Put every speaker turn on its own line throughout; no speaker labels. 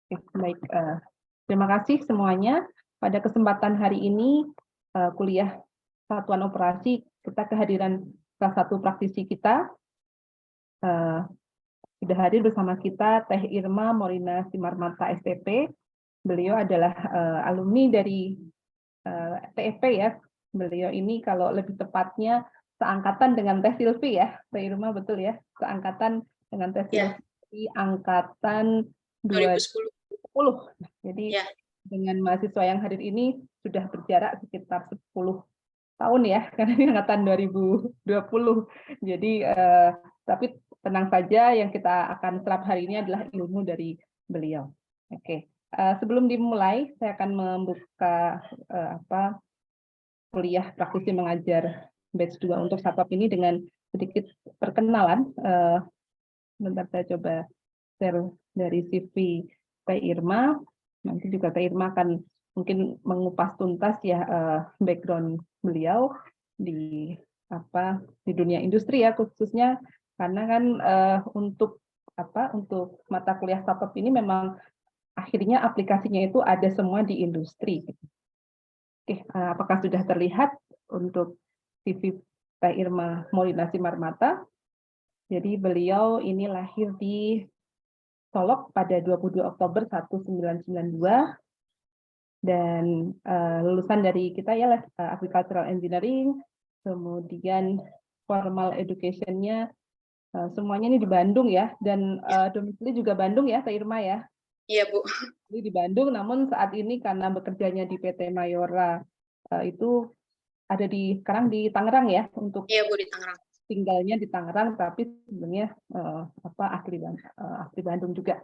Baik, terima kasih semuanya. Pada kesempatan hari ini, kuliah satuan operasi, kita kehadiran salah satu praktisi kita, sudah hadir bersama kita Teh Irma Morina Simarmata STP. Beliau adalah alumni dari TFP ya. Beliau ini kalau lebih tepatnya seangkatan dengan Teh Silvi ya, Teh Irma, betul ya? Seangkatan dengan Teh Silvi, angkatan
2010.
Jadi dengan mahasiswa yang hadir ini sudah berjarak sekitar 10 tahun ya, karena ini angkatan 2020. Jadi tapi tenang saja, yang kita akan serap hari ini adalah ilmu dari beliau. Oke. Sebelum dimulai, saya akan membuka kuliah praktisi mengajar batch 2 untuk startup ini dengan sedikit perkenalan. Bentar, saya coba share dari CV Teh Irma. Nanti juga Teh Irma akan mungkin mengupas tuntas ya background beliau di dunia industri ya, khususnya karena kan untuk mata kuliah startup ini memang akhirnya aplikasinya itu ada semua di industri. Oke, apakah sudah terlihat untuk CV Teh Irma Morina Simarmata? Jadi beliau ini lahir di Solok pada 22 Oktober 1992 dan lulusan dari kita ya Agricultural Engineering, kemudian formal education-nya semuanya ini di Bandung ya, dan domisili juga Bandung ya, Teh Irma ya?
Iya, Bu.
Jadi di Bandung, namun saat ini karena bekerjanya di PT Mayora itu ada sekarang di Tangerang ya, untuk
Iya, Bu, di Tangerang.
tinggalnya di Tangerang, tapi sebenarnya asli Bandung juga.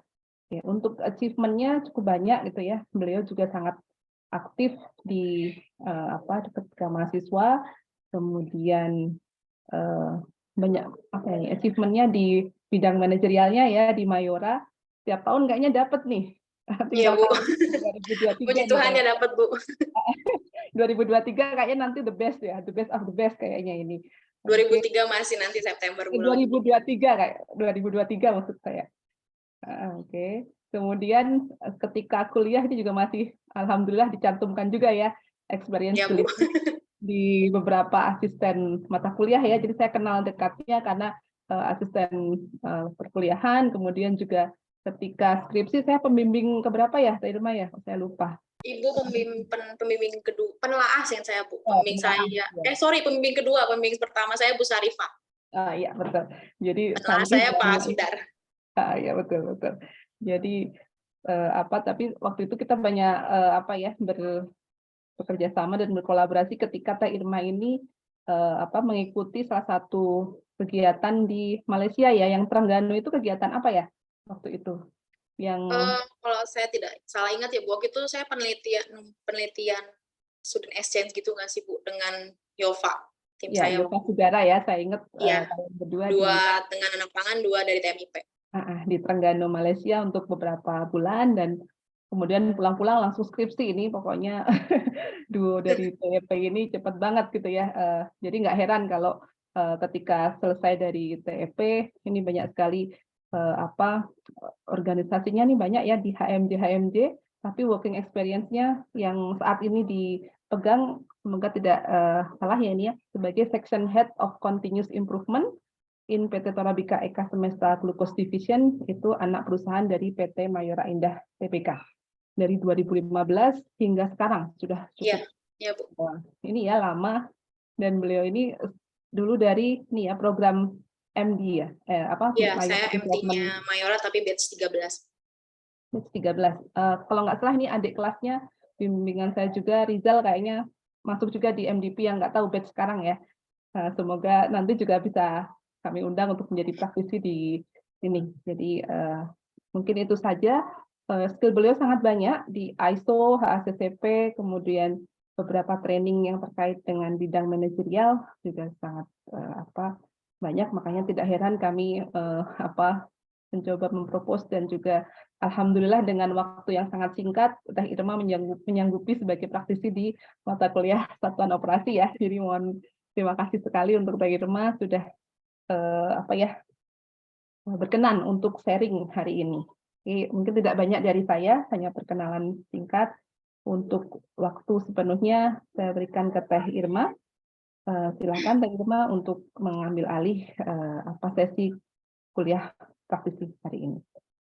Ya, untuk achievement-nya cukup banyak gitu ya. Beliau juga sangat aktif di ketika mahasiswa, kemudian banyak achievement-nya di bidang manajerialnya ya di Mayora. Setiap tahun kayaknya dapat nih.
Iya,
Tinggal
Bu.
2023
Puji Tuhan ya dapat, Bu.
2023 kayaknya nanti the best ya, the best of the best kayaknya ini.
2003 masih nanti September bulan.
2023 kayak 2023 maksud saya. Oke. Kemudian ketika kuliah itu juga masih alhamdulillah dicantumkan juga ya experience
Ya, Bu.
di beberapa asisten mata kuliah ya. Jadi saya kenal dekatnya karena asisten perkuliahan, kemudian juga ketika skripsi saya pembimbing keberapa ya, Teh Irma ya? Saya lupa.
Ibu pembimbing kedua, penelaah yang saya, Bu. Pembimbing
Penelaah,
saya.
ya.
Pembimbing kedua, pembimbing pertama saya Bu Sarifah.
Iya, betul. Jadi
penelaah saya Pak Sudar.
Ya, betul. Jadi tapi waktu itu kita banyak bekerja sama dan berkolaborasi ketika Teh Irma ini mengikuti salah satu kegiatan di Malaysia ya, yang Terengganu itu kegiatan apa ya waktu itu? Yang
Kalau saya tidak salah ingat ya, Bu, waktu itu saya penelitian student exchange gitu nggak sih, Bu, dengan Yova, tim
ya,
saya.
Yova Sudara ya, saya ingat berdua
dua dengan anak pangan, 2 dari TMIP.
Di Terengganu, Malaysia untuk beberapa bulan, dan kemudian pulang-pulang langsung skripsi ini, pokoknya duo dari TEP ini cepat banget gitu ya. Jadi nggak heran kalau ketika selesai dari TEP ini banyak sekali organisasinya nih banyak ya di HMJ, tapi working experience-nya yang saat ini dipegang, semoga tidak salah ya ini ya, sebagai Section Head of Continuous Improvement in PT Torabika Eka Semesta Glucose Division, itu anak perusahaan dari PT Mayora Indah Tbk. Dari 2015 hingga sekarang sudah cukup.
Iya, Bu.
Ini ya lama, dan beliau ini dulu dari program MD ya.
Saya MD-nya Mayora tapi batch 13.
Batch 13. Kalau nggak salah ini adik kelasnya bimbingan saya juga, Rizal, kayaknya masuk juga di MDP, yang nggak tahu batch sekarang ya. Semoga nanti juga bisa kami undang untuk menjadi praktisi di sini. Jadi mungkin itu saja. Skill beliau sangat banyak di ISO, HACCP, kemudian beberapa training yang terkait dengan bidang manajerial juga sangat banyak. Makanya tidak heran kami mencoba mempropos, dan juga alhamdulillah dengan waktu yang sangat singkat Teh Irma menyanggupi sebagai praktisi di mata kuliah satuan operasi ya. Jadi mohon terima kasih sekali untuk Teh Irma sudah berkenan untuk sharing hari ini. Mungkin tidak banyak dari saya, hanya perkenalan singkat. Untuk waktu sepenuhnya saya berikan ke Teh Irma. Silakan Teh Irma untuk mengambil alih sesi kuliah praktisi hari ini.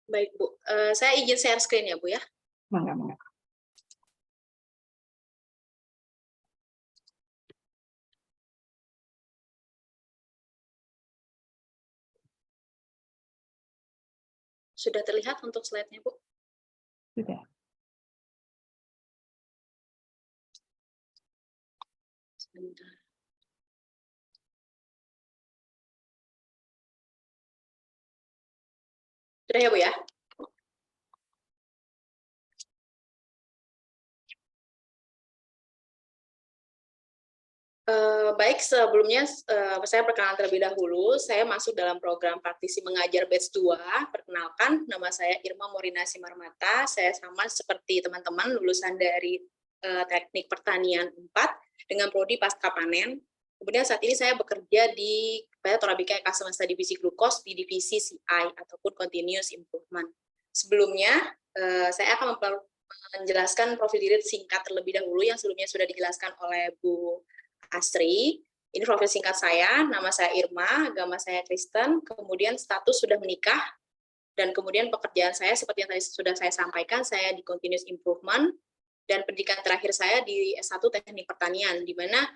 Baik, Bu. Saya izin share screen ya, Bu ya.
Mangga, mangga.
Sudah terlihat untuk slide-nya, Bu?
Sudah.
Sebentar. Sudah ya, Bu ya? Baik, sebelumnya saya perkenalan terlebih dahulu. Saya masuk dalam program praktisi mengajar batch 2. Perkenalkan, nama saya Irma Morina Simarmata. Saya sama seperti teman-teman lulusan dari Teknik Pertanian 4 dengan prodi pasca panen. Kemudian saat ini saya bekerja di PT Torabika Eka Semesta Divisi Glukos di divisi CI ataupun Continuous Improvement. Sebelumnya, saya akan menjelaskan profil diri singkat terlebih dahulu yang sebelumnya sudah dijelaskan oleh Bu Astri. Ini profil singkat saya, nama saya Irma, agama saya Kristen, kemudian status sudah menikah, dan kemudian pekerjaan saya seperti yang tadi sudah saya sampaikan, saya di Continuous Improvement, dan pendidikan terakhir saya di S1 Teknik Pertanian, di mana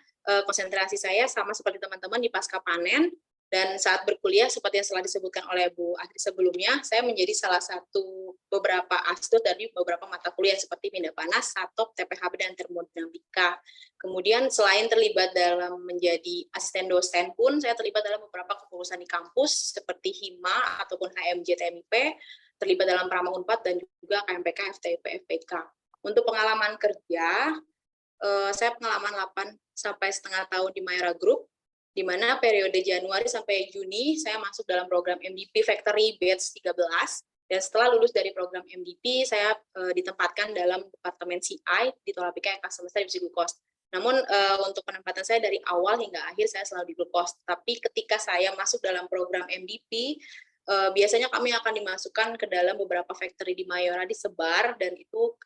konsentrasi saya sama seperti teman-teman di pasca panen, dan saat berkuliah seperti yang telah disebutkan oleh Bu Astri sebelumnya, saya menjadi salah satu beberapa asesor dari beberapa mata kuliah seperti Minda Panas, Satok, TPHB, dan Termodinamika. Kemudian selain terlibat dalam menjadi asisten dosen pun, saya terlibat dalam beberapa kepengurusan di kampus seperti HIMA ataupun HMJ TMIP, terlibat dalam Prama Unpad dan juga KMPK, FTIP, FPK. Untuk pengalaman kerja, saya pengalaman 8,5 tahun di Mayora Group, di mana periode Januari sampai Juni saya masuk dalam program MDP Factory Batch 13, dan setelah lulus dari program MDP, saya ditempatkan dalam Departemen CI di Torabika Eka Semesta Divisi Glukos. Namun untuk penempatan saya dari awal hingga akhir saya selalu di Glukos. Tapi ketika saya masuk dalam program MDP, biasanya kami akan dimasukkan ke dalam beberapa factory di Mayora disebar, dan itu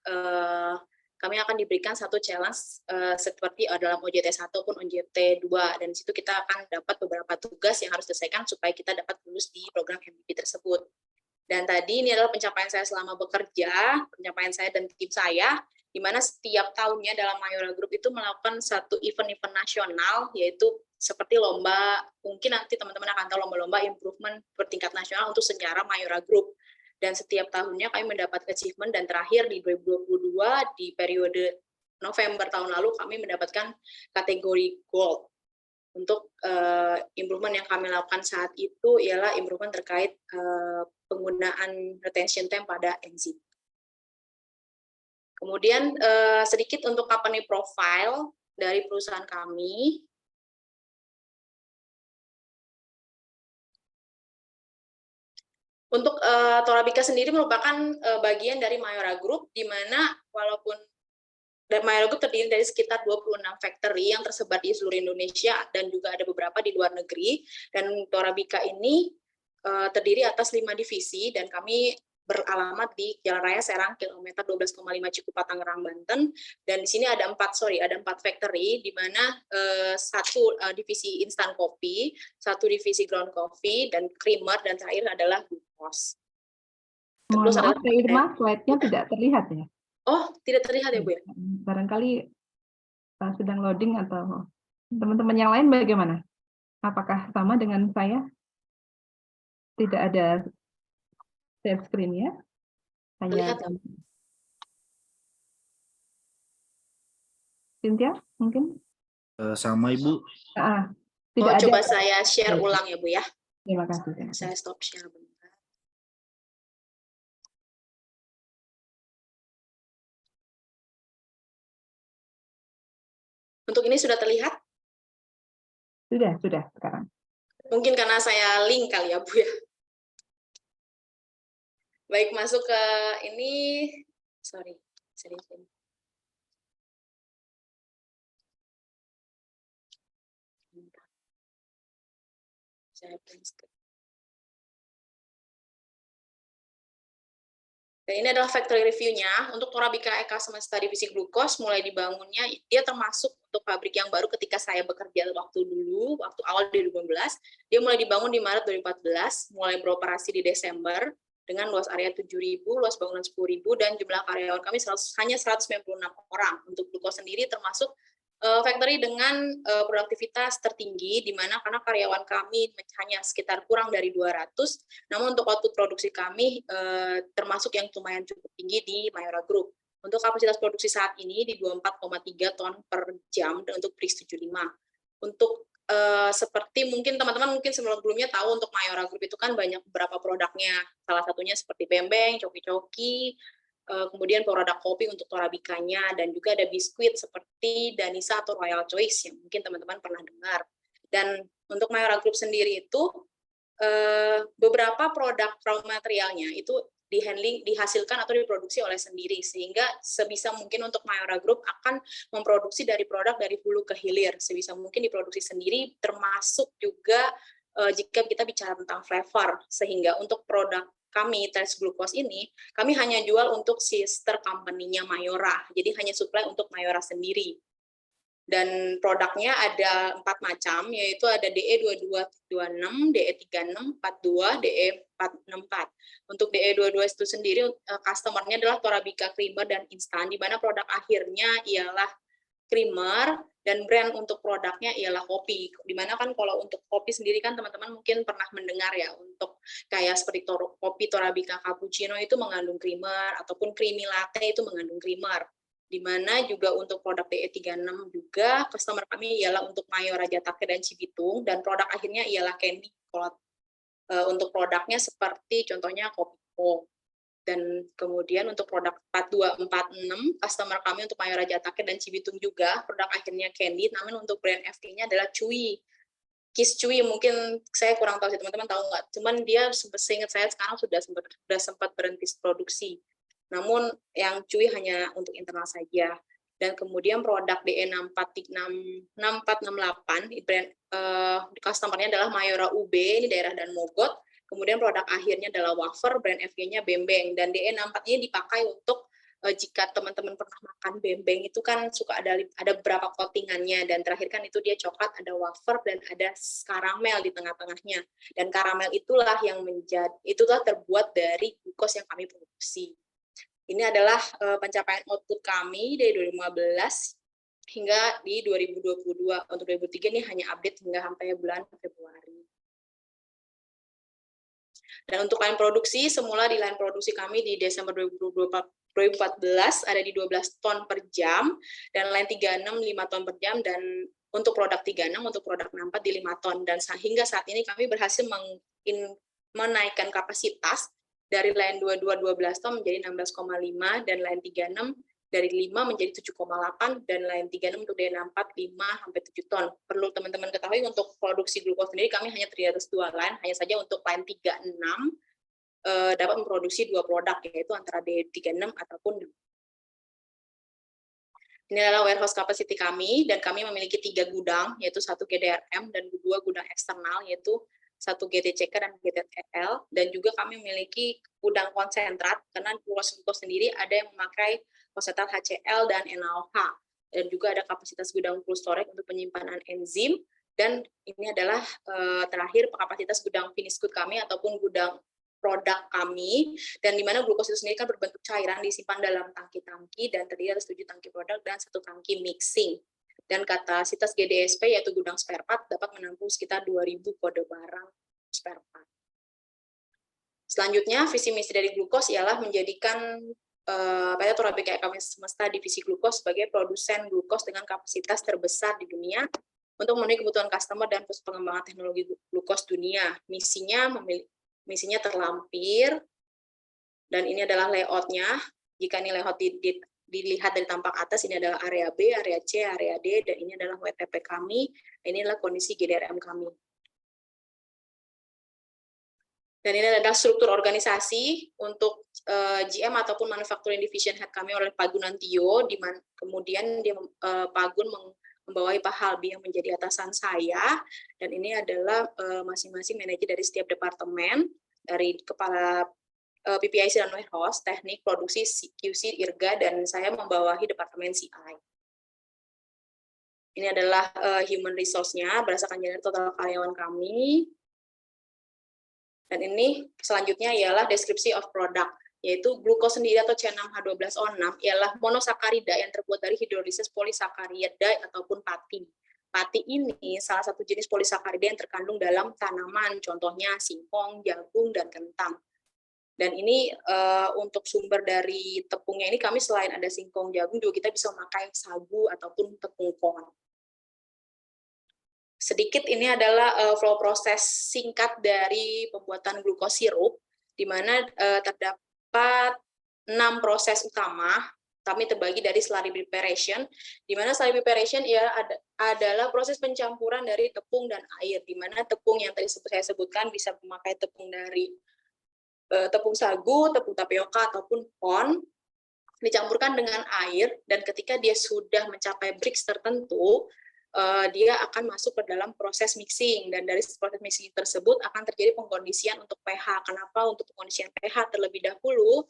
kami akan diberikan satu challenge seperti dalam OJT 1 maupun OJT 2, dan di situ kita akan dapat beberapa tugas yang harus diselesaikan supaya kita dapat lulus di program MDP tersebut. Dan tadi ini adalah pencapaian saya selama bekerja, pencapaian saya dan tim saya, di mana setiap tahunnya dalam Mayora Group itu melakukan satu event-event nasional, yaitu seperti lomba, mungkin nanti teman-teman akan tahu lomba-lomba improvement bertingkat nasional untuk sejarah Mayora Group. Dan setiap tahunnya kami mendapat achievement, dan terakhir di 2022 di periode November tahun lalu kami mendapatkan kategori gold. Untuk improvement yang kami lakukan saat itu ialah improvement terkait penggunaan retention time pada enzim. Kemudian sedikit untuk company profile dari perusahaan kami. Untuk Torabika sendiri merupakan bagian dari Mayora Group, di mana walaupun Mayora Group terdiri dari sekitar 26 factory yang tersebar di seluruh Indonesia dan juga ada beberapa di luar negeri, dan Torabika ini terdiri atas 5 divisi, dan kami beralamat di Jalan Raya Serang kilometer 12,5 Cikupa Tangerang Banten, dan di sini ada 4 factory, di mana satu divisi instan kopi, satu divisi ground coffee dan creamer, dan terakhir adalah glucose.
Mohon maaf, Teh Irma, slide-nya tidak terlihat ya?
Oh, tidak terlihat ya, Bu ya?
Barangkali sedang loading, atau teman-teman yang lain bagaimana? Apakah sama dengan saya? Tidak ada share screen-nya? Hanya Cynthia, mungkin?
Sama, Ibu.
Tidak ada.
Coba saya share ulang ya, Bu ya.
Terima kasih.
Saya stop share bentar. Untuk ini sudah terlihat?
Sudah sekarang.
Mungkin karena saya link kali ya, Bu ya. Baik, masuk ke ini. Sorry. Saya Dan ini adalah factory review-nya. Untuk Torabika Eka Semesta Divisi Glukos, mulai dibangunnya, dia termasuk untuk pabrik yang baru ketika saya bekerja waktu awal 2015. Dia mulai dibangun di Maret 2014, mulai beroperasi di Desember, dengan luas area 7.000, luas bangunan 10.000, dan jumlah karyawan kami hanya 196 orang. Untuk Glukos sendiri termasuk factory dengan produktivitas tertinggi, di mana karena karyawan kami hanya sekitar kurang dari 200, namun untuk output produksi kami termasuk yang lumayan cukup tinggi di Mayora Group. Untuk kapasitas produksi saat ini di 24,3 ton per jam dan untuk BRIX 75. Untuk seperti mungkin teman-teman sebelumnya tahu, untuk Mayora Group itu kan banyak beberapa produknya, salah satunya seperti bembeng, coki-coki, kemudian produk kopi untuk Torabikanya, dan juga ada biskuit seperti Danisa atau Royal Choice yang mungkin teman-teman pernah dengar. Dan untuk Mayora Group sendiri itu beberapa produk raw materialnya itu dihasilkan atau diproduksi oleh sendiri, sehingga sebisa mungkin untuk Mayora Group akan memproduksi dari produk dari hulu ke hilir, sebisa mungkin diproduksi sendiri, termasuk juga jika kita bicara tentang flavor, sehingga untuk produk kami, Tes Glukos ini, kami hanya jual untuk sister company-nya Mayora, jadi hanya supply untuk Mayora sendiri. Dan produknya ada 4 macam, yaitu ada DE2226, DE3642, DE464. Untuk DE22 itu sendiri, customer-nya adalah Torabika Creamer dan Instan, di mana produk akhirnya ialah creamer, dan brand untuk produknya ialah kopi. Dimana kan kalau untuk kopi sendiri kan teman-teman mungkin pernah mendengar ya, untuk kayak seperti kopi Torabika Cappuccino itu mengandung creamer, ataupun creamy latte itu mengandung creamer. Dimana juga untuk produk DE36 juga customer kami ialah untuk Mayora Jatake dan Cibitung, dan produk akhirnya ialah candy. Untuk produknya seperti contohnya Kopiko. Dan kemudian untuk produk 4246, customer kami untuk Mayora Jatake dan Cibitung juga, produk akhirnya candy, namun untuk brand FT-nya adalah Chewy. Kiss Chewy, mungkin saya kurang tahu sih, teman-teman tahu nggak? Cuman dia seingat saya sekarang sudah sempat berhenti produksi. Namun yang Chewy hanya untuk internal saja. Dan kemudian produk DE6468, brand customer-nya adalah Mayora UB, ini daerah dan Mogot. Kemudian produk akhirnya adalah wafer, brand FG-nya bembeng, dan DE64 ini dipakai untuk jika teman-teman pernah makan bembeng itu kan suka ada beberapa coatingannya, dan terakhir kan itu dia coklat, ada wafer, dan ada karamel di tengah-tengahnya, dan karamel itulah terbuat dari glukos yang kami produksi. Ini adalah pencapaian output kami dari 2015 hingga di 2022. Untuk 2023 ini hanya update hingga sampai bulan Februari. Dan untuk line produksi, semula di line produksi kami di Desember 2014 ada di 12 ton per jam, dan line 36 5 ton per jam, dan untuk produk 36, untuk produk 64 di 5 ton. Dan hingga saat ini kami berhasil menaikkan kapasitas dari line 22 12 ton menjadi 16,5, dan line 36 dari 5 menjadi 7,8, dan line 36 untuk D64 5 sampai 7 ton. Perlu teman-teman ketahui, untuk produksi glukos sendiri kami hanya terdiri atas 2 line, hanya saja untuk line 36 dapat memproduksi 2 produk, yaitu antara D36 ataupun ini adalah warehouse capacity kami, dan kami memiliki 3 gudang, yaitu 1 GDRM dan 2 gudang eksternal, yaitu 1 GTCK dan GTL, dan juga kami memiliki gudang konsentrat, karena glukos sendiri ada yang memakai konsentrat HCl dan NaOH, dan juga ada kapasitas gudang cold storage untuk penyimpanan enzim, dan ini adalah terakhir kapasitas gudang finished good kami ataupun gudang produk kami, dan di mana glukos itu sendiri kan berbentuk cairan disimpan dalam tangki-tangki, dan terdiri atas 7 tangki produk dan 1 tangki mixing. Dan kapasitas GDSP yaitu gudang spare part dapat menampung sekitar 2.000 kode barang spare part. Selanjutnya, visi misi dari glukos ialah menjadikan PT Torabika Eka Semesta Divisi Glukos sebagai produsen glukos dengan kapasitas terbesar di dunia untuk memenuhi kebutuhan customer dan pengembangan teknologi glukos dunia. Misinya terlampir, dan ini adalah layout-nya. Jika ini layout dilihat dari tampak atas, ini adalah area B, area C, area D, dan ini adalah WTP kami. Ini adalah kondisi GDRM kami. Dan ini adalah struktur organisasi untuk GM ataupun Manufacturing Division Head kami oleh Pak Gunantio, kemudian Pak Gun membawahi Pak Halbi yang menjadi atasan saya, dan ini adalah masing-masing manajer dari setiap departemen, dari kepala PPIC dan warehouse, teknik, produksi, QC, IRGA, dan saya membawahi departemen CI. Ini adalah human resource-nya berdasarkan dari total karyawan kami. Dan ini selanjutnya ialah deskripsi of product, yaitu glukos sendiri atau C6H12O6 ialah monosakarida yang terbuat dari hidrolisis polisakarida ataupun pati. Pati ini salah satu jenis polisakarida yang terkandung dalam tanaman, contohnya singkong, jagung, dan kentang. Dan ini untuk sumber dari tepungnya ini kami selain ada singkong, jagung, juga kita bisa memakai sagu ataupun tepung corn. Sedikit ini adalah flow proses singkat dari pembuatan glukos sirup, di mana terdapat 6 proses utama. Kami terbagi dari slurry preparation, di mana slurry preparation adalah proses pencampuran dari tepung dan air, di mana tepung yang tadi saya sebutkan bisa memakai tepung dari tepung sagu, tepung tapioka, ataupun corn, dicampurkan dengan air, dan ketika dia sudah mencapai brix tertentu, dia akan masuk ke dalam proses mixing, dan dari proses mixing tersebut akan terjadi pengkondisian untuk pH. Kenapa untuk pengkondisian pH terlebih dahulu?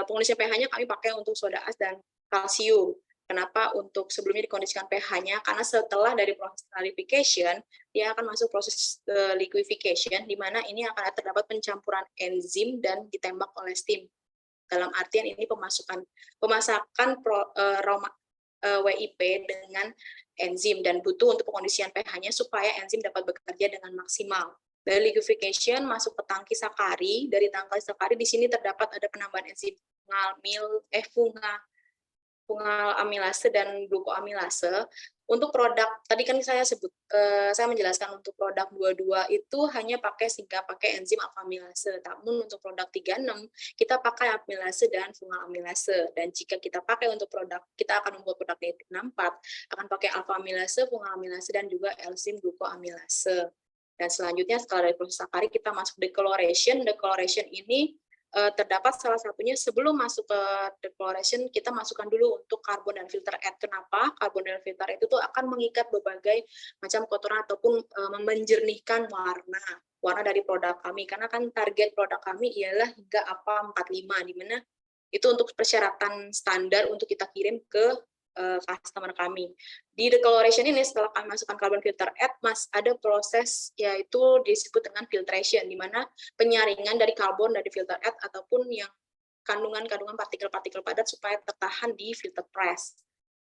Pengkondisian pH-nya kami pakai untuk soda as dan kalsium. Kenapa untuk sebelumnya dikondisikan pH-nya? Karena setelah dari proses clarification, dia akan masuk proses liquefaction, di mana ini akan terdapat pencampuran enzim dan ditembak oleh steam. Dalam artian ini pemasakan WIP dengan enzim, dan butuh untuk pengondisian pH-nya supaya enzim dapat bekerja dengan maksimal. Dari liquefaction masuk ke tangki sakari, dari tangki sakari di sini terdapat ada penambahan enzim fungal amilase dan glukoamilase. Untuk produk tadi kan saya menjelaskan untuk produk 22 itu hanya pakai enzim alfa amilase. Namun untuk produk 36 kita pakai amilase dan fungal amilase. Dan jika kita pakai untuk produk, kita akan membuat produk di 64 akan pakai alfa amilase, fungal amilase, dan juga enzim glukoamilase. Dan selanjutnya setelah dari proses sakari kita masuk decoloration. Decoloration ini terdapat salah satunya sebelum masuk ke decoloration, kita masukkan dulu untuk karbon dan filter add. Kenapa? Karbon dan filter itu tuh akan mengikat berbagai macam kotoran ataupun menjernihkan warna dari produk kami. Karena kan target produk kami ialah hingga APA 45, di mana itu untuk persyaratan standar untuk kita kirim ke customer kami. Di decoloration ini setelah kami masukkan carbon filter add, ada proses yaitu disebut dengan filtration, di mana penyaringan dari karbon dari filter add ataupun yang kandungan partikel-partikel padat supaya tertahan di filter press.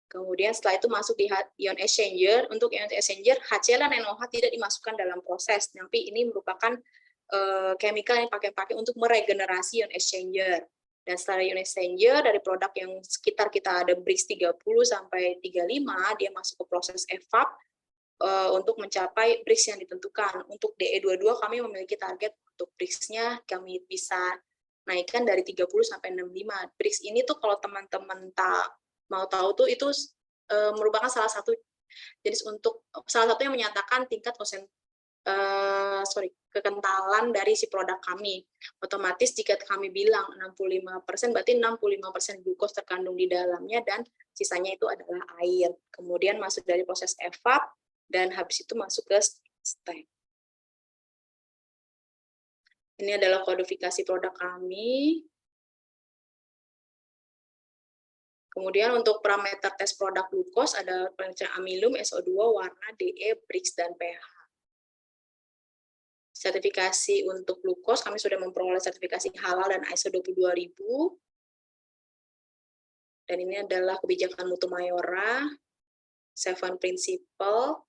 Kemudian setelah itu masuk di ion exchanger. Untuk ion exchanger, HCl dan NOH tidak dimasukkan dalam proses, tapi ini merupakan chemical yang dipakai untuk meregenerasi ion exchanger. Dan setelah ion exchanger, dari produk yang sekitar kita ada brix 30 sampai 35, dia masuk ke proses evap untuk mencapai brix yang ditentukan. Untuk DE22 kami memiliki target untuk brix-nya kami bisa naikkan dari 30 sampai 65. Brix ini tuh kalau teman-teman mau tahu tuh itu merupakan salah satu yang menyatakan tingkat kekentalan dari si produk kami. Otomatis jika kami bilang 65%, berarti 65% glukos terkandung di dalamnya dan sisanya itu adalah air. Kemudian masuk dari proses evap dan habis itu masuk ke stack. Ini adalah kodifikasi produk kami. Kemudian untuk parameter tes produk glukos ada parameter amilum, SO2, warna, DE, brix, dan pH. Sertifikasi untuk glukos, kami sudah memperoleh sertifikasi halal dan ISO 22000. Dan ini adalah kebijakan mutu mayora, 7 principle.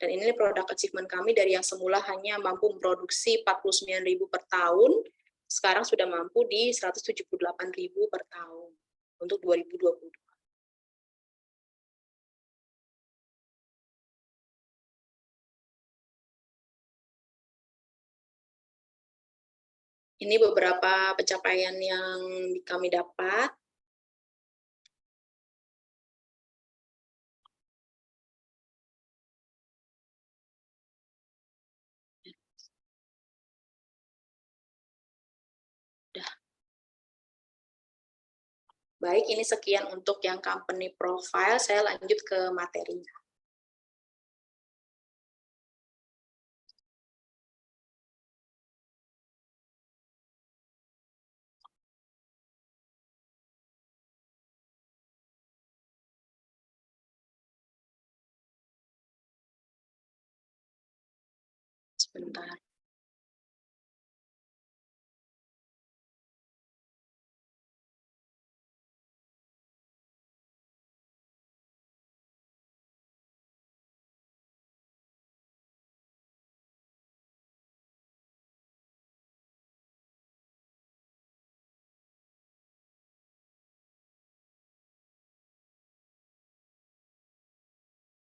Dan ini produk achievement kami dari yang semula hanya mampu memproduksi 49.000 per tahun, sekarang sudah mampu di 178.000 per tahun untuk 2022. Ini beberapa pencapaian yang kami dapat. Baik, ini sekian untuk yang company profile. Saya lanjut ke materinya. Sebentar.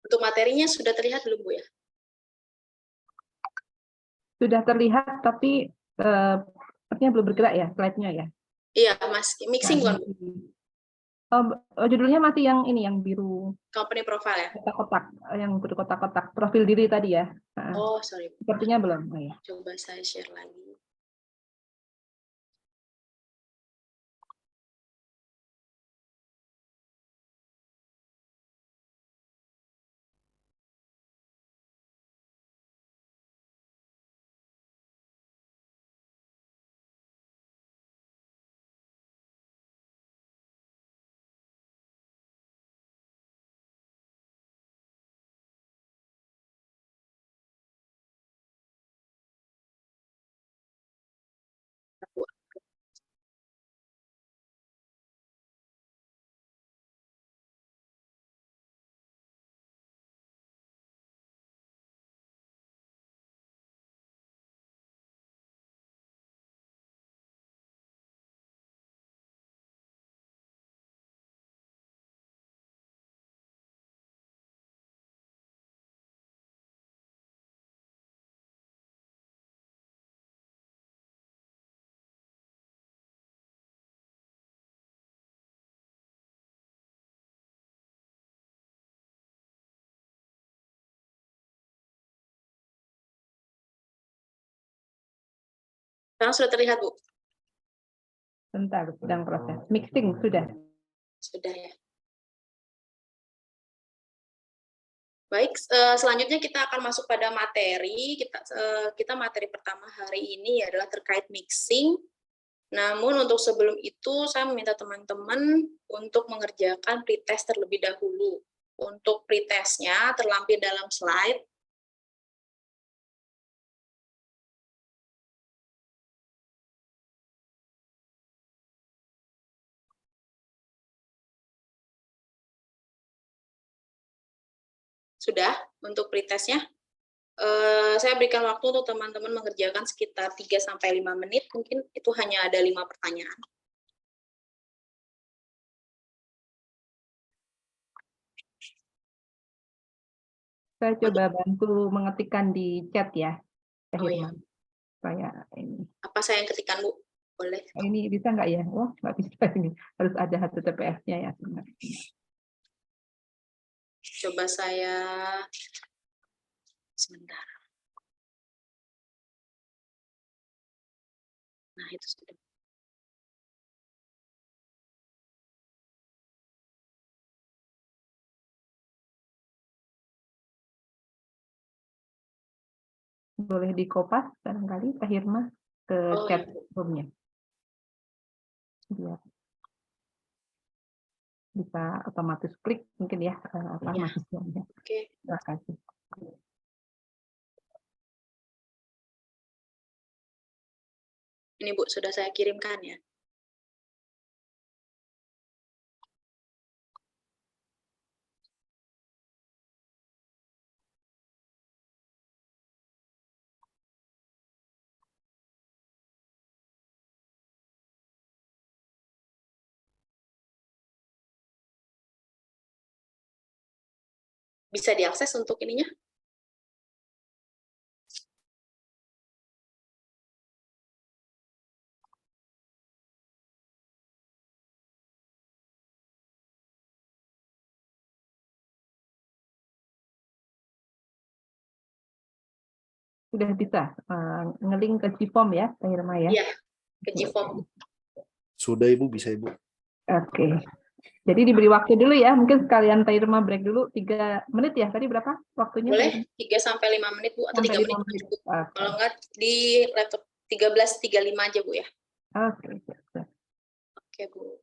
Untuk materinya sudah terlihat belum, Bu ya?
Sudah terlihat, tapi sepertinya belum bergerak ya slide-nya ya.
Iya, Mas. Mixing bukan, Bu?
Judulnya masih yang ini, yang biru
Company profile ya?
kotak-kotak, yang berkotak-kotak profil diri tadi ya.
Oh, sorry.
Sepertinya belum. Oh, ya.
Coba saya share lagi. Sekarang sudah terlihat, Bu?
Bentar, sedang proses. Mixing sudah.
Sudah ya. Baik, selanjutnya kita akan masuk pada materi. Kita materi pertama hari ini adalah terkait mixing. Namun untuk sebelum itu, saya meminta teman-teman untuk mengerjakan pretest terlebih dahulu. Untuk pretestnya terlampir dalam slide. Sudah untuk pretestnya. Saya berikan waktu untuk teman-teman mengerjakan sekitar 3-5 menit, mungkin itu hanya ada 5 pertanyaan.
Saya coba bantu mengetikkan di chat ya, Teh
Oh,
Irma.
iya.
Saya ini.
Apa saya yang ketikkan, Bu? Boleh.
Ini bisa nggak ya? Wah, nggak bisa ini. Harus ada HTTPS-nya ya.
Coba saya sebentar. Nah, itu sudah.
Boleh dikopas barangkali Teh Irma ke
Oh,
chat
iya.
room-nya. Biar bisa otomatis klik mungkin ya apa
Iya.
mahasiswanya.
Oke.
Terima kasih.
Ini, Bu, sudah saya kirimkan ya. Bisa diakses untuk ininya?
Sudah bisa ngelink ke Gform ya, Teh Irma ya.
Iya, ke Gform.
Sudah Ibu, bisa Ibu.
Oke. Jadi diberi waktu dulu ya, mungkin sekalian Teh Irma break dulu 3 menit ya. Tadi berapa waktunya?
Boleh 3-5 menit, Bu, atau 3
Sampai 5
menit
menit.
cukup.
Oke.
Kalau enggak di laptop 13.35 aja, Bu ya.
Oke.
Oke, Bu.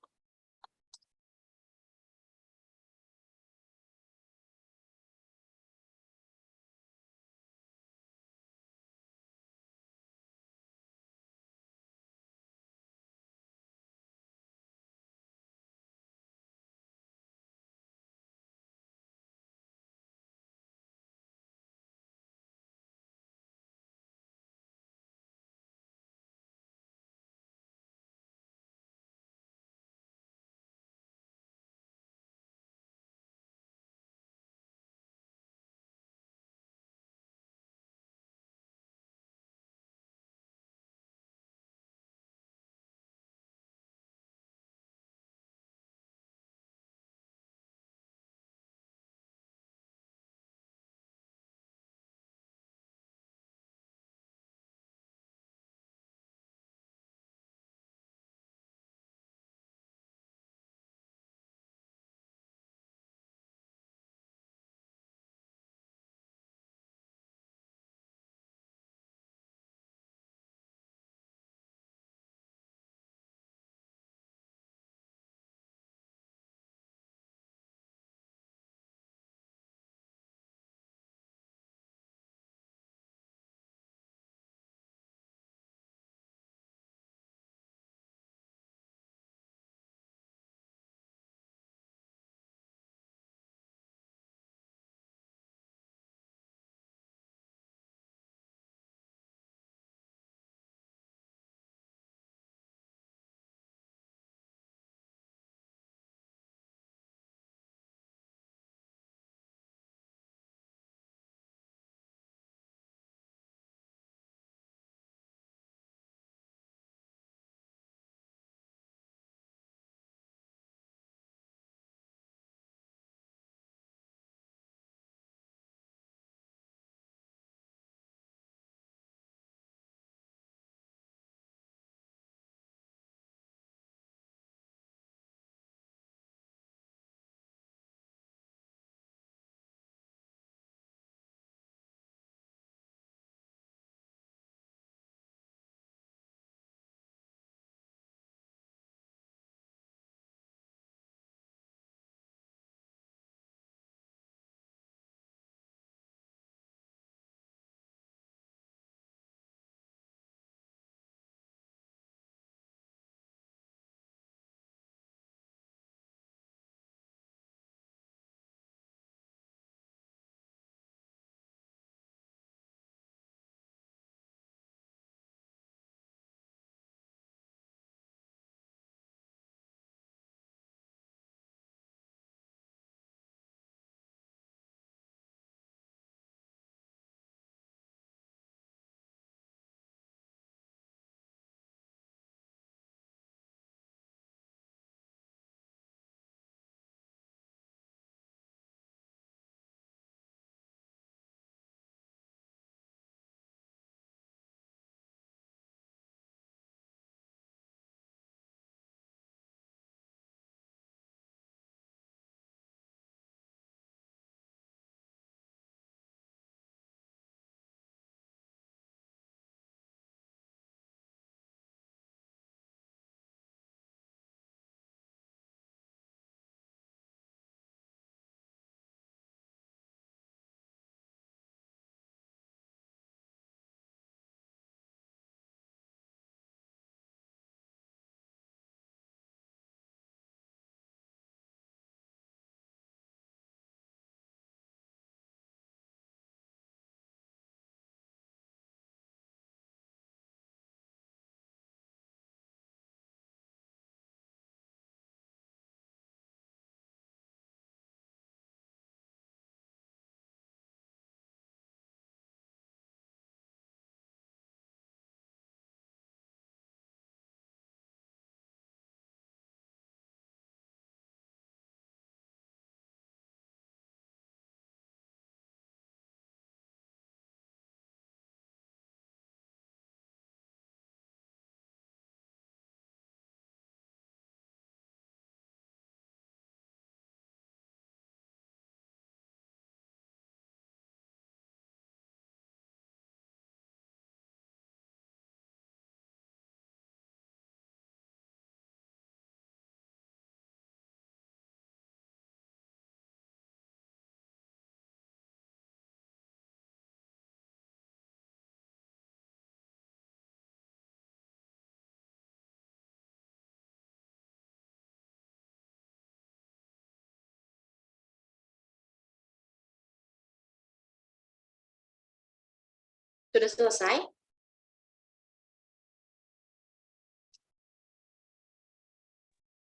Sudah selesai?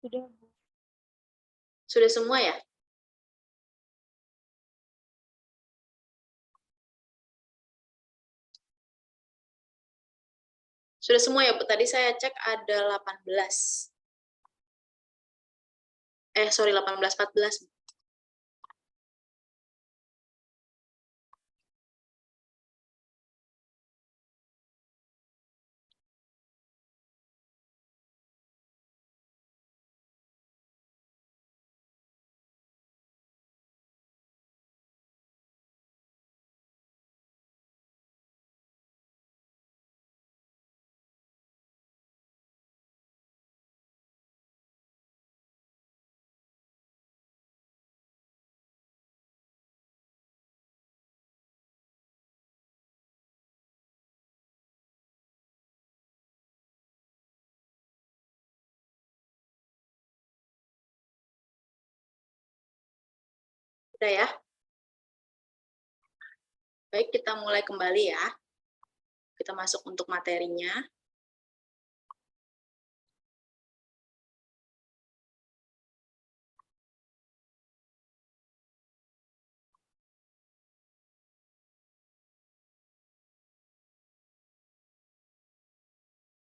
Sudah.
Sudah semua ya? Sudah semua ya, Bu? Tadi saya cek ada 18. Sorry, 18, 14. Udah ya? Baik, kita mulai kembali ya. Kita masuk untuk materinya.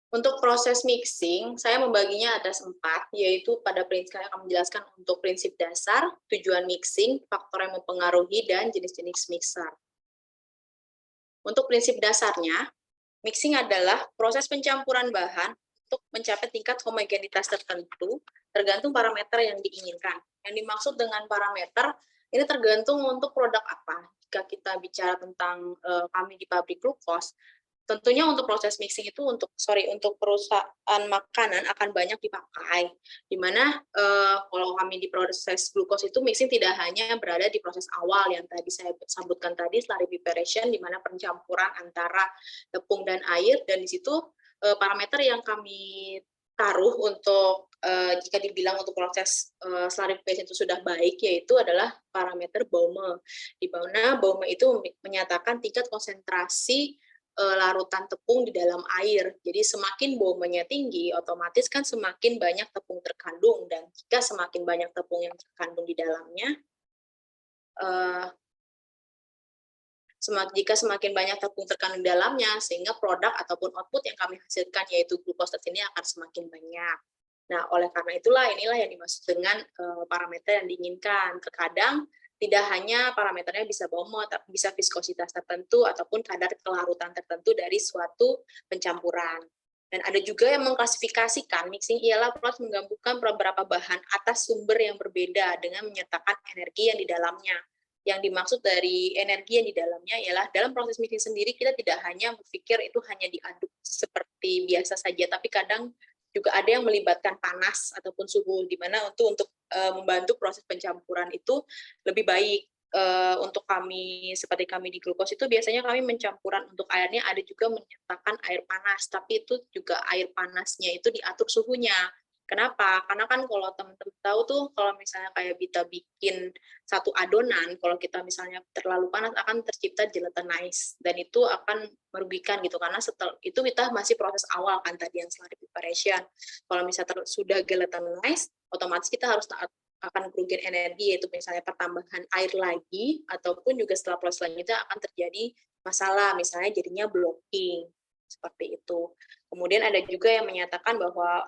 Untuk proses mixing, saya membaginya ada 4, yaitu pada prinsip saya akan menjelaskan untuk prinsip dasar, tujuan mixing, faktor yang mempengaruhi, dan jenis-jenis mixer. Untuk prinsip dasarnya, mixing adalah proses pencampuran bahan untuk mencapai tingkat homogenitas tertentu, tergantung parameter yang diinginkan. Yang dimaksud dengan parameter, ini tergantung untuk produk apa. Jika kita bicara tentang kami di pabrik glukos, tentunya untuk proses mixing itu untuk perusahaan makanan akan banyak dipakai. Di mana kalau kami di proses glukos itu mixing tidak hanya berada di proses awal yang tadi saya sebutkan tadi, slurry preparation, di mana pencampuran antara tepung dan air, dan di situ parameter yang kami taruh untuk jika dibilang untuk proses slurry preparation itu sudah baik, yaitu adalah parameter Baume. Di mana Baume itu menyatakan tingkat konsentrasi larutan tepung di dalam air. Jadi semakin baumenya tinggi, otomatis kan semakin banyak tepung terkandung, dan jika semakin banyak tepung yang terkandung di dalamnya, jika semakin banyak tepung terkandung di dalamnya, sehingga produk ataupun output yang kami hasilkan, yaitu glukos ini akan semakin banyak. Nah, oleh karena inilah yang dimaksud dengan parameter yang diinginkan. Terkadang tidak hanya parameternya bisa Baume, tapi bisa viskositas tertentu ataupun kadar kelarutan tertentu dari suatu pencampuran. Dan ada juga yang mengklasifikasikan mixing ialah proses menggabungkan beberapa bahan atas sumber yang berbeda dengan menyertakan energi yang di dalamnya. Yang dimaksud dari energi yang di dalamnya ialah dalam proses mixing sendiri kita tidak hanya berpikir itu hanya diaduk seperti biasa saja, tapi kadang juga ada yang melibatkan panas ataupun suhu, di mana untuk membantu proses pencampuran itu lebih baik. Untuk kami, seperti kami di glukos itu biasanya kami mencampuran untuk airnya ada juga menyertakan air panas, tapi itu juga air panasnya itu diatur suhunya. Kenapa? Karena kan kalau teman-teman tahu tuh, kalau misalnya kayak kita bikin satu adonan, kalau kita misalnya terlalu panas akan tercipta gelatinized, dan itu akan merugikan gitu, karena setelah itu kita masih proses awal kan tadi yang slurry preparation. Kalau misalnya sudah gelatinized, otomatis kita harus akan kerugian energi, yaitu misalnya pertambahan air lagi, ataupun juga setelah proses selanjutnya akan terjadi masalah, misalnya jadinya blocking, seperti itu. Kemudian ada juga yang menyatakan bahwa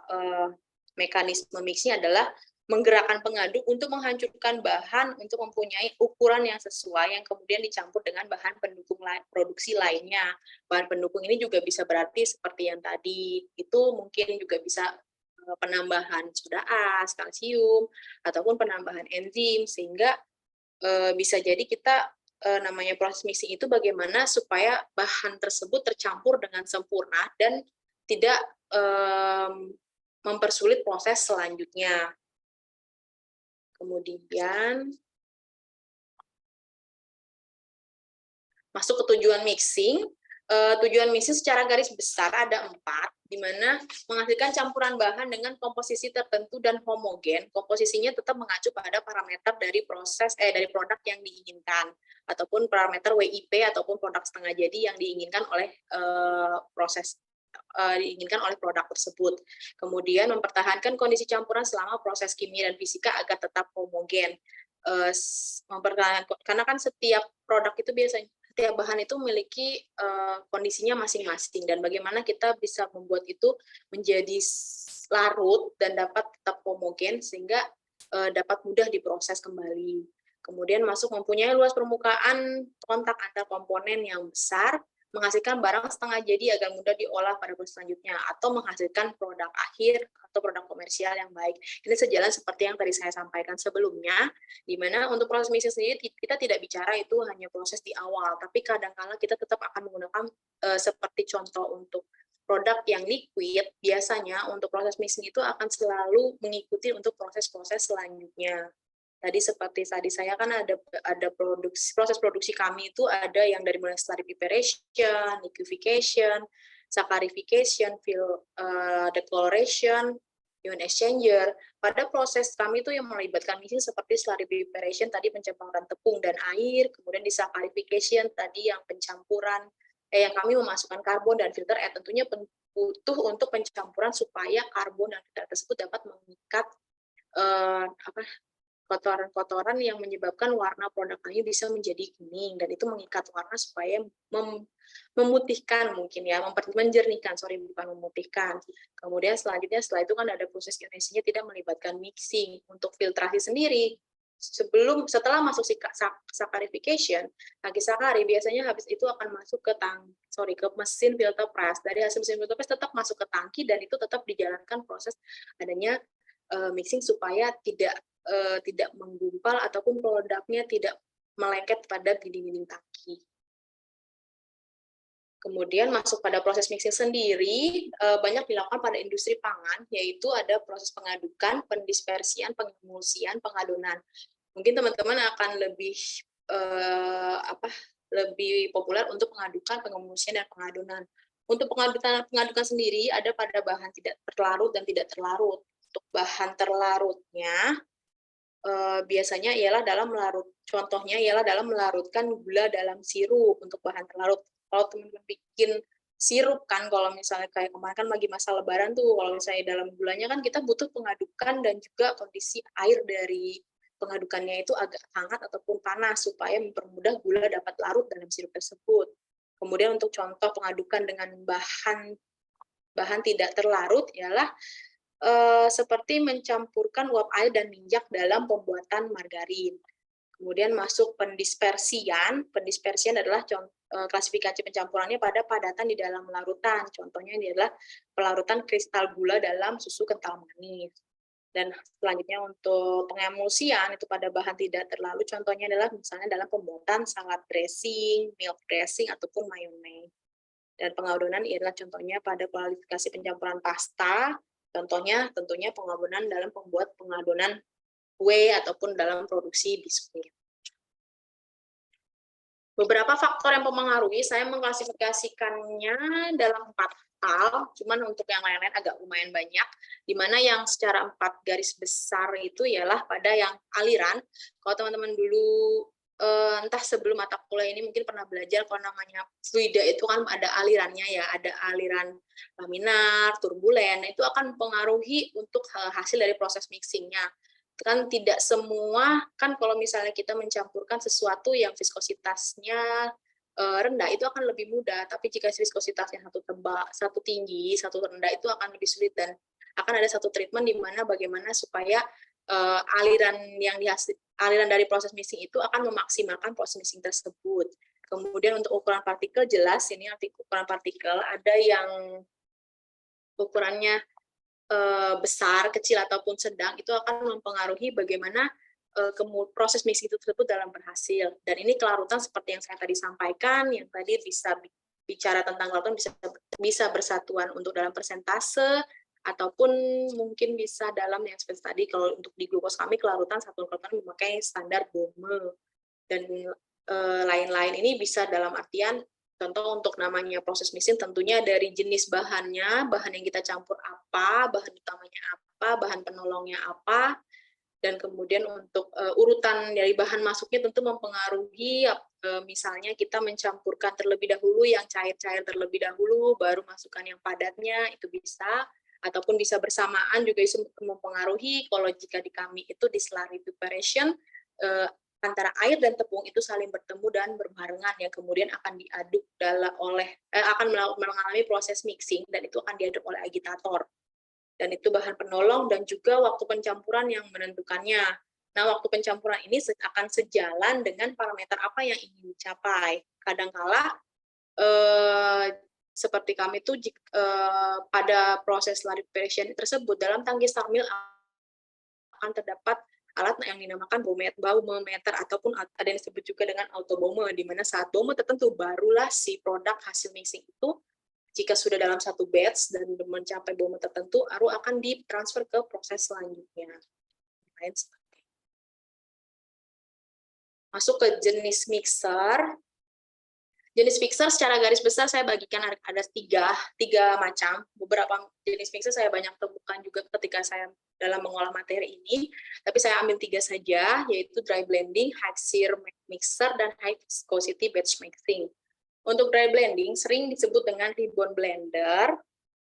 mekanisme mixing adalah menggerakkan pengaduk untuk menghancurkan bahan untuk mempunyai ukuran yang sesuai, yang kemudian dicampur dengan bahan pendukung produksi lainnya. Bahan pendukung ini juga bisa berarti seperti yang tadi, itu mungkin juga bisa penambahan soda as, kalsium, ataupun penambahan enzim, sehingga bisa jadi kita namanya proses mixing itu bagaimana supaya bahan tersebut tercampur dengan sempurna dan tidak mempersulit proses selanjutnya. Kemudian masuk ke tujuan mixing. Tujuan misi secara garis besar ada 4, di mana menghasilkan campuran bahan dengan komposisi tertentu dan homogen. Komposisinya tetap mengacu pada parameter dari dari produk yang diinginkan, ataupun parameter WIP ataupun produk setengah jadi yang diinginkan oleh diinginkan oleh produk tersebut. Kemudian mempertahankan kondisi campuran selama proses kimia dan fisika agar tetap homogen. Karena kan setiap produk itu biasanya setiap bahan itu memiliki kondisinya masing-masing, dan bagaimana kita bisa membuat itu menjadi larut dan dapat tetap homogen sehingga dapat mudah diproses kembali. Kemudian mempunyai luas permukaan kontak antar komponen yang besar, menghasilkan barang setengah jadi agar mudah diolah pada proses selanjutnya, atau menghasilkan produk akhir atau produk komersial yang baik. Ini sejalan seperti yang tadi saya sampaikan sebelumnya, di mana untuk proses mixing sendiri kita tidak bicara itu hanya proses di awal, tapi kadang-kala kita tetap akan menggunakan seperti contoh untuk produk yang liquid, biasanya untuk proses mixing itu akan selalu mengikuti untuk proses-proses selanjutnya. Tadi seperti tadi saya kan ada proses produksi kami itu ada yang dari mulai slurry preparation, liquefaction, saccharification, decoloration, ion exchanger. Pada proses kami itu yang melibatkan mixing seperti slurry preparation tadi pencampuran tepung dan air, kemudian di saccharification tadi yang pencampuran yang kami memasukkan karbon dan filter tentunya butuh untuk pencampuran supaya karbon dan filter tersebut dapat mengikat kotoran-kotoran yang menyebabkan warna produk kayu bisa menjadi kuning, dan itu mengikat warna supaya memutihkan mungkin ya, menjernihkan, bukan memutihkan. Kemudian selanjutnya setelah itu kan ada proses ionisinya tidak melibatkan mixing. Untuk filtrasi sendiri, setelah masuk saccharification, tangki sakkari biasanya habis itu akan masuk ke ke mesin filter press. Dari hasil mesin filter press tetap masuk ke tangki, dan itu tetap dijalankan proses adanya mixing supaya tidak menggumpal ataupun produknya tidak melengket pada dinding-dinding tangki. Kemudian masuk pada proses mixing sendiri, banyak dilakukan pada industri pangan, yaitu ada proses pengadukan, pendispersian, pengemulsian, pengadonan. Mungkin teman-teman akan lebih lebih populer untuk pengadukan, pengemulsian, dan pengadonan. Untuk pengadukan sendiri ada pada bahan tidak terlarut dan tidak terlarut. Untuk bahan terlarutnya biasanya ialah dalam contohnya ialah dalam melarutkan gula dalam sirup untuk bahan terlarut. Kalau teman-teman bikin sirup kan, kalau misalnya kayak kemarin kan lagi masa lebaran tuh, kalau misalnya dalam gulanya kan kita butuh pengadukan dan juga kondisi air dari pengadukannya itu agak hangat ataupun panas supaya mempermudah gula dapat larut dalam sirup tersebut. Kemudian untuk contoh pengadukan dengan bahan tidak terlarut ialah seperti mencampurkan uap air dan minyak dalam pembuatan margarin. Kemudian masuk pendispersian. Pendispersian adalah klasifikasi pencampurannya pada padatan di dalam larutan. Contohnya ini adalah pelarutan kristal gula dalam susu kental manis. Dan selanjutnya untuk pengemulsian itu pada bahan tidak terlalu, contohnya adalah misalnya dalam pembuatan salad dressing, milk dressing, ataupun mayonnaise. Dan pengadonan adalah contohnya pada kualifikasi pencampuran pasta. Contohnya tentunya pengadonan dalam pembuat pengadonan kue ataupun dalam produksi biskuit. Beberapa faktor yang mempengaruhi, saya mengklasifikasikannya dalam 4 hal, cuman untuk yang lain-lain agak lumayan banyak, di mana yang secara 4 garis besar itu ialah pada yang aliran. Kalau teman-teman dulu entah sebelum mata kuliah ini mungkin pernah belajar kalau namanya fluida itu kan ada alirannya ya, ada aliran laminar, turbulen, itu akan mempengaruhi untuk hasil dari proses mixingnya. Kan tidak semua, kan kalau misalnya kita mencampurkan sesuatu yang viskositasnya rendah itu akan lebih mudah, tapi jika viskositasnya satu tinggi, satu rendah itu akan lebih sulit, dan akan ada satu treatment di mana bagaimana supaya aliran dari proses mixing itu akan memaksimalkan proses mixing tersebut. Kemudian untuk ukuran partikel jelas, ini arti ukuran partikel ada yang ukurannya besar, kecil ataupun sedang, itu akan mempengaruhi bagaimana proses mixing itu tersebut dalam berhasil. Dan ini kelarutan seperti yang saya tadi sampaikan, yang tadi bisa bicara tentang kelarutan bisa bersatuan untuk dalam persentase, ataupun mungkin bisa dalam yang seperti tadi, kalau untuk di glukos kami kelarutan satu kelarutan memakai standar Böhme, dan lain-lain ini bisa dalam artian Contoh untuk namanya proses mixing tentunya dari jenis bahannya, bahan yang kita campur apa, bahan utamanya apa, bahan penolongnya apa, dan kemudian untuk urutan dari bahan masuknya tentu mempengaruhi, misalnya kita mencampurkan terlebih dahulu yang cair-cair terlebih dahulu, baru masukkan yang padatnya, itu bisa, ataupun bisa bersamaan juga bisa mempengaruhi. Kalau jika di kami itu di slurry preparation, antara air dan tepung itu saling bertemu dan berbarengan, ya kemudian akan diaduk akan mengalami proses mixing, dan itu akan diaduk oleh agitator. Dan itu bahan penolong dan juga waktu pencampuran yang menentukannya. Nah, waktu pencampuran ini akan sejalan dengan parameter apa yang ingin dicapai. Kadangkala seperti kami itu pada proses slurry preparation tersebut dalam tangki starmil akan terdapat alat yang dinamakan baumeter ataupun ada yang disebut juga dengan autobaume, di mana saat baume tertentu barulah si produk hasil mixing itu jika sudah dalam satu batch dan mencapai baume tertentu, baru akan ditransfer ke proses selanjutnya. Masuk ke jenis mixer. Jenis mixer secara garis besar saya bagikan ada tiga macam. Beberapa jenis mixer saya banyak temukan juga ketika saya dalam mengolah materi ini, tapi saya ambil 3 saja, yaitu dry blending, high shear mixer, dan high viscosity batch mixing. Untuk dry blending sering disebut dengan ribbon blender,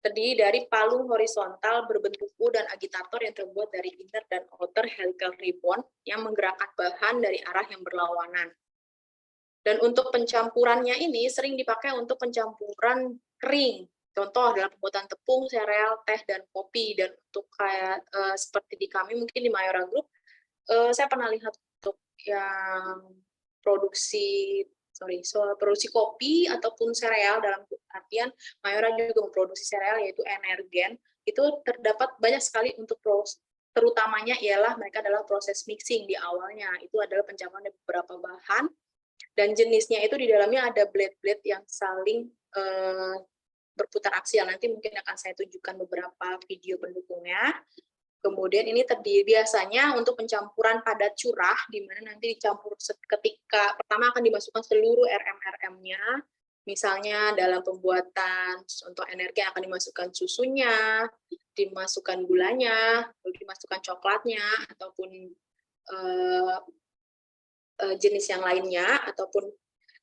terdiri dari palu horizontal berbentuk U dan agitator yang terbuat dari inner dan outer helical ribbon yang menggerakkan bahan dari arah yang berlawanan. Dan untuk pencampurannya ini sering dipakai untuk pencampuran kering. Contoh dalam pembuatan tepung, sereal, teh, dan kopi. Dan untuk kayak seperti di kami, mungkin di Mayora Group, saya pernah lihat untuk yang produksi kopi ataupun sereal, dalam artian Mayora juga memproduksi sereal yaitu Energen. Itu terdapat banyak sekali untuk terutamanya ialah mereka adalah proses mixing di awalnya. Itu adalah pencampuran dari beberapa bahan. Dan jenisnya itu di dalamnya ada blade-blade yang saling berputar aksial. Nanti mungkin akan saya tunjukkan beberapa video pendukungnya. Kemudian ini terdiri biasanya untuk pencampuran padat curah, di mana nanti dicampur ketika pertama akan dimasukkan seluruh RM-RM-nya. Misalnya dalam pembuatan untuk energi akan dimasukkan susunya, dimasukkan gulanya, lalu dimasukkan coklatnya, ataupun jenis yang lainnya, ataupun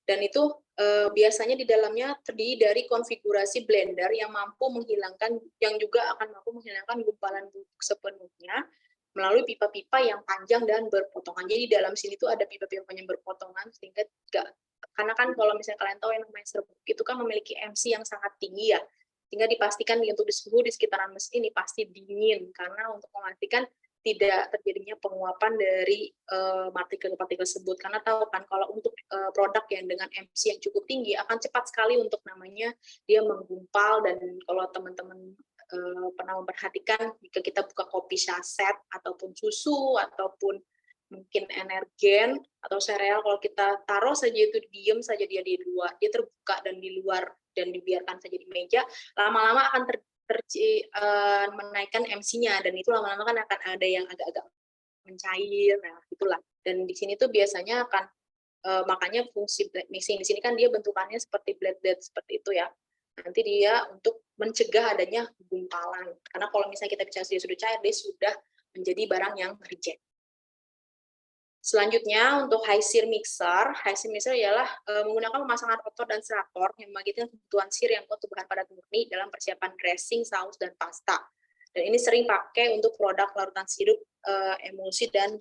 dan itu biasanya di dalamnya terdiri dari konfigurasi blender yang juga akan mampu menghilangkan gumpalan bubuk sepenuhnya melalui pipa-pipa yang panjang dan berpotongan. Jadi dalam sini tuh ada pipa-pipa yang berpotongan sehingga karena kan kalau misalnya kalian tahu yang namanya serbuk itu kan memiliki MC yang sangat tinggi ya, sehingga dipastikan untuk suhu di sekitaran mesin ini pasti dingin karena untuk memastikan tidak terjadinya penguapan dari partikel-partikel tersebut. Karena tahu kan kalau untuk produk yang dengan MC yang cukup tinggi akan cepat sekali untuk namanya dia menggumpal. Dan kalau teman-teman pernah memperhatikan jika kita buka kopi saset ataupun susu ataupun mungkin energen atau sereal, kalau kita taruh saja itu diem saja dia terbuka dan di luar dan dibiarkan saja di meja, lama-lama akan menaikkan MC-nya, dan itu lama-lama kan akan ada yang agak-agak mencair, nah itulah. Dan di sini tuh biasanya akan makanya fungsi blade mixing di sini kan dia bentukannya seperti blade seperti itu ya. Nanti dia untuk mencegah adanya gumpalan. Karena kalau misalnya kita bicara dia sudah cair, dia sudah menjadi barang yang reject. Selanjutnya untuk high shear mixer ialah menggunakan pemasangan rotor dan serator yang membagikan kebutuhan shear yang kuat untuk bahan padat murni dalam persiapan dressing, saus, dan pasta. Dan ini sering pakai untuk produk larutan sirup, emulsi, dan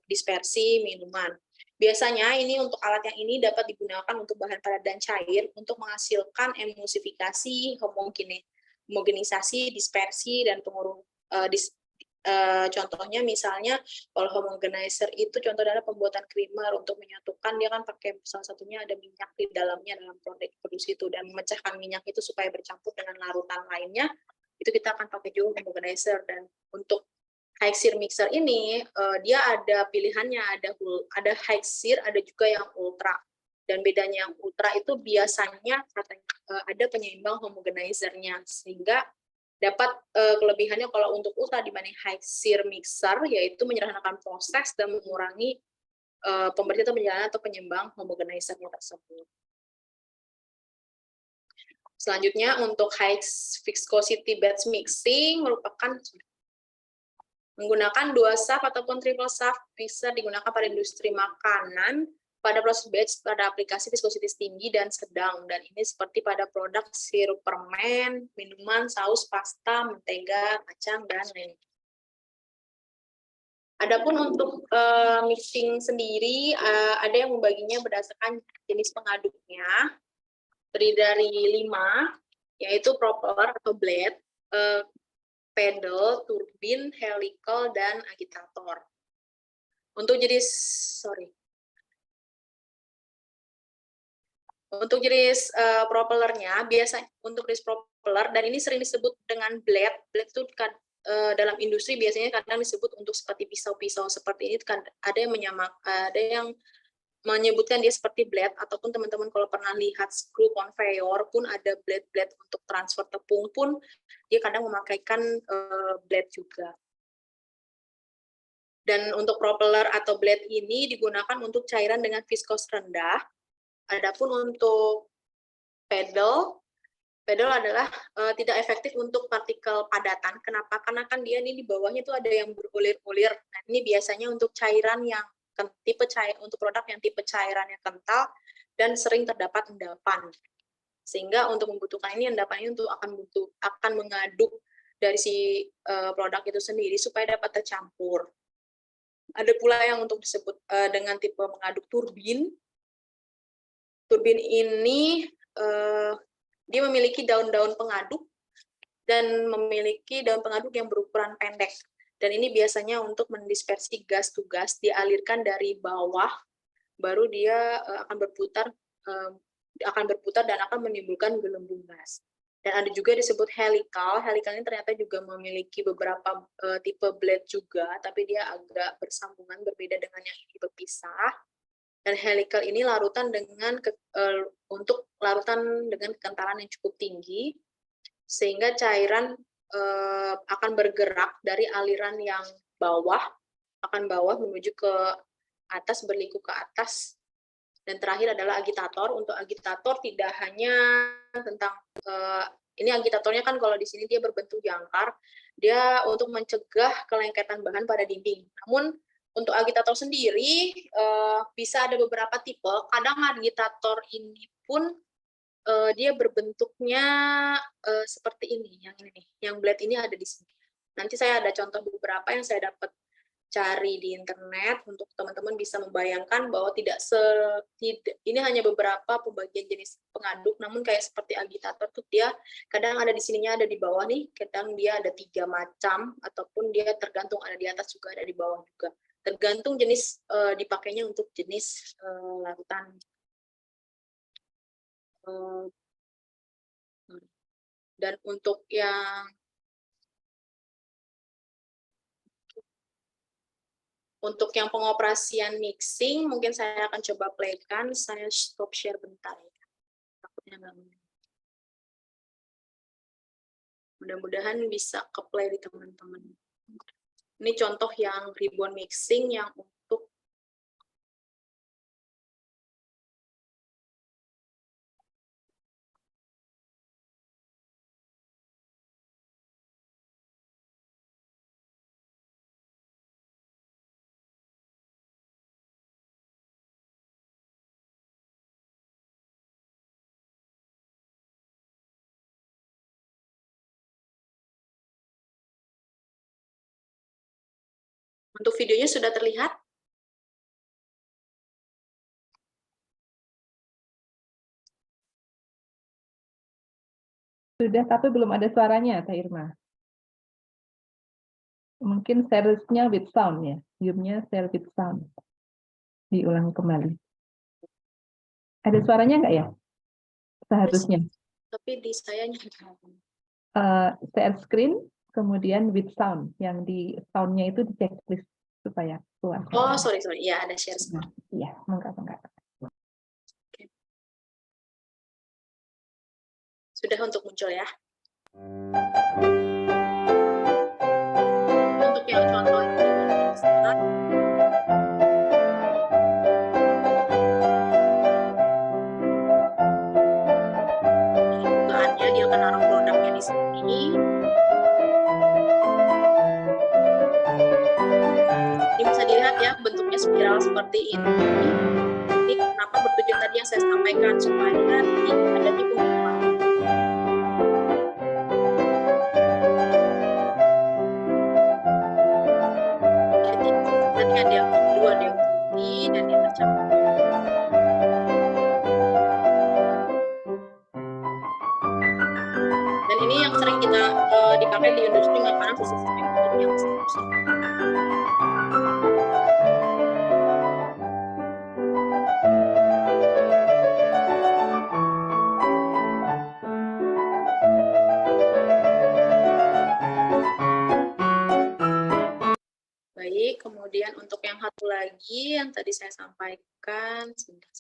dispersi minuman. Biasanya ini untuk alat yang ini dapat digunakan untuk bahan padat dan cair untuk menghasilkan emulsifikasi, homogenisasi, dispersi, dan contohnya misalnya kalau homogenizer itu contoh adalah pembuatan creamer untuk menyatukan, dia kan pakai salah satunya ada minyak di dalamnya dalam produksi itu, dan memecahkan minyak itu supaya bercampur dengan larutan lainnya, itu kita akan pakai juga homogenizer. Dan untuk high shear mixer ini dia ada pilihannya, ada high shear, ada juga yang ultra. Dan bedanya yang ultra itu biasanya ada penyeimbang homogenizer-nya, sehingga dapat kelebihannya kalau untuk ultra dibanding high shear mixer, yaitu menyederhanakan proses dan mengurangi pembersihan penjalanan atau penyeimbang homogenizer-nya tersebut. Selanjutnya untuk high viscosity batch mixing merupakan menggunakan 2 shaft ataupun triple shaft, bisa digunakan pada industri makanan, pada proses batch pada aplikasi viscosity tinggi dan sedang, dan ini seperti pada produk sirup permen, minuman, saus, pasta, mentega, kacang, dan lain-lain. Adapun untuk mixing sendiri, ada yang membaginya berdasarkan jenis pengaduknya, terdiri dari 5, yaitu propeller atau blade, pedal, turbin, helical, dan agitator. Untuk jenis, propellernya, biasanya untuk jenis propeller, dan ini sering disebut dengan blade itu dalam industri biasanya kadang disebut untuk seperti pisau-pisau seperti ini, ada yang menyebutkan dia seperti blade, ataupun teman-teman kalau pernah lihat screw conveyor pun ada blade untuk transfer tepung pun dia kadang memakaikan blade juga. Dan untuk propeller atau blade ini digunakan untuk cairan dengan viskos rendah. Adapun untuk pedal adalah tidak efektif untuk partikel padatan. Kenapa? Karena kan dia ini di bawahnya itu ada yang berulir-ulir. Nah, ini biasanya untuk cairan yang untuk produk yang tipe cairannya kental dan sering terdapat endapan. Sehingga untuk membutuhkan ini, endapan ini akan mengaduk dari si produk itu sendiri supaya dapat tercampur. Ada pula yang untuk disebut dengan tipe mengaduk turbin. Turbin ini dia memiliki daun-daun pengaduk dan memiliki daun pengaduk yang berukuran pendek. Dan ini biasanya untuk mendispersi gas tugas, dialirkan dari bawah, baru dia akan berputar dan akan menimbulkan gelembung gas. Dan ada juga disebut helical. Helical ini ternyata juga memiliki beberapa tipe blade juga, tapi dia agak bersambungan, berbeda dengan yang ini berpisah. Dan helical ini untuk larutan dengan kekentalan yang cukup tinggi, sehingga cairan akan bergerak dari aliran yang bawah menuju ke atas, berliku ke atas. Dan terakhir adalah agitator. Untuk agitator tidak hanya tentang ini agitatornya kan kalau di sini dia berbentuk jangkar, dia untuk mencegah kelengketan bahan pada dinding. Namun untuk agitator sendiri bisa ada beberapa tipe. Kadang agitator ini pun dia berbentuknya seperti ini, yang blade ini ada di sini. Nanti saya ada contoh beberapa yang saya dapat cari di internet untuk teman-teman bisa membayangkan bahwa ini hanya beberapa pembagian jenis pengaduk, namun kayak seperti agitator tuh dia kadang ada di sininya, ada di bawah nih, kadang dia ada 3 macam, ataupun dia tergantung ada di atas juga, ada di bawah juga. Tergantung jenis dipakainya untuk jenis larutan. Dan untuk yang pengoperasian mixing, mungkin saya akan coba playkan. Saya stop share bentar ya. Takutnya nggak mudah-mudahan bisa ke-play di teman-teman. Ini contoh yang ribbon mixing yang untuk videonya sudah terlihat?
Sudah, tapi belum ada suaranya, Teh Irma. Mungkin share-nya with sound ya, Zoom-nya share with sound. Diulang kembali. Ada suaranya nggak ya? Seharusnya.
Tapi di saya
Share screen, kemudian with sound. Yang di sound-nya itu di checklist supaya keluar.
Oh, sorry. Ya, ada share.
Iya, enggak.
Sudah untuk muncul ya. Untuk yang contoh ini, dugaannya bentuknya spiral seperti ini. Ini kenapa bertujuan tadi yang saya sampaikan, supaya tidak ada tikung-tikung. Jadi tadi ada yang biru, ada yang putih, dan dia tercampur. Dan ini yang sering kita dipakai di industri makanan khususnya untuk yang distribusi. Baik, kemudian untuk yang satu lagi yang tadi saya sampaikan, sebentar.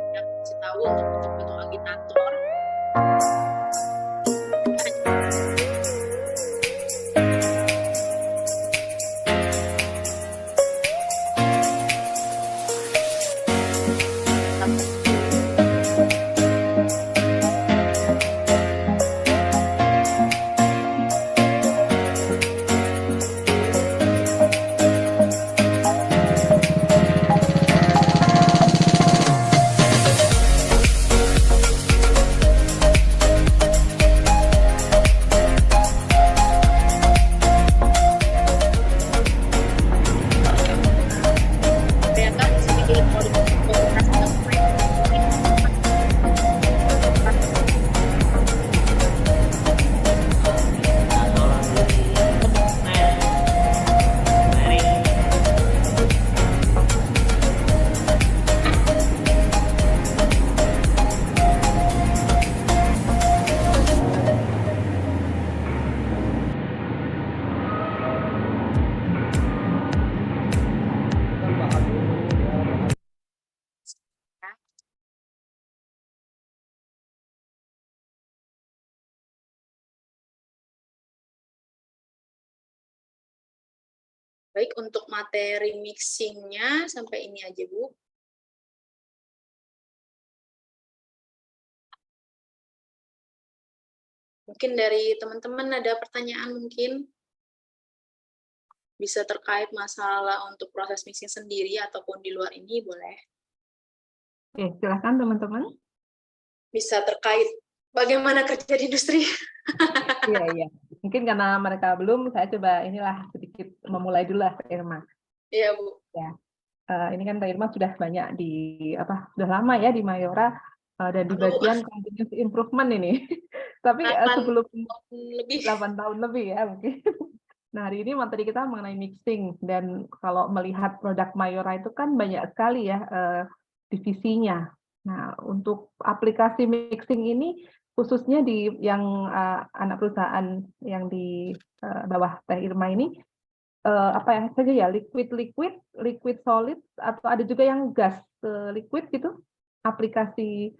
Yang kasih tahu untuk bentuk-bentuk agitator. Ternyata sedikit modifikasi baik untuk materi mixingnya sampai ini aja, Bu. Mungkin dari teman-teman ada pertanyaan mungkin bisa terkait masalah untuk proses mixing sendiri ataupun di luar ini boleh.
Oke, silakan teman-teman.
Bisa terkait bagaimana kerja di industri.
Iya, iya. Mungkin karena mereka belum, saya coba inilah sedikit memulai dulu lah, Irma.
Iya, Bu.
Ya, ini kan Teh Irma sudah banyak di sudah lama ya di Mayora dan di bagian continuous improvement ini. Tapi
8
sebelum
tahun lebih.
8 tahun lebih ya mungkin. Nah, hari ini materi kita mengenai mixing dan kalau melihat produk Mayora itu kan banyak sekali ya divisinya. Nah, untuk aplikasi mixing ini khususnya di yang anak perusahaan yang di bawah Teh Irma ini apa ya saja ya liquid solid atau ada juga yang gas liquid gitu aplikasi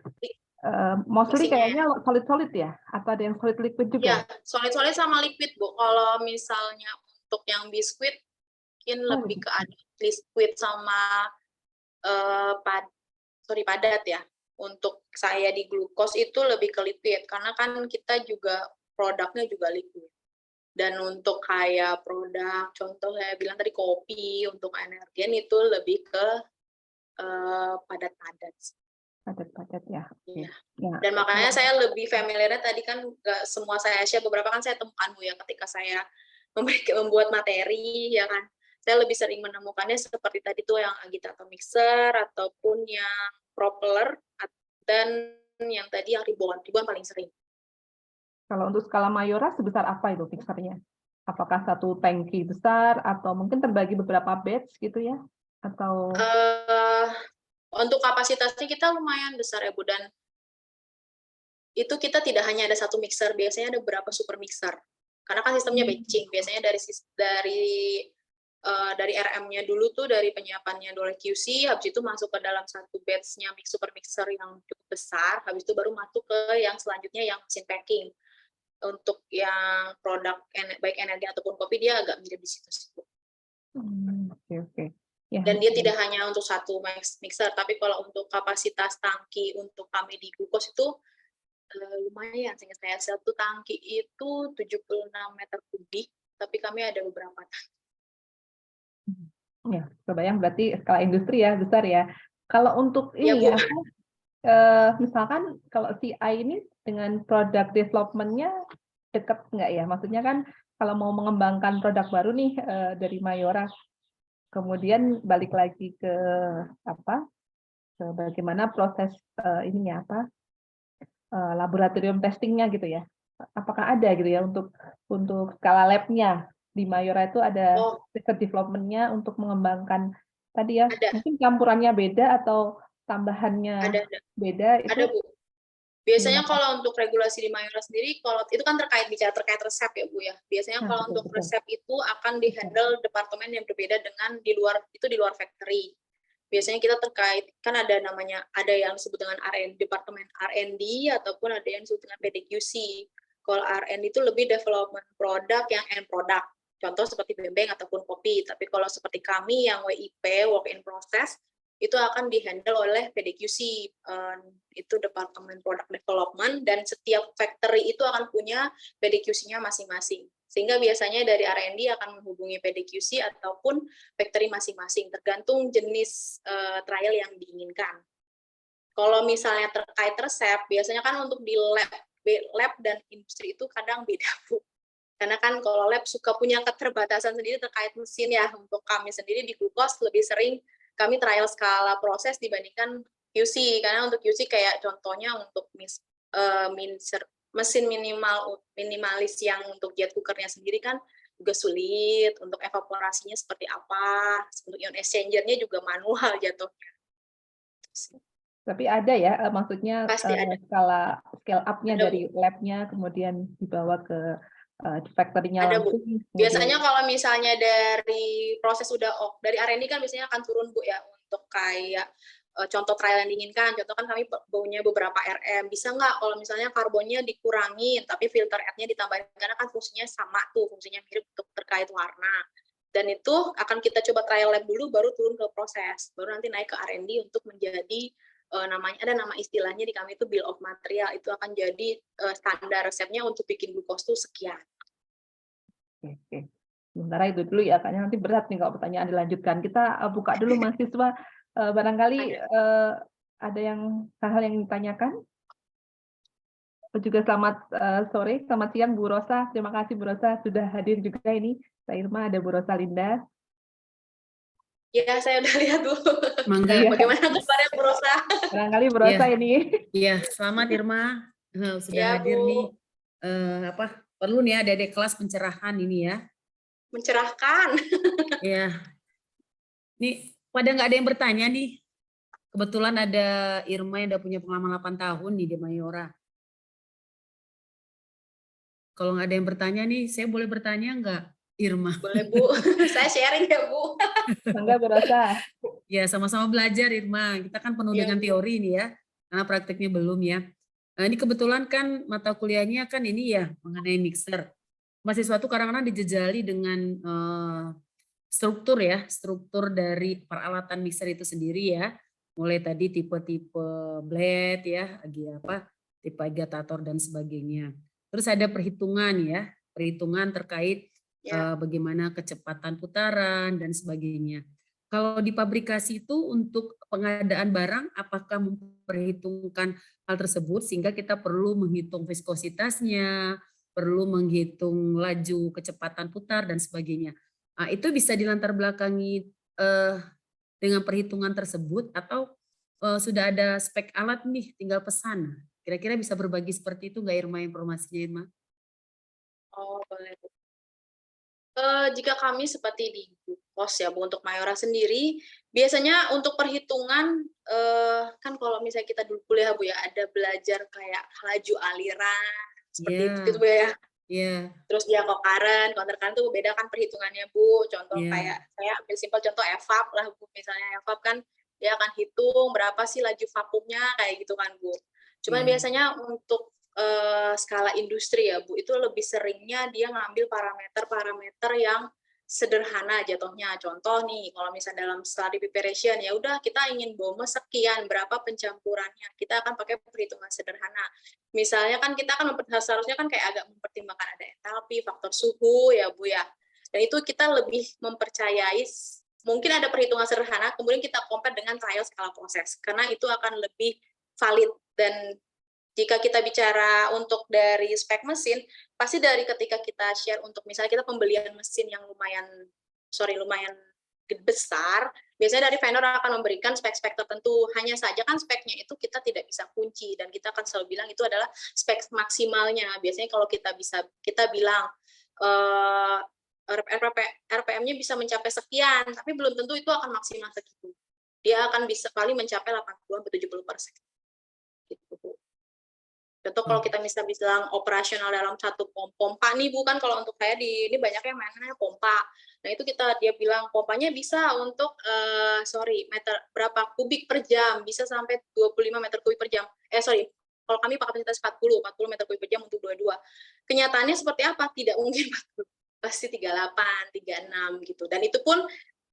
mostly
Mixingnya.
kayaknya solid ya atau ada yang solid liquid
Ya,
juga.
solid-solid sama liquid, Bu. Kalau misalnya untuk yang biskuit mungkin lebih ke ada liquid sama padat ya. Untuk saya di glukos itu lebih ke liquid karena kan kita juga produknya juga liquid. Dan untuk kayak produk contoh saya bilang tadi kopi untuk energen itu lebih ke padat-padat.
Padat ya.
Iya.
Ya.
Dan makanya saya lebih familiarnya tadi kan nggak semua saya share, beberapa kan saya temukan Bu ya ketika saya membuat materi ya kan. Saya lebih sering menemukannya seperti tadi tuh yang agitator mixer ataupun yang propeller dan yang tadi yang ribuan paling sering.
Kalau untuk skala Mayora sebesar apa itu mixernya? Apakah satu tangki besar atau mungkin terbagi beberapa batch gitu ya? Atau
untuk kapasitasnya kita lumayan besar ya Bu, dan itu kita tidak hanya ada satu mixer, biasanya ada beberapa super mixer. Karena kan sistemnya batching, biasanya dari dari RM-nya dulu tuh, dari penyiapannya oleh QC, habis itu masuk ke dalam satu batch-nya super mixer yang cukup besar, habis itu baru masuk ke yang selanjutnya yang mesin packing. Untuk yang produk baik energi ataupun kopi dia agak mirip di situ sih, Bu.
Oke. Ya,
Dan dia tidak hanya untuk satu mixer, tapi kalau untuk kapasitas tangki untuk kami di Glukos itu lumayan. Seingat saya satu tangki itu 76 meter kubik, tapi kami ada beberapa tangki.
ya, kebayang berarti skala industri ya, besar ya. Kalau untuk
Ya,
ini
Bu.
ya, misalkan kalau CI ini dengan product development-nya dekat nggak ya? Maksudnya kan kalau mau mengembangkan produk baru nih dari Mayora, kemudian balik lagi ke apa? Ke bagaimana proses ininya apa? Laboratorium testingnya gitu ya. Apakah ada gitu ya untuk skala lab-nya di Mayora itu ada
Oh,
research development-nya untuk mengembangkan tadi ya,
ada,
mungkin campurannya beda atau tambahannya
ada,
beda
ada,
itu
Bu. Biasanya
gimana?
kalau untuk regulasi di Mayora sendiri, kalau itu kan terkait resep ya, Bu ya. Biasanya
Nah,
kalau
betul,
untuk
betul.
resep itu akan dihandle departemen yang berbeda dengan di luar factory. Biasanya kita terkait, kan ada yang disebut dengan R&D, departemen R&D, ataupun ada yang disebut dengan PDQC. Kalau R&D itu lebih development produk yang end product. Contoh seperti bembeng ataupun kopi. Tapi kalau seperti kami yang WIP, work in process, itu akan dihandle oleh PDQC, itu Departemen Product Development, dan setiap factory itu akan punya PDQC-nya masing-masing. Sehingga biasanya dari R&D akan menghubungi PDQC ataupun factory masing-masing, tergantung jenis trial yang diinginkan. Kalau misalnya terkait resep, biasanya kan untuk di lab dan industri itu kadang beda, Bu. Karena kan kalau lab suka punya keterbatasan sendiri terkait mesin ya. Untuk kami sendiri di Glukos lebih sering kami trial skala proses dibandingkan QC. Karena untuk QC kayak contohnya untuk mesin minimalis yang untuk jet cookernya sendiri kan juga sulit, untuk evaporasinya seperti apa, untuk ion exchanger-nya juga manual jatuhnya.
Tapi ada ya, maksudnya
Pasti ada.
scale up-nya
Ada,
dari
Bu.
lab-nya kemudian dibawa ke factory-nya
Ada, Bu.
langsung.
Biasanya
Kemudian,
kalau misalnya dari proses dari R&D kan biasanya akan turun, Bu, ya, untuk kayak contoh trial yang diinginkan. Contoh kan kami punya beberapa RM. Bisa nggak kalau misalnya karbonnya dikurangin, tapi filter add-nya ditambahin, karena kan fungsinya sama tuh, fungsinya mirip untuk terkait warna. Dan itu akan kita coba trial lab dulu, baru turun ke proses. Baru nanti naik ke R&D untuk menjadi ada nama istilahnya di kami itu bill of material. Itu akan jadi standar resepnya untuk bikin glukos tuh sekian.
Oke. Sementara itu dulu ya, kayaknya nanti berat nih kalau pertanyaan dilanjutkan. Kita buka dulu mahasiswa, barangkali ada yang hal-hal yang ditanyakan. Juga selamat sore, selamat siang Bu Rosa. Terima kasih Bu Rosa sudah hadir juga ini. Mbak Irma, ada Bu Rosa Linda.
Ya, saya udah lihat, Bu.
Mangga.
Iya.
Bagaimana kabarnya, Bu Rosa?
Barangkali Bu Rosa ini.
Iya, selamat Irma. Sudah
Ya,
hadir
Bu.
nih. Perlu nih ada kelas pencerahan ini ya.
Mencerahkan.
Iya. Nih, pada nggak ada yang bertanya nih. Kebetulan ada Irma yang udah punya pengalaman 8 tahun nih di Mayora. Kalau nggak ada yang bertanya nih, saya boleh bertanya nggak, Irma?
Boleh, Bu. Saya sharing ya, Bu.
Mangga Bu Rosa.
Ya, sama-sama belajar Irma. Kita kan penuh
Ya,
dengan
Bu.
teori nih ya, karena prakteknya belum ya. Nah, ini kebetulan kan mata kuliahnya kan ini ya mengenai mixer. Mahasiswa itu kadang-kadang dijejali dengan struktur dari peralatan mixer itu sendiri ya. Mulai tadi tipe-tipe blade ya, tipe agitator dan sebagainya. Terus ada perhitungan ya, perhitungan terkait bagaimana kecepatan putaran dan sebagainya. Kalau di pabrikasi itu untuk pengadaan barang, apakah memperhitungkan hal tersebut sehingga kita perlu menghitung viskositasnya, perlu menghitung laju kecepatan putar dan sebagainya. Nah, itu bisa dilatar belakangi dengan perhitungan tersebut atau sudah ada spek alat nih, tinggal pesan. Kira-kira bisa berbagi seperti itu nggak Irma informasinya Irma?
Oh, boleh. Jika kami seperti di Glukos ya, Bu, untuk Mayora sendiri, biasanya untuk perhitungan, kan kalau misalnya kita dulu kuliah, Bu, ya, ada belajar kayak laju aliran, seperti itu, Bu, ya.
Iya,
Terus dia counter current tuh beda kan perhitungannya Bu. Contoh
iya,
kayak saya ambil simpel contoh evap lah Bu. Misalnya evap kan dia akan hitung berapa sih laju vakumnya kayak gitu kan Bu. Cuman
iya.
biasanya untuk skala industri ya Bu, itu lebih seringnya dia ngambil parameter-parameter yang sederhana jatuhnya. Contoh nih, kalau misalnya dalam study preparation ya udah kita ingin BOME sekian, berapa pencampurannya. Kita akan pakai perhitungan sederhana. Misalnya kan kita kan seharusnya kan kayak agak mempertimbangkan ada entalpi, faktor suhu ya Bu ya. Dan itu kita lebih mempercayai mungkin ada perhitungan sederhana, kemudian kita compare dengan trial skala proses. Karena itu akan lebih valid dan jika kita bicara untuk dari spek mesin, pasti dari ketika kita share untuk misalnya kita pembelian mesin yang lumayan besar, biasanya dari vendor akan memberikan spek-spek tertentu. Hanya saja kan speknya itu kita tidak bisa kunci dan kita akan selalu bilang itu adalah spek maksimalnya. Biasanya kalau kita bilang RPM-nya bisa mencapai sekian, tapi belum tentu itu akan maksimal segitu. Dia akan bisa paling mencapai 80-70%. Gitu. Contoh kalau kita bilang operasional dalam satu pompa nih bukan kalau untuk saya ini banyak yang mainnya pompa. Nah itu dia bilang pompanya bisa untuk meter berapa kubik per jam, bisa sampai 25 meter kubik per jam. Kalau kami kapasitas 40 meter kubik per jam untuk dua-dua. Kenyataannya seperti apa? Tidak mungkin 40, pasti 38, 36 gitu. Dan itu pun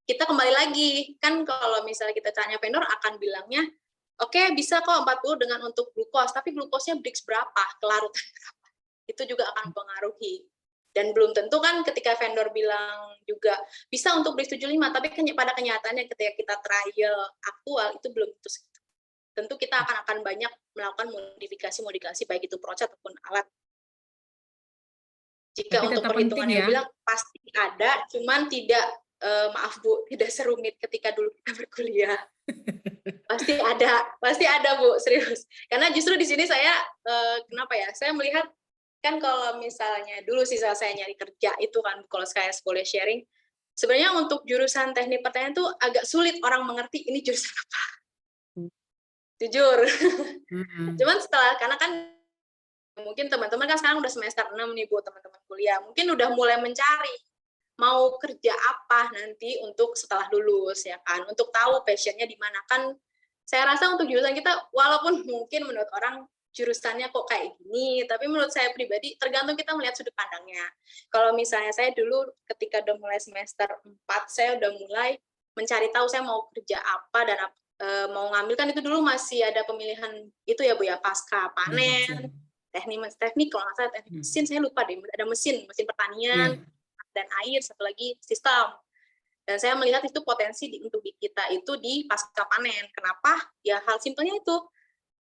kita kembali lagi kan kalau misalnya kita tanya vendor akan bilangnya oke, bisa kok 40 dengan untuk glukos, tapi glukosnya Brix berapa, kelarutan berapa. Itu juga akan mempengaruhi. Dan belum tentu kan ketika vendor bilang juga bisa untuk Brix 75, tapi pada kenyataannya ketika kita trial aktual itu belum tentu segitu. Tentu kita akan banyak melakukan modifikasi baik itu proses ataupun alat. Jika
Tapi
untuk
tetap penting
perhitungannya
ya.
bilang pasti ada, cuman tidak maaf Bu, tidak serumit ketika dulu kita berkuliah. Pasti ada Bu, serius. Karena justru di sini saya kenapa ya? Saya melihat kan kalau misalnya dulu sih saya nyari kerja itu kan kalau saya boleh sharing, sebenarnya untuk jurusan teknik pertanian tuh agak sulit orang mengerti ini jurusan apa. Jujur. Cuman karena kan mungkin teman-teman kan sekarang udah semester 6 nih Bu, teman-teman kuliah. Mungkin udah mulai mencari mau kerja apa nanti untuk setelah lulus ya kan, untuk tahu passionnya di mana kan. Saya rasa untuk jurusan kita walaupun mungkin menurut orang jurusannya kok kayak gini, tapi menurut saya pribadi tergantung kita melihat sudut pandangnya. Kalau misalnya saya dulu ketika udah mulai semester 4 saya udah mulai mencari tahu saya mau kerja apa dan mau ngambil kan itu dulu masih ada pemilihan itu ya Bu ya, pasca panen, teknik kalau nggak salah teknik mesin, saya lupa deh, ada mesin pertanian, dan air, satu lagi sistem. Dan saya melihat itu potensi untuk kita itu di pasca panen. Kenapa? Ya hal simpelnya itu,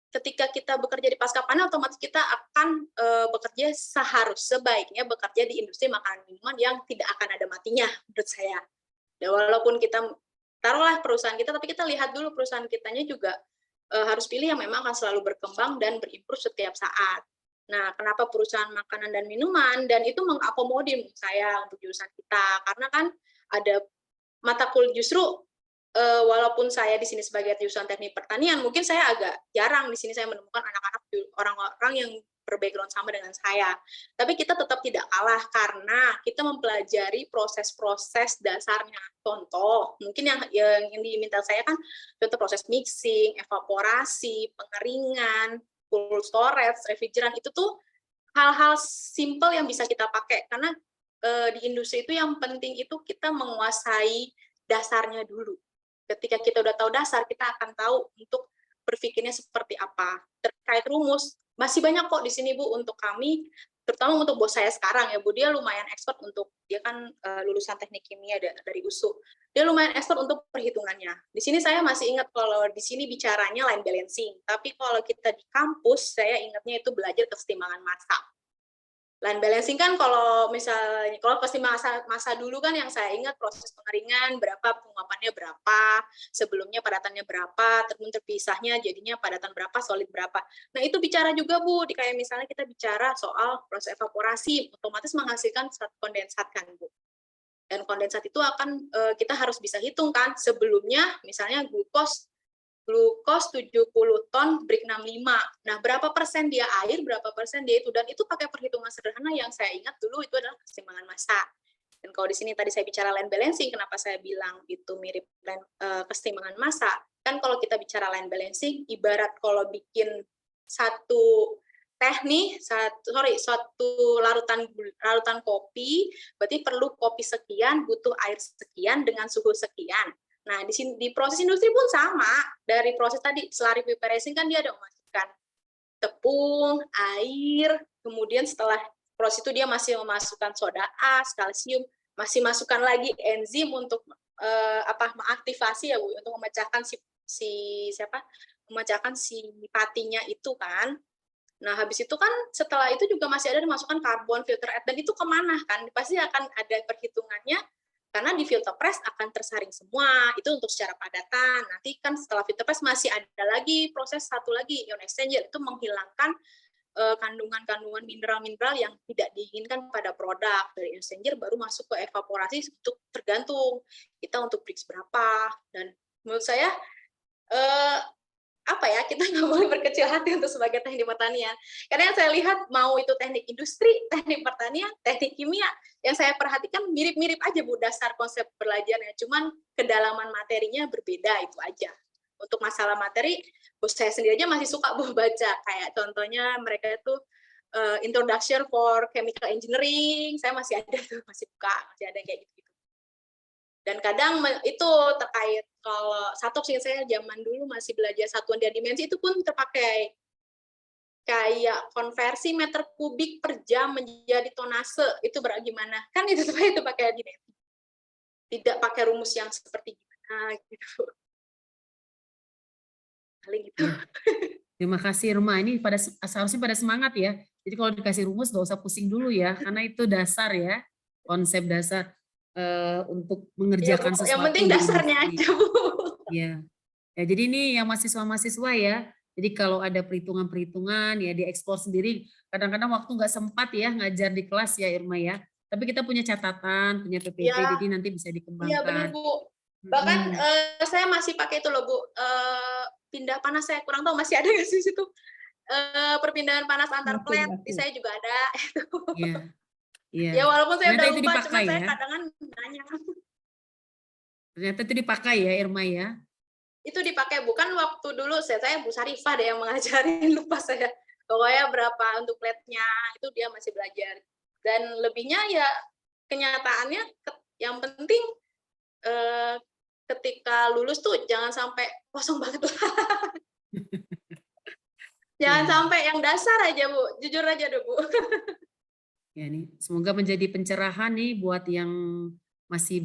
ketika kita bekerja di pasca panen, otomatis kita akan bekerja sebaiknya bekerja di industri makanan minuman yang tidak akan ada matinya, menurut saya. Dan walaupun kita taruhlah perusahaan kita, tapi kita lihat dulu perusahaan kitanya juga harus pilih yang memang akan selalu berkembang dan berimprove setiap saat. Nah, kenapa perusahaan makanan dan minuman? Dan itu mengakomodir menurut saya untuk jurusan kita, karena kan ada mata kuliah justru walaupun saya di sini sebagai jurusan teknik pertanian, mungkin saya agak jarang di sini saya menemukan anak-anak orang-orang yang berbackground sama dengan saya. Tapi kita tetap tidak kalah karena kita mempelajari proses-proses dasarnya. Contoh, mungkin yang diminta saya kan contoh proses mixing, evaporasi, pengeringan, cold storage, refrigeran, itu tuh hal-hal simple yang bisa kita pakai karena di industri itu yang penting itu kita menguasai dasarnya dulu. Ketika kita udah tahu dasar, kita akan tahu untuk berpikirnya seperti apa. Terkait rumus, masih banyak kok di sini Bu untuk kami, terutama untuk bos saya sekarang ya Bu, dia lumayan expert untuk, dia kan lulusan teknik kimia dari USU. Dia lumayan expert untuk perhitungannya. Di sini saya masih ingat kalau di sini bicaranya line balancing, tapi kalau kita di kampus, saya ingatnya itu belajar kesetimbangan massa. Line balancing kan kalau misalnya kalau pasti masa dulu kan yang saya ingat proses pengeringan berapa, penguapannya berapa, sebelumnya padatannya berapa, terpisahnya jadinya padatan berapa, solid berapa. Nah itu bicara juga Bu, kayak misalnya kita bicara soal proses evaporasi, otomatis menghasilkan kondensat kan Bu. Dan kondensat itu akan kita harus bisa hitung kan sebelumnya misalnya glukos glukos 70 ton, BRIC 65. Nah, berapa persen dia air, berapa persen dia itu, dan itu pakai perhitungan sederhana yang saya ingat dulu itu adalah keseimbangan massa. Dan kalau di sini tadi saya bicara line balancing, kenapa saya bilang itu mirip keseimbangan massa? Kan kalau kita bicara line balancing, ibarat kalau bikin satu satu larutan kopi, berarti perlu kopi sekian, butuh air sekian dengan suhu sekian. Nah, di proses industri pun sama. Dari proses tadi slurry preparation kan dia ada memasukkan tepung, air, kemudian setelah proses itu dia masih memasukkan soda as, kalsium, masih masukkan lagi enzim untuk mengaktifasi ya Bu, untuk memecahkan memecahkan si patinya itu kan. Nah, habis itu kan setelah itu juga masih ada dimasukkan karbon, filter add, dan itu kemana kan? Pasti akan ada perhitungannya, karena di filter press akan tersaring semua, itu untuk secara padatan. Nanti kan setelah filter press masih ada lagi proses satu lagi, ion exchanger, itu menghilangkan kandungan-kandungan mineral-mineral yang tidak diinginkan pada produk. Dari ion exchanger baru masuk ke evaporasi, untuk tergantung kita untuk brix berapa. Dan menurut saya, kita nggak boleh berkecil hati untuk sebagai teknik pertanian. Karena yang saya lihat, mau itu teknik industri, teknik pertanian, teknik kimia, yang saya perhatikan mirip-mirip aja Bu dasar konsep belajarnya. Cuman kedalaman materinya berbeda, itu aja. Untuk masalah materi, Bu saya sendiri aja masih suka Bu baca. Kayak contohnya mereka itu Introduction for Chemical Engineering, saya masih ada tuh, masih buka, masih ada kayak gitu. Dan kadang itu terkait, kalau satu sih saya zaman dulu masih belajar satuan dia dimensi, itu pun terpakai kayak konversi meter kubik per jam menjadi tonase, itu bagaimana? Kan itu pakai dimensi, tidak pakai rumus yang seperti gimana gitu. Paling gitu.
Ya. Terima kasih Irma, ini seharusnya pada semangat ya. Jadi kalau dikasih rumus gak usah pusing dulu ya, karena itu dasar ya, konsep dasar untuk mengerjakan sesuatu.
Yang penting dasarnya aja Bu.
Ya. Ya, jadi ini yang mahasiswa-mahasiswa ya. Jadi kalau ada perhitungan-perhitungan ya dieksplor sendiri. Kadang-kadang waktu nggak sempat ya ngajar di kelas ya Irma ya. Tapi kita punya catatan, punya PPT,
ya,
jadi nanti bisa dikembangkan.
Iya benar Bu. Bahkan saya masih pakai itu loh Bu. Pindah panas saya kurang tahu masih ada nggak sih situ. Perpindahan panas antar plat, di saya juga ada.
Iya. Iya.
Ya walaupun saya
Ternyata
udah lupa, cuma
ya?
saya kadang nanya.
Ternyata itu dipakai ya Irma ya?
Itu dipakai, bukan waktu dulu saya Bu Sarifah deh yang mengajarin, lupa saya. Pokoknya berapa untuk platnya, itu dia masih belajar. Dan lebihnya ya kenyataannya yang penting ketika lulus tuh jangan sampai kosong banget lah. Jangan sampai yang dasar aja Bu, jujur aja deh Bu.
Ya nih, semoga menjadi pencerahan nih buat yang masih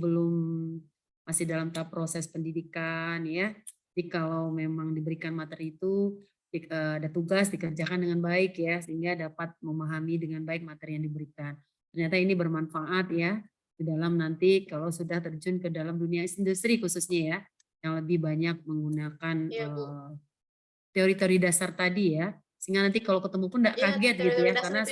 dalam tahap proses pendidikan ya. Jadi kalau memang diberikan materi itu ada tugas dikerjakan dengan baik ya, sehingga dapat memahami dengan baik materi yang diberikan. Ternyata ini bermanfaat ya di dalam nanti kalau sudah terjun ke dalam dunia industri khususnya ya, yang lebih banyak menggunakan teori-teori dasar tadi ya, sehingga nanti kalau ketemu pun tidak kaget gitu ya, karena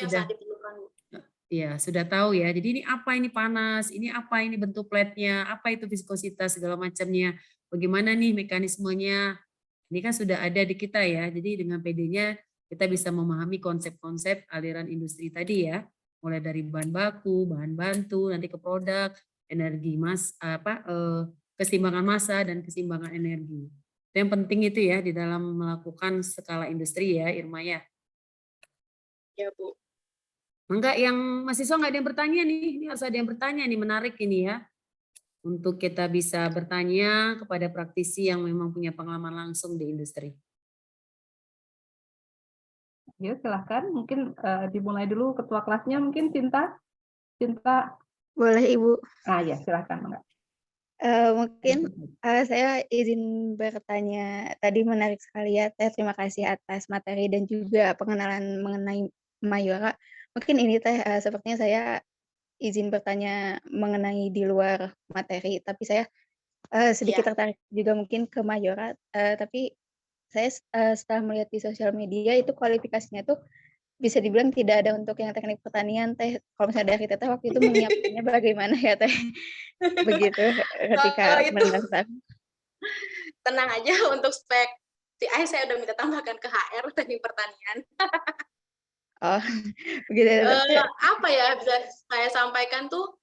sudah tahu ya. Jadi ini apa ini panas, ini apa ini bentuk platnya, apa itu viskositas segala macamnya, bagaimana nih mekanismenya. Ini kan sudah ada di kita ya. Jadi dengan PD-nya kita bisa memahami konsep-konsep aliran industri tadi ya, mulai dari bahan baku, bahan bantu, nanti ke produk, energi keseimbangan massa dan keseimbangan energi. Yang penting itu ya di dalam melakukan skala industri ya Irma ya.
Ya Bu.
Enggak, yang mahasiswa nggak ada yang bertanya nih. Ini harus ada yang bertanya nih, menarik ini ya. Untuk kita bisa bertanya kepada praktisi yang memang punya pengalaman langsung di industri.
Ya, silahkan. Mungkin dimulai dulu ketua kelasnya, mungkin Cinta.
Boleh Ibu.
Ya, silahkan.
Mungkin saya izin bertanya. Tadi menarik sekali ya. Terima kasih atas materi dan juga pengenalan mengenai Mayora. Mungkin ini sepertinya saya izin bertanya mengenai di luar materi, tapi saya sedikit tertarik juga mungkin ke Mayora, tapi saya setelah melihat di sosial media itu kualifikasinya tuh bisa dibilang tidak ada untuk yang teknik pertanian Teh. Kalau misalnya dari Teteh waktu itu menyiapkannya bagaimana ya Teh? Begitu ketika mendaftar.
Tenang aja untuk spek TI saya udah minta tambahkan ke HR teknik pertanian.
Oh, begitu.
Apa ya bisa saya sampaikan tuh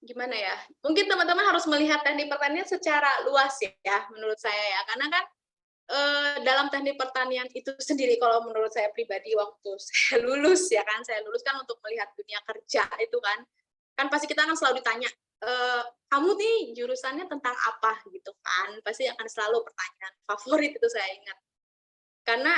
gimana ya? Mungkin teman-teman harus melihat teknik pertanian secara luas ya, menurut saya ya. Karena kan dalam teknik pertanian itu sendiri kalau menurut saya pribadi waktu saya lulus ya kan, saya lulus kan untuk melihat dunia kerja itu kan pasti kita akan selalu ditanya, kamu nih jurusannya tentang apa gitu kan, pasti akan selalu pertanyaan favorit itu saya ingat. Karena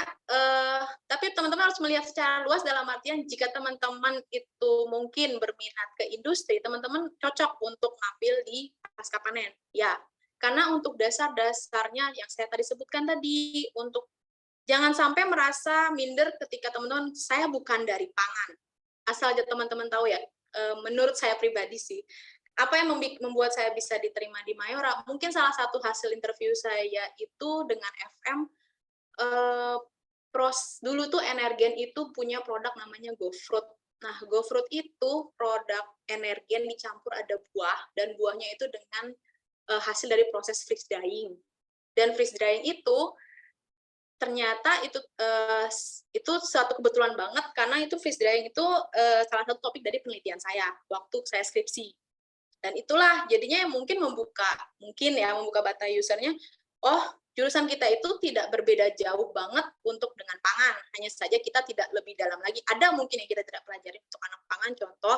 tapi teman-teman harus melihat secara luas dalam artian jika teman-teman itu mungkin berminat ke industri, teman-teman cocok untuk ngambil di pasca panen. Ya, karena untuk dasar-dasarnya yang saya tadi sebutkan tadi, untuk jangan sampai merasa minder ketika teman-teman, saya bukan dari pangan. Asal aja teman-teman tahu ya, menurut saya pribadi sih, apa yang membuat saya bisa diterima di Mayora, mungkin salah satu hasil interview saya itu dengan FM, dulu tuh Energen itu punya produk namanya GoFruit. Nah, GoFruit itu produk Energen dicampur ada buah, dan buahnya itu dengan hasil dari proses freeze drying. Dan freeze drying itu ternyata itu suatu kebetulan banget karena itu freeze drying itu salah satu topik dari penelitian saya waktu saya skripsi. Dan itulah jadinya yang mungkin membuka bata usernya, oh jurusan kita itu tidak berbeda jauh banget untuk dengan pangan, hanya saja kita tidak lebih dalam lagi. Ada mungkin yang kita tidak pelajari untuk anak pangan, contoh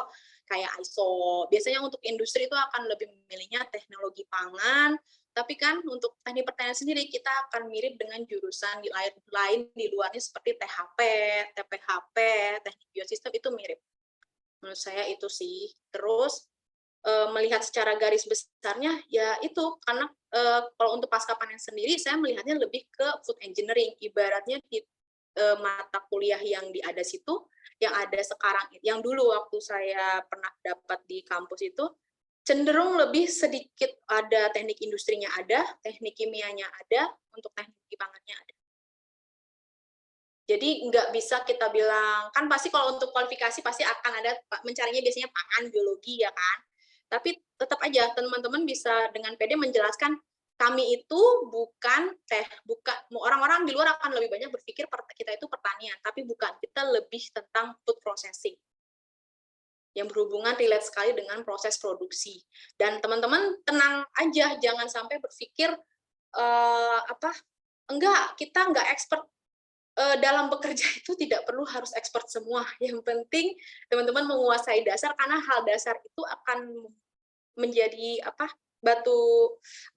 kayak ISO. Biasanya untuk industri itu akan lebih memilihnya teknologi pangan, tapi kan untuk teknik pertanian sendiri kita akan mirip dengan jurusan lain di luarnya seperti THP, TPHP, teknik biosistem itu mirip. Menurut saya itu sih. Terus melihat secara garis besarnya ya itu karena kalau untuk pasca panen sendiri saya melihatnya lebih ke food engineering, ibaratnya di mata kuliah yang ada situ, yang ada sekarang, yang dulu waktu saya pernah dapat di kampus itu cenderung lebih sedikit ada teknik industrinya, ada teknik kimianya, ada untuk teknik pangannya ada. Jadi nggak bisa kita bilang, kan pasti kalau untuk kualifikasi pasti akan ada mencarinya biasanya pangan, biologi ya kan. Tapi tetap aja teman-teman bisa dengan pede menjelaskan kami itu bukan orang-orang di luar akan lebih banyak berpikir kita itu pertanian, tapi bukan, kita lebih tentang food processing yang berhubungan relate sekali dengan proses produksi. Dan teman-teman tenang aja, jangan sampai berpikir kita nggak expert dalam bekerja itu, tidak perlu harus expert semua. Yang penting teman-teman menguasai dasar, karena hal dasar itu akan menjadi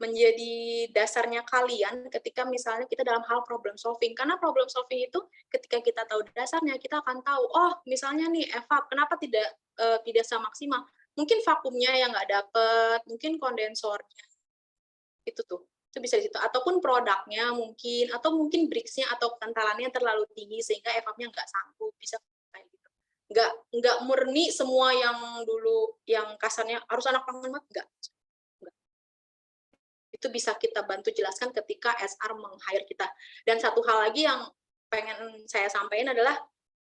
menjadi dasarnya kalian ketika misalnya kita dalam hal problem solving. Karena problem solving itu ketika kita tahu dasarnya, kita akan tahu, oh misalnya nih evap, kenapa tidak semaksimal? Mungkin vakumnya yang nggak dapet, mungkin kondensornya. Itu bisa di situ, ataupun produknya mungkin, atau mungkin bricks-nya atau kentalannya terlalu tinggi sehingga evapnya nggak sanggup, bisa kayak gitu. Nggak murni semua yang dulu yang kasarnya harus anak pangan banget, nggak. Itu bisa kita bantu jelaskan ketika SR meng-hire kita. Dan satu hal lagi yang pengen saya sampaikan adalah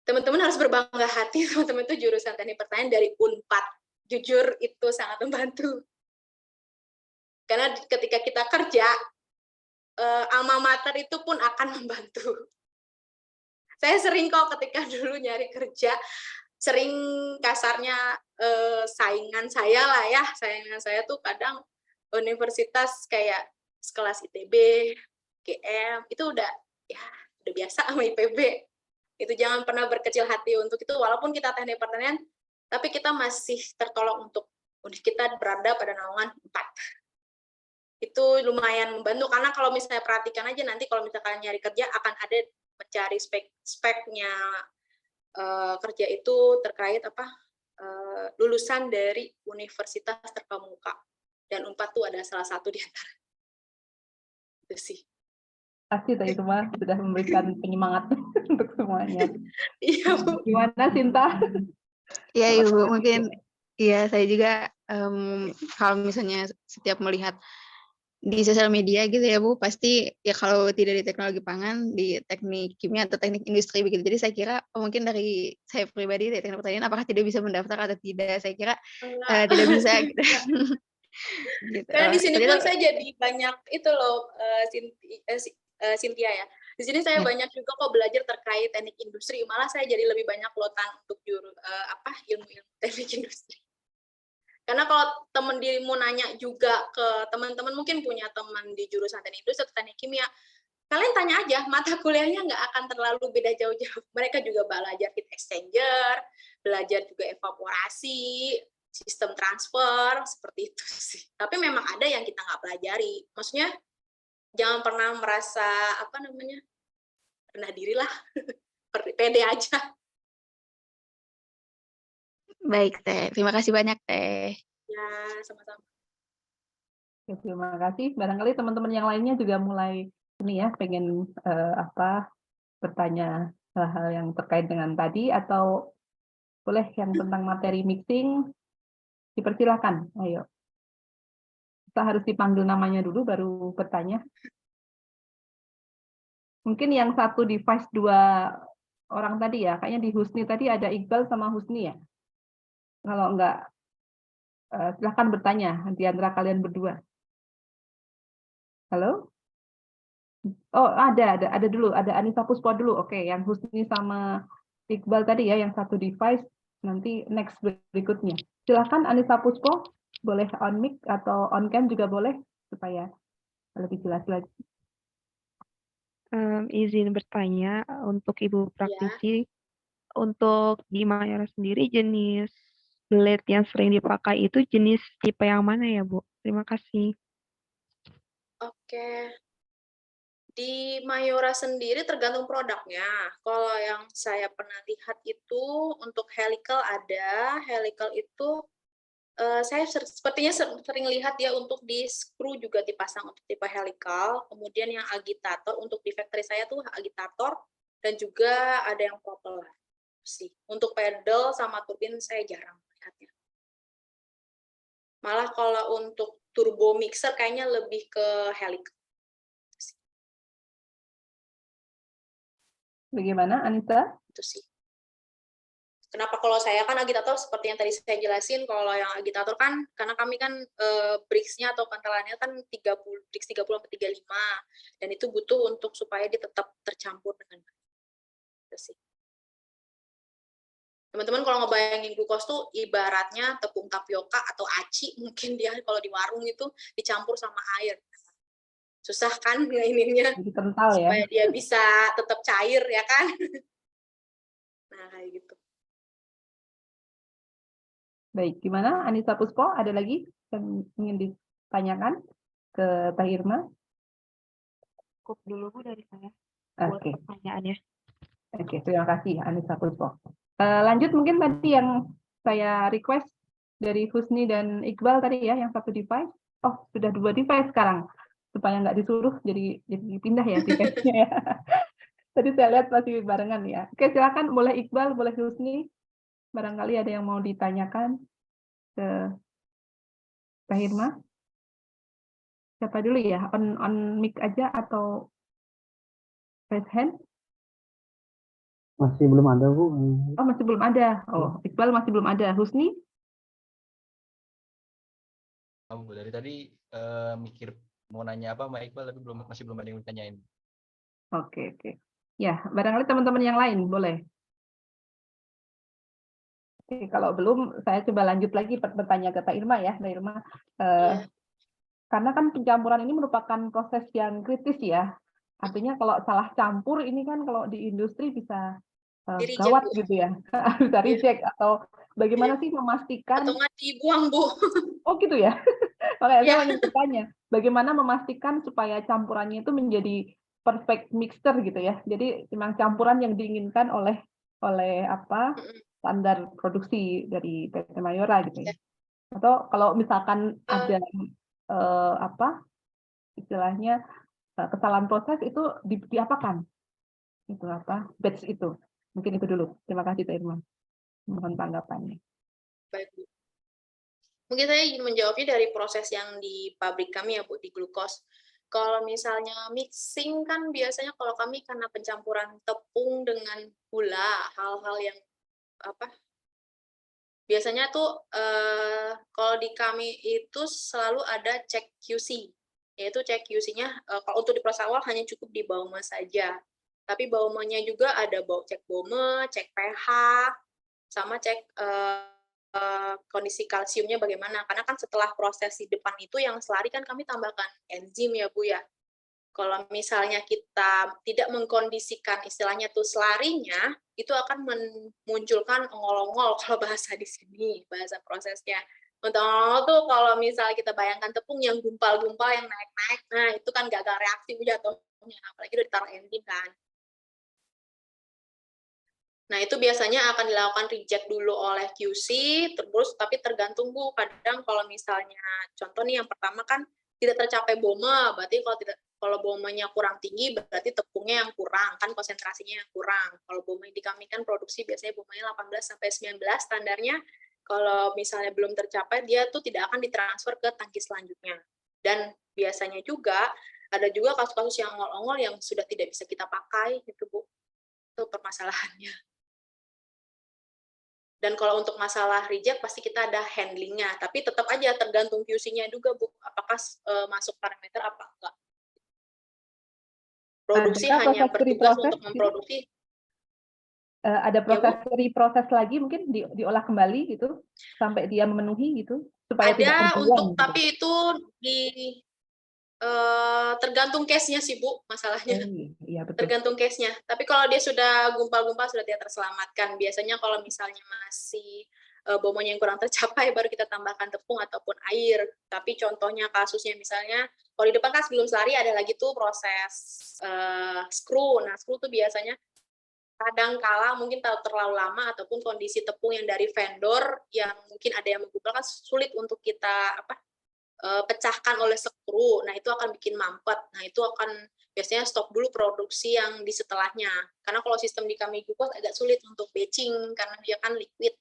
teman-teman harus berbangga hati, teman-teman itu jurusan teknik pertanian dari Unpad. Jujur itu sangat membantu. Karena ketika kita kerja, alma mater itu pun akan membantu. Saya sering kok ketika dulu nyari kerja, sering kasarnya saingan saya tuh kadang universitas kayak sekelas ITB, GM, itu udah biasa sama IPB. Itu jangan pernah berkecil hati untuk itu, walaupun kita teknik pertanian, tapi kita masih tertolong untuk kita berada pada naungan 4. Itu lumayan membantu, karena kalau misalnya perhatikan aja nanti kalau misalkan nyari kerja akan ada mencari speknya kerja itu terkait lulusan dari universitas terkemuka, dan Unpad tuh ada salah satu di antara itu sih.
Pasti tadi semua sudah memberikan penyemangat untuk semuanya.
Iya Bu.
Gimana Sinta?
Iya Ibu, mungkin saya juga kalau misalnya setiap melihat di sosial media gitu ya Bu, pasti ya kalau tidak di teknologi pangan, di teknik kimia atau teknik industri begitu. Jadi saya kira mungkin dari saya pribadi dari teknik pertanian apakah tidak bisa mendaftar atau tidak, saya kira tidak bisa gitu. Gitu.
Karena di sini
Tadi
pun
tuh
saya jadi banyak itu loh, Cynthia ya. Di sini saya
ya.
banyak juga kok belajar terkait teknik industri. Malah saya jadi lebih banyak lotan untuk ilmu-ilmu teknik industri. Karena kalau teman dirimu nanya juga ke teman-teman, mungkin punya teman di jurusan teknik industri atau teknik kimia, kalian tanya aja, mata kuliahnya nggak akan terlalu beda jauh-jauh. Mereka juga belajar heat exchanger, belajar juga evaporasi, sistem transfer, seperti itu sih. Tapi memang ada yang kita nggak pelajari. Maksudnya, jangan pernah merasa, rendah diri lah. Pede aja.
Baik, Teh. Terima kasih banyak, Teh.
Ya, sama-sama.
Oke, terima kasih. Barangkali teman-teman yang lainnya juga mulai ini ya, pengen bertanya hal-hal yang terkait dengan tadi, atau boleh yang tentang materi mixing, dipersilakan. Ayo. Kita harus dipanggil namanya dulu baru bertanya. Mungkin yang satu device 2 orang tadi ya, kayaknya di Husni tadi ada Iqbal sama Husni ya. Kalau enggak, silahkan bertanya di antara kalian berdua. Halo? Oh, ada dulu, ada Anissa Puspa dulu. Oke, yang Husni sama Iqbal tadi ya, yang satu device, nanti next berikutnya. Silahkan Anissa Puspa, boleh on mic atau on cam juga boleh, supaya lebih jelas lagi.
Izin bertanya untuk Ibu
Ya,
praktisi, untuk di Mayora sendiri jenis blade yang sering dipakai itu jenis tipe yang mana ya, Bu? Terima kasih.
oke. Di Mayora sendiri tergantung produknya. Kalau yang saya pernah lihat itu untuk helical ada, helical itu saya sepertinya sering lihat ya untuk di screw juga dipasang untuk tipe helical. Kemudian yang agitator untuk di factory saya tuh agitator dan juga ada yang propeller sih. Untuk pedal sama turbin saya jarang melihatnya. Malah kalau untuk turbo mixer kayaknya lebih ke helical.
Bagaimana, Anissa?
Itu sih. Kenapa kalau saya kan agitator seperti yang tadi saya jelasin, kalau yang agitator kan karena kami kan bricks-nya atau kantalannya kan 30 bricks 30 sampai 35 dan itu butuh untuk supaya dia tetap tercampur dengan baik. Itu sih. Teman-teman kalau ngebayangin glukos tuh ibaratnya tepung tapioka atau aci mungkin dia kalau di warung itu dicampur sama air. Susah kan ngaininnya
Jadi kental ya.
supaya dia bisa tetap cair ya kan? Nah, kayak gitu.
Baik, gimana Anissa Puspo? Ada lagi yang ingin ditanyakan ke Teh Irma?
Cukup dulu, Bu, dari saya buat
Oke,
pertanyaannya.
oke, terima kasih Anissa Puspo. Lanjut mungkin tadi yang saya request dari Husni dan Iqbal tadi ya, yang satu device. Oh, sudah 2 device sekarang. Supaya nggak disuruh, jadi pindah ya device-nya ya. Tadi saya lihat masih barengan ya. Oke, silakan boleh Iqbal, boleh Husni. Barangkali ada yang mau ditanyakan ke Teh Irma. Siapa dulu ya? On mic aja atau raise hand?
Masih belum ada, Bu.
Oh, masih belum ada. Oh, Iqbal masih belum ada. Husni?
Bu, dari tadi mikir mau nanya apa Mbak Iqbal, tapi masih belum ada yang ditanyain.
Oke, oke. Ya, barangkali teman-teman yang lain boleh. Oke, kalau belum, saya coba lanjut lagi bertanya ke Kak Irma ya. Kak Irma,
Iya.
karena kan pencampuran ini merupakan proses yang kritis ya. Artinya kalau salah campur ini kan kalau di industri bisa
Di reject,
gawat
Bu.
gitu ya. Bisa
Iya.
reject atau bagaimana
Iya.
sih memastikan.
Atau nggak dibuang, Bu.
Oh gitu ya. Makanya
Iya.
saya ingin bertanya, bagaimana memastikan supaya campurannya itu menjadi perfect mixture gitu ya. Jadi memang campuran yang diinginkan oleh apa standar produksi dari PT Mayora gitu ya. Atau kalau misalkan ada apa istilahnya kesalahan proses itu diapakan? Itu apa? Batch itu. Mungkin itu dulu. Terima kasih Teh Irma. Mohon tanggapannya.
Baik, Bu. Mungkin saya ingin menjawabnya dari proses yang di pabrik kami ya, Bu, di glukos. Kalau misalnya mixing kan biasanya kalau kami karena pencampuran tepung dengan gula, hal-hal yang apa biasanya tuh kalau di kami itu selalu ada cek QC, yaitu cek QC-nya kalau untuk di proses awal hanya cukup di baume saja. Tapi baumenya juga ada cek baume, cek pH, sama cek kondisi kalsiumnya bagaimana. Karena kan setelah proses di depan itu yang selari kan kami tambahkan enzim ya Bu ya. Kalau misalnya kita tidak mengkondisikan istilahnya tuh selarinya, itu akan memunculkan ongol-ongol kalau bahasa di sini, bahasa prosesnya. Untuk ongol tuh kalau misalnya kita bayangkan tepung yang gumpal-gumpal, yang naik-naik, nah itu kan gagal reaksi jatuhnya, apalagi udah ditaruh enzim kan. Nah, itu biasanya akan dilakukan reject dulu oleh QC, terus tapi tergantung Bu, kadang kalau misalnya contoh nih yang pertama kan tidak tercapai boma, berarti kalau bomanya kurang tinggi berarti tepungnya yang kurang, kan konsentrasinya yang kurang. Kalau boma di kami kan produksi biasanya bomanya 18 sampai 19 standarnya. Kalau misalnya belum tercapai dia tuh tidak akan ditransfer ke tangki selanjutnya. Dan biasanya juga ada juga kasus-kasus yang ongol-ongol yang sudah tidak bisa kita pakai gitu Bu. Itu permasalahannya. Dan kalau untuk masalah reject pasti kita ada handlingnya, tapi tetap aja tergantung QC-nya juga Bu, apakah masuk parameter apa enggak. Produksi
Adakah
hanya
proses
bertugas
reproses
untuk memproduksi.
ada
Bu?
proses lagi mungkin diolah kembali gitu sampai dia memenuhi gitu supaya tidak
Ada
terbuang
untuk,
gitu.
tapi itu tergantung case-nya sih Bu, masalahnya.
Iya betul.
Tergantung case-nya. Tapi kalau dia sudah gumpal-gumpal sudah tidak terselamatkan. Biasanya kalau misalnya masih bomonya yang kurang tercapai baru kita tambahkan tepung ataupun air. Tapi contohnya kasusnya misalnya kalau di depan kan sebelum selari ada lagi tuh proses screw. Nah, screw tuh biasanya kadang kala mungkin terlalu lama ataupun kondisi tepung yang dari vendor yang mungkin ada yang menggumpal kan sulit untuk kita pecahkan oleh skru. Nah, itu akan bikin mampet. Nah, itu akan biasanya stop dulu produksi yang di setelahnya. Karena kalau sistem di kami glucose agak sulit untuk batching karena dia kan liquid.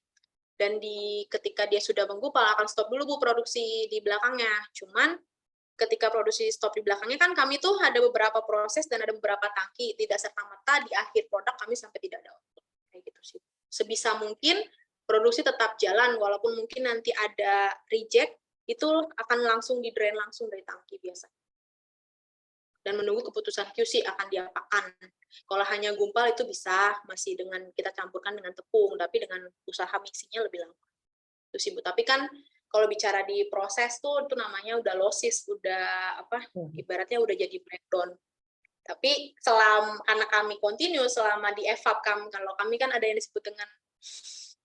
Dan ketika dia sudah menggumpal akan stop dulu Bu produksi di belakangnya. Cuman ketika produksi stop di belakangnya kan kami tuh ada beberapa proses dan ada beberapa tangki. Tidak serta-merta di akhir produk kami sampai tidak ada output. Kayak gitu sih. Sebisa mungkin produksi tetap jalan walaupun mungkin nanti ada reject itu akan langsung di-drain langsung dari tangki biasa. Dan menunggu keputusan QC akan diapakan. Kalau hanya gumpal itu bisa masih dengan kita campurkan dengan tepung, tapi dengan usaha mixingnya lebih lama. Itu sih Bu. Tapi kan kalau bicara di proses tuh itu namanya udah losses, udah ibaratnya udah jadi breakdown. Tapi karena kami continue selama di evap kalau kami kan ada yang disebut dengan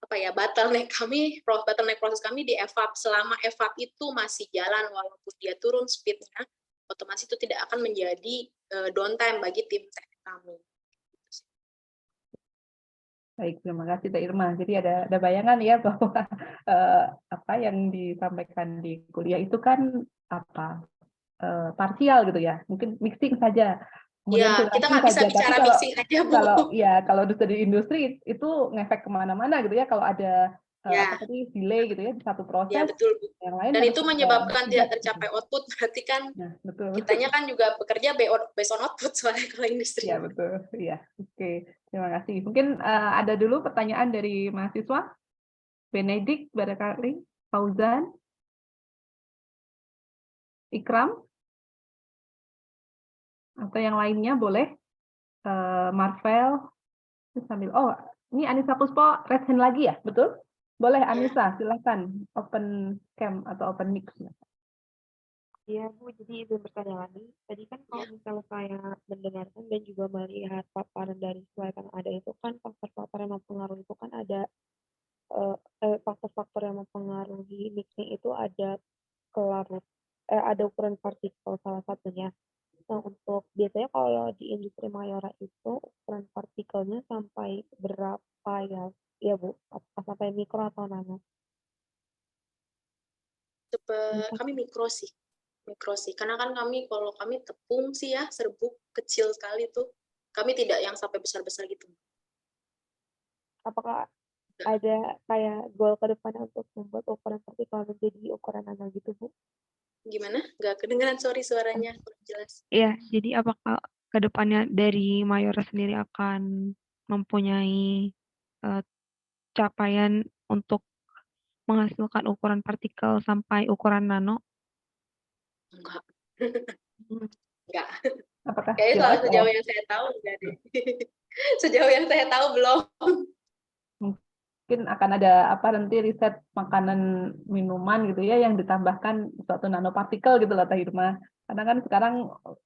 bottleneck proses kami di evap. Selama evap itu masih jalan walaupun dia turun speednya, otomatis itu tidak akan menjadi downtime bagi tim teknik kami.
Baik, terima kasih Teh Irma. Jadi ada bayangan ya bahwa apa yang disampaikan di kuliah itu kan parsial gitu ya, mungkin mixing saja.
Ya, kita nggak bisa bicara mixing aja Bu.
Kalau di industri itu ngefek kemana-mana gitu ya. Kalau ada delay gitu ya di satu proses,
ya, betul, Bu.
yang lain
dan itu menyebabkan tidak tercapai output, berarti kan
betul.
Kitanya kan juga bekerja based on output soalnya kalau industri.
Ya betul, iya. Oke, terima kasih. Mungkin ada dulu pertanyaan dari mahasiswa. Benedik barangkali, Fauzan, Ikram, atau yang lainnya boleh. Marvel, sambil ini Anissa Puspo raise hand lagi ya, betul? Boleh Anissa, silakan open cam atau open mic.
Iya Bu, jadi izin bertanya lagi. Tadi kan kalau misalnya saya mendengarkan dan juga melihat paparan dari slide yang ada itu kan faktor-faktor yang mempengaruhi itu kan ada faktor-faktor yang mempengaruhi mixing itu ada ada ukuran partikel salah satunya. Nah, untuk biasanya kalau di industri Mayora itu ukuran partikelnya sampai berapa ya? Ya Bu, sampai mikro atau nano?
Kami mikro sih. Karena kan kalau kami tepung sih ya, serbuk kecil sekali tuh. Kami tidak yang sampai besar-besar gitu.
Apakah ada kayak goal ke depannya untuk membuat ukuran partikel menjadi ukuran nano gitu Bu?
Gimana? Nggak kedengeran, sorry suaranya kurang jelas.
Iya, jadi apakah ke depannya dari Mayora sendiri akan mempunyai capaian untuk menghasilkan ukuran partikel sampai ukuran nano?
Enggak.
Hmm,
Enggak.
Apakah
Kayaknya
jelas?
sejauh yang saya tahu enggak deh. Sejauh yang saya tahu belum.
Mungkin akan ada apa nanti riset makanan minuman gitu ya yang ditambahkan suatu nanopartikel gitu loh Teh Irma. Karena kan sekarang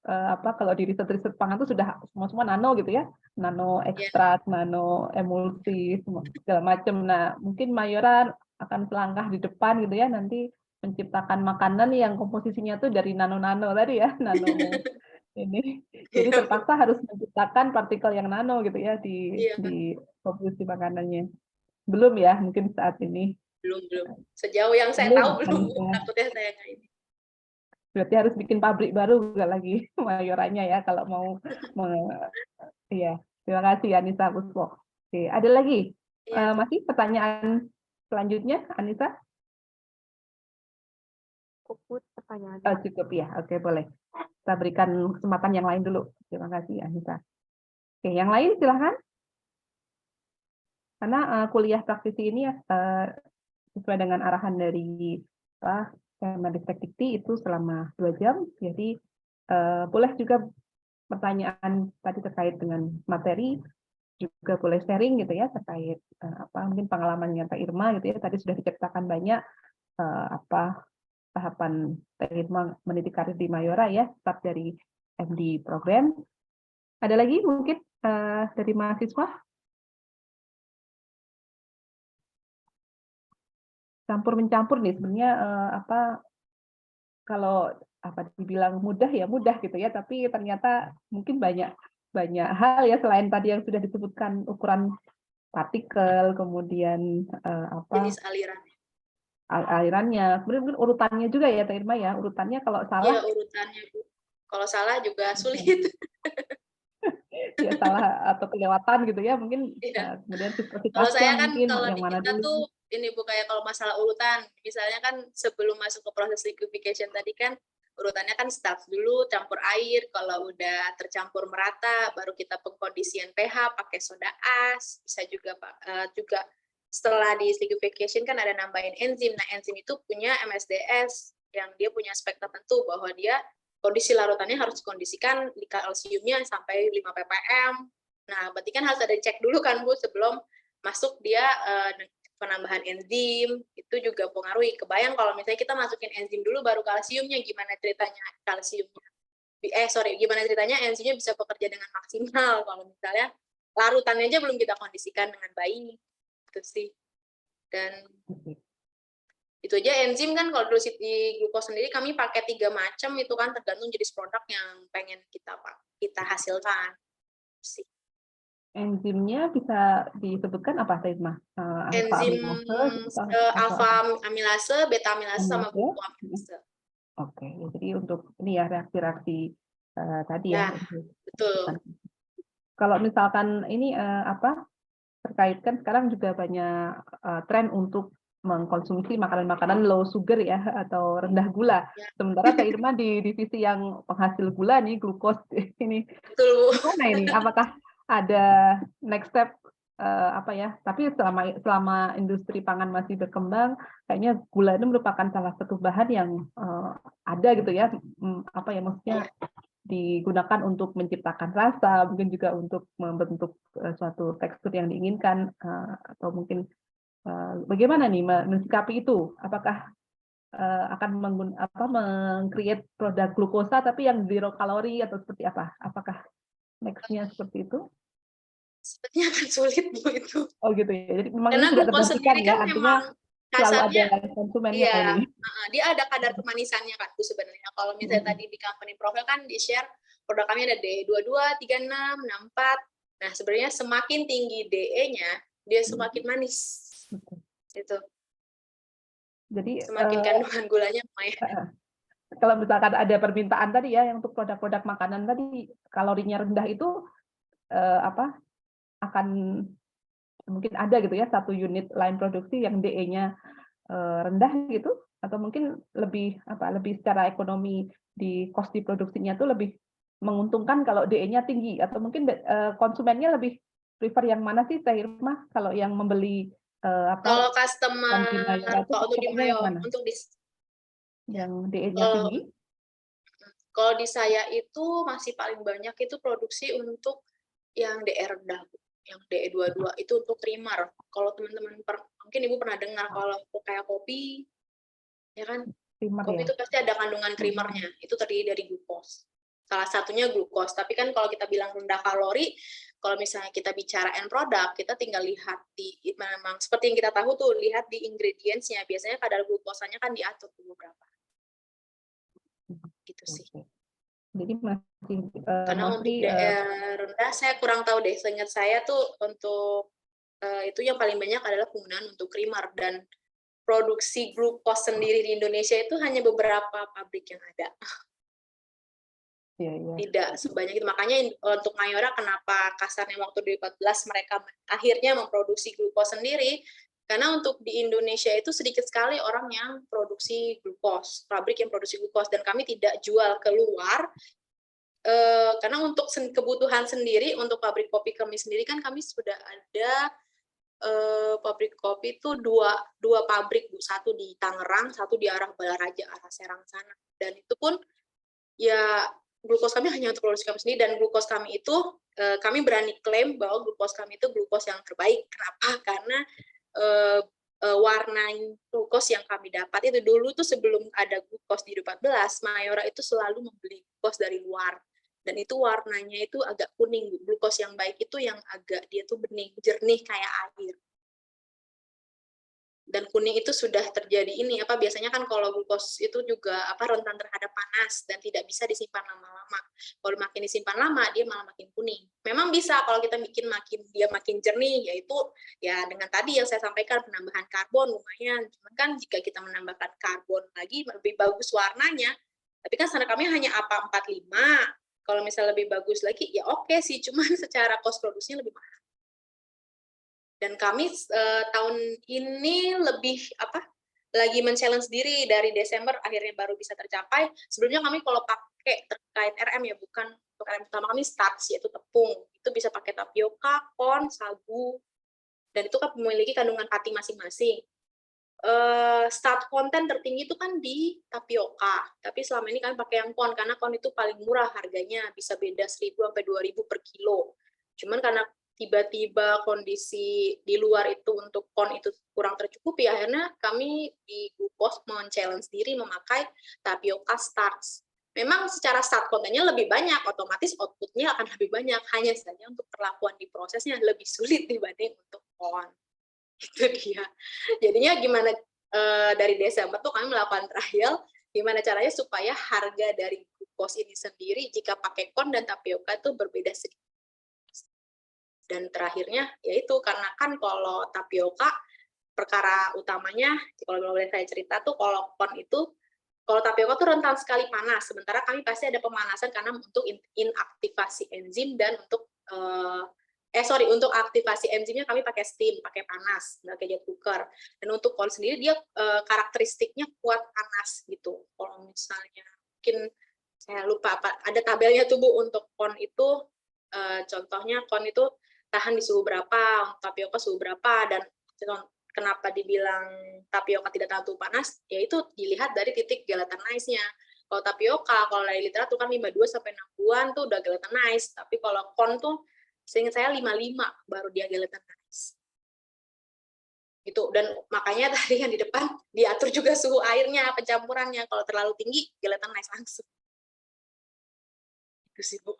apa kalau di riset-riset pangan itu sudah semua nano gitu ya, nano ekstrak, nano emulsi, segala macam. Nah mungkin Mayora akan selangkah di depan gitu ya nanti menciptakan makanan yang komposisinya tuh dari nano-nano tadi ya, nano ini. Jadi terpaksa harus menciptakan partikel yang nano gitu ya
Iya.
di komposisi makanannya. Belum ya, mungkin saat ini.
Belum. Sejauh yang saya
Belum,
tahu belum.
Anissa.
Takutnya saya nggak ini.
Berarti harus bikin pabrik baru nggak lagi Mayoranya ya kalau mau iya. Terima kasih Anissa Puspo. Oke, ada lagi
Iya.
masih pertanyaan selanjutnya Anissa?
Cukup pertanyaannya.
Oh, cukup ya. Oke, boleh. Kita berikan kesempatan yang lain dulu. Terima kasih Anissa. Oke, yang lain silahkan. Karena kuliah praktisi ini sesuai dengan arahan dari Kemendikbud itu selama 2 jam. Jadi boleh juga pertanyaan tadi terkait dengan materi, juga boleh sharing gitu ya terkait mungkin pengalamannya Pak Irma gitu ya. Tadi sudah diceritakan banyak apa tahapan Pak Irma meniti karir di Mayora ya, start dari MD program. Ada lagi mungkin dari mahasiswa? Campur mencampur nih sebenarnya kalau dibilang mudah ya mudah gitu ya, tapi ternyata mungkin banyak hal ya selain tadi yang sudah disebutkan ukuran partikel, kemudian
Jenis aliran.
alirannya, kemudian mungkin urutannya juga ya Teh Irma ya, urutannya kalau salah
Iya, urutannya Bu. Kalau salah juga sulit.
ya salah atau kelewatan gitu ya mungkin
Iya.
kemudian
Kalau saya
siklositasnya
kan
mungkin
kalau
yang
di
mana
kita
dulu.
tuh ini Bu kayak kalau masalah urutan, misalnya kan sebelum masuk ke proses liquefaction tadi kan urutannya kan start dulu campur air, kalau udah tercampur merata baru kita pengkondisian pH pakai soda as, bisa juga juga setelah di liquefaction kan ada nambahin enzim. Nah, enzim itu punya MSDS yang dia punya spek tertentu bahwa dia kondisi larutannya harus dikondisikan di kalsiumnya sampai 5 ppm. Nah, berarti kan harus ada cek dulu kan Bu sebelum masuk dia penambahan enzim, itu juga mempengaruhi. Kebayang kalau misalnya kita masukin enzim dulu baru kalsiumnya, gimana ceritanya kalsiumnya? Gimana ceritanya enzimnya bisa bekerja dengan maksimal kalau misalnya larutannya aja belum kita kondisikan dengan baik. Itu sih. Dan itu aja enzim kan kalau dulu di glukos sendiri kami pakai 3 macam itu kan tergantung jenis produk yang pengen kita hasilkan. Sih.
Enzimnya bisa disebutkan apa Teh Irma?
Enzim alfa amilase, beta amilase, sama
amilase?
glucoamilase.
Oke, jadi untuk ini ya reaksi-reaksi tadi ya.
Betul.
Kalau misalkan ini terkait kan sekarang juga banyak tren untuk mengkonsumsi makanan-makanan low sugar ya atau rendah gula. Sementara Teh Irma di divisi yang penghasil gula nih, glukos ini.
Betul, Bu.
Gimana ini? Apakah ada next step tapi selama industri pangan masih berkembang, kayaknya gula itu merupakan salah satu bahan yang ada gitu ya, maksudnya digunakan untuk menciptakan rasa, mungkin juga untuk membentuk suatu tekstur yang diinginkan, atau mungkin bagaimana nih mensikapi itu? Apakah akan meng-create produk glukosa tapi yang zero kalori atau seperti apa? Apakah next-nya seperti itu?
Sepertinya akan sulit Bu itu.
Oh gitu ya. Jadi memang
karena
ini tidak
glukos
tergantikan
sendiri
ya,
kan
artinya selalu ada konsumennya ini.
Dia ada kadar kemanisannya kan Bu sebenarnya. Kalau misalnya tadi di company profile kan di share produk kami ada DE22, 36, 64. Nah, sebenarnya semakin tinggi DE-nya, dia semakin manis. Itu.
Jadi
semakin kandungan gulanya lumayan.
Kalau misalkan ada permintaan tadi ya yang untuk produk-produk makanan tadi kalorinya rendah itu akan mungkin ada gitu ya satu unit line produksi yang DE-nya rendah gitu, atau mungkin lebih secara ekonomi di cost di produksinya itu lebih menguntungkan kalau DE-nya tinggi, atau mungkin konsumennya lebih prefer yang mana sih Teh Irma, kalau yang membeli
Kalau
yang di
customer,
Mayora itu
kalau untuk di
pakaiannya yang
Mayo,
mana?
untuk di
Yang DE-nya
kalau
tinggi?
kalau di saya itu masih paling banyak itu produksi untuk yang DE rendah, Bu. Yang DE 22 itu untuk creamer. Kalau teman-teman mungkin Ibu pernah dengar kalau kayak kopi, ya kan?
Primer
Kopi
ya?
itu pasti ada kandungan creamernya. Itu terdiri dari glukos. Salah satunya glukos. Tapi kan kalau kita bilang rendah kalori, kalau misalnya kita bicara end product, kita tinggal lihat di memang seperti yang kita tahu tuh, lihat di ingredients-nya. Biasanya kadar glukosanya kan diatur tuh berapa. Gitu sih.
Oke. Jadi masih
Karena untuk
mostly
DE rendah saya kurang tahu deh. Seingat saya tuh untuk itu yang paling banyak adalah penggunaan untuk creamer, dan produksi glukos sendiri di Indonesia itu hanya beberapa pabrik yang ada.
ya, ya.
Tidak sebanyak itu. Makanya untuk Mayora kenapa kasarnya waktu 2014 mereka akhirnya memproduksi glukos sendiri, karena untuk di Indonesia itu sedikit sekali orang yang produksi glukos, pabrik yang produksi glukos, dan kami tidak jual keluar. Karena untuk kebutuhan sendiri, untuk pabrik kopi kami sendiri kan kami sudah ada pabrik kopi itu dua pabrik, Bu. Satu di Tangerang, satu di arah Balaraja, arah Serang sana. Dan itu pun ya glukos kami hanya untuk produksi kami sendiri, dan glukos kami itu kami berani klaim bahwa glukos kami itu glukos yang terbaik. Kenapa? Karena warna glukos yang kami dapat itu dulu tuh sebelum ada glukos di 2014, Mayora itu selalu membeli glukos dari luar. Dan itu warnanya itu agak kuning. Glukos yang baik itu yang agak dia tuh bening, jernih kayak air. Dan kuning itu sudah terjadi ini apa, biasanya kan kalau glukos itu juga rentan terhadap panas dan tidak bisa disimpan lama-lama. Kalau makin disimpan lama dia malah makin kuning. Memang bisa kalau kita bikin dia makin jernih, yaitu ya dengan tadi yang saya sampaikan, penambahan karbon lumayan. Cuman kan jika kita menambahkan karbon lagi lebih bagus warnanya. Tapi kan standar kami hanya APA 45. Kalau misalnya lebih bagus lagi ya oke sih, cuman secara cost produksinya lebih mahal. Dan kami tahun ini lebih lagi men-challenge diri dari Desember akhirnya baru bisa tercapai. Sebelumnya kami kalau pakai terkait RM ya, bukan untuk RM utama kami starch, yaitu tepung. Itu bisa pakai tapioka, corn, sagu, dan itu kan memiliki kandungan pati masing-masing. Start konten tertinggi itu kan di tapioka, tapi selama ini kami pakai yang corn karena corn itu paling murah harganya, bisa beda 1.000 sampai 2.000 per kilo. Cuman karena tiba-tiba kondisi di luar itu untuk corn itu kurang tercukupi, akhirnya kami di Glukos men-challenge diri memakai tapioka starch. Memang secara start kontennya lebih banyak, otomatis outputnya akan lebih banyak, hanya saja untuk perlakuan di prosesnya lebih sulit dibanding untuk corn. Itu dia. Jadinya gimana dari Desember tuh kami melakukan trial, gimana caranya supaya harga dari glukos ini sendiri jika pakai corn dan tapioka itu berbeda sedikit. Dan terakhirnya yaitu karena kan kalau tapioka perkara utamanya, kalau boleh saya cerita tuh, kalau corn itu, kalau tapioka tuh rentan sekali panas, sementara kami pasti ada pemanasan karena untuk inaktivasi enzim dan untuk untuk aktivasi enzimnya kami pakai steam, pakai panas, nggak kayak jet cooker. Dan untuk corn sendiri dia karakteristiknya kuat panas gitu. Kalau misalnya mungkin saya lupa ada tabelnya tuh Bu, untuk corn itu contohnya corn itu tahan di suhu berapa, tapioka suhu berapa, dan kenapa dibilang tapioka tidak tahan suhu panas, yaitu dilihat dari titik gelatinase-nya. Kalau tapioka, kalau dari literatur kan 52 sampai 60-an tuh udah gelatinase, tapi kalau corn tuh seingat saya 55 baru dia gelatinase. Gitu. Dan makanya tadi yang di depan diatur juga suhu airnya, pencampurannya. Kalau terlalu tinggi gelatinase langsung. Itu sih Bu.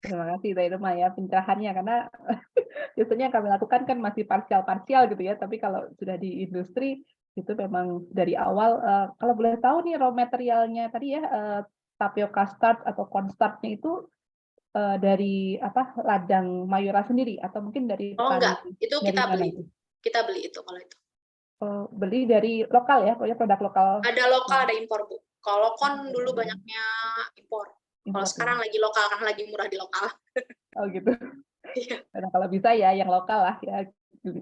Terima kasih Teh Irma ya pencerahannya, karena biasanya yang kami lakukan kan masih parsial gitu ya, tapi kalau sudah di industri itu memang dari awal. Kalau boleh tahu nih raw materialnya tadi ya, tapioka starch atau corn starch-nya itu dari ladang Mayora sendiri atau mungkin dari petani?
Enggak, itu
dari
kita
mana
beli.
itu?
Kita beli itu kalau itu.
Beli dari lokal ya, pokoknya produk lokal.
Ada lokal, ada impor Bu. Kalau corn dulu banyaknya impor. Kalau sekarang lagi lokal karena lagi murah di lokal.
Oh gitu.
Iya.
Karena kalau bisa ya yang lokal lah ya,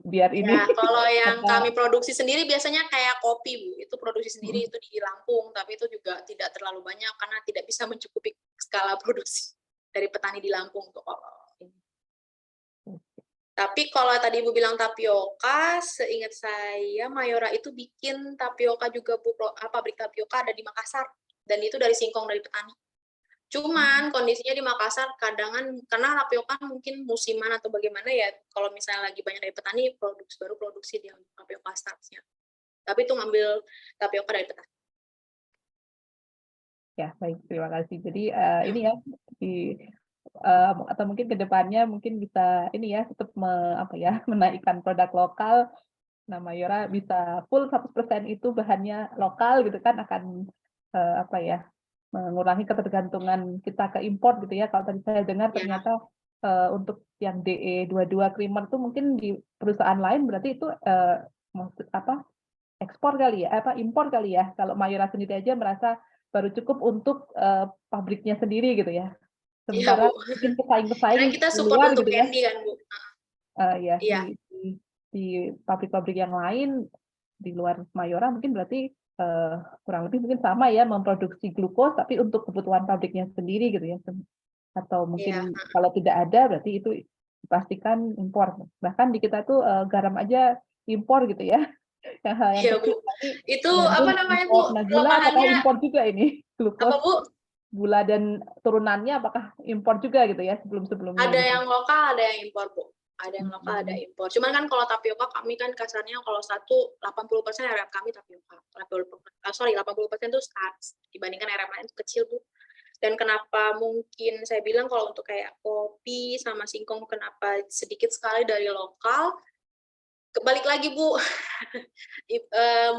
biar ini.
Ya, kalau yang kami produksi sendiri biasanya kayak kopi Bu, itu produksi sendiri itu di Lampung, tapi itu juga tidak terlalu banyak karena tidak bisa mencukupi skala produksi dari petani di Lampung tuh kalau ini. Tapi kalau tadi Ibu bilang tapioka, seingat saya Mayora itu bikin tapioka juga Bu, pabrik tapioka ada di Makassar dan itu dari singkong dari petani. Cuman kondisinya di Makassar kadangan karena tapioka mungkin musiman atau bagaimana ya, kalau misalnya lagi banyak dari petani baru produksi dia tapioka starchnya. Tapi itu ngambil tapioka dari petani.
Ya, baik, terima kasih. Jadi ini ya di atau mungkin ke depannya mungkin bisa ini ya tetap menaikkan produk lokal. Nah, Mayora bisa full 100% itu bahannya lokal gitu kan akan mengurangi ketergantungan kita ke impor gitu ya. Kalau tadi saya dengar
Ya.
ternyata untuk yang DE22 creamer itu mungkin di perusahaan lain berarti itu ekspor kali ya, impor kali ya. Kalau Mayora sendiri aja merasa baru cukup untuk pabriknya sendiri gitu ya.
Iya,
Sementara
Bu.
mungkin
Karena
pesaing-pesaing
kita
di
support
luar
untuk
gitu ya.
candy kan, Bu.
Ya,
Iya.
di pabrik-pabrik yang lain di luar Mayora mungkin berarti kurang lebih mungkin sama ya memproduksi glukos tapi untuk kebutuhan pabriknya sendiri gitu ya. Atau mungkin
Iya.
kalau tidak ada berarti itu dipastikan impor. Bahkan di kita tuh garam aja impor gitu ya. Yang
Iya,
kecil
Bu.
tadi
Itu apa
gandum
namanya, Bu?
impor. Nah, gula apakah
Kelemahannya
impor juga ini?
apa,
Glukos,
Bu?
gula dan turunannya apakah impor juga gitu ya sebelum-sebelumnya
Ada
gitu.
yang lokal, ada yang impor, Bu. Ada yang lokal, ada impor. Cuman kan kalau tapioka kami kan kasarnya kalau 80% RM kami tapioka. 80% itu starch. Dibandingkan RM lain itu kecil, Bu. Dan kenapa mungkin saya bilang kalau untuk kayak kopi sama singkong kenapa sedikit sekali dari lokal, kebalik lagi Bu,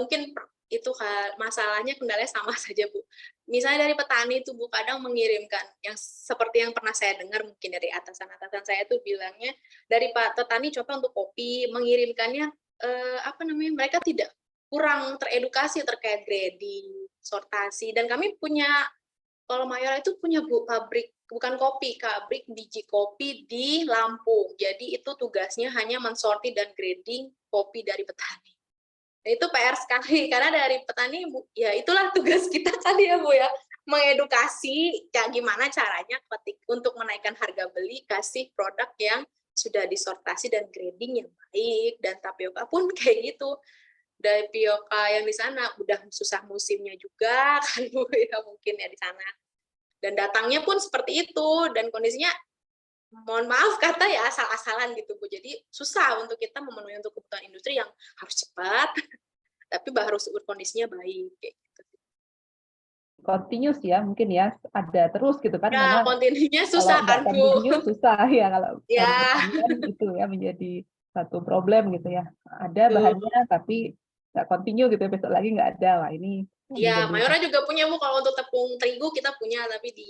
mungkin itu masalahnya kendalanya sama saja Bu. Misalnya dari petani itu Bu kadang mengirimkan yang seperti yang pernah saya dengar mungkin dari atasan-atasan saya tuh bilangnya dari Pak petani coba untuk kopi mengirimkannya mereka tidak kurang teredukasi terkait grading, sortasi dan kami punya kalau Mayora itu punya Bu pabrik bukan kopi, pabrik biji kopi di Lampung. Jadi itu tugasnya hanya mensortir dan grading kopi dari petani. Nah, itu PR sekali karena dari petani Bu, ya itulah tugas kita tadi ya Bu ya, mengedukasi ya gimana caranya untuk menaikkan harga beli kasih produk yang sudah disortasi dan grading yang baik dan tapioka pun kayak gitu. Dari tapioka yang di sana udah susah musimnya juga kan Bu ya mungkin ya di sana. Dan datangnya pun seperti itu dan kondisinya mohon maaf kata ya asal-asalan gitu Bu. Jadi susah untuk kita memenuhi untuk kebutuhan industri yang harus cepat tapi harus kondisinya baik kayak gitu.
Continuous ya mungkin ya ada terus gitu kan
Ya,
karena
kontinunya
kalau
susah
nggak
kan Bu.
continuous susah ya kalau
Ya.
pertanian itu ya menjadi satu problem gitu ya. Ada bahannya tapi nggak continue gitu besok lagi nggak ada. Wah ini
Ya,
menjadi
Mayora juga punya Bu kalau untuk tepung terigu kita punya tapi di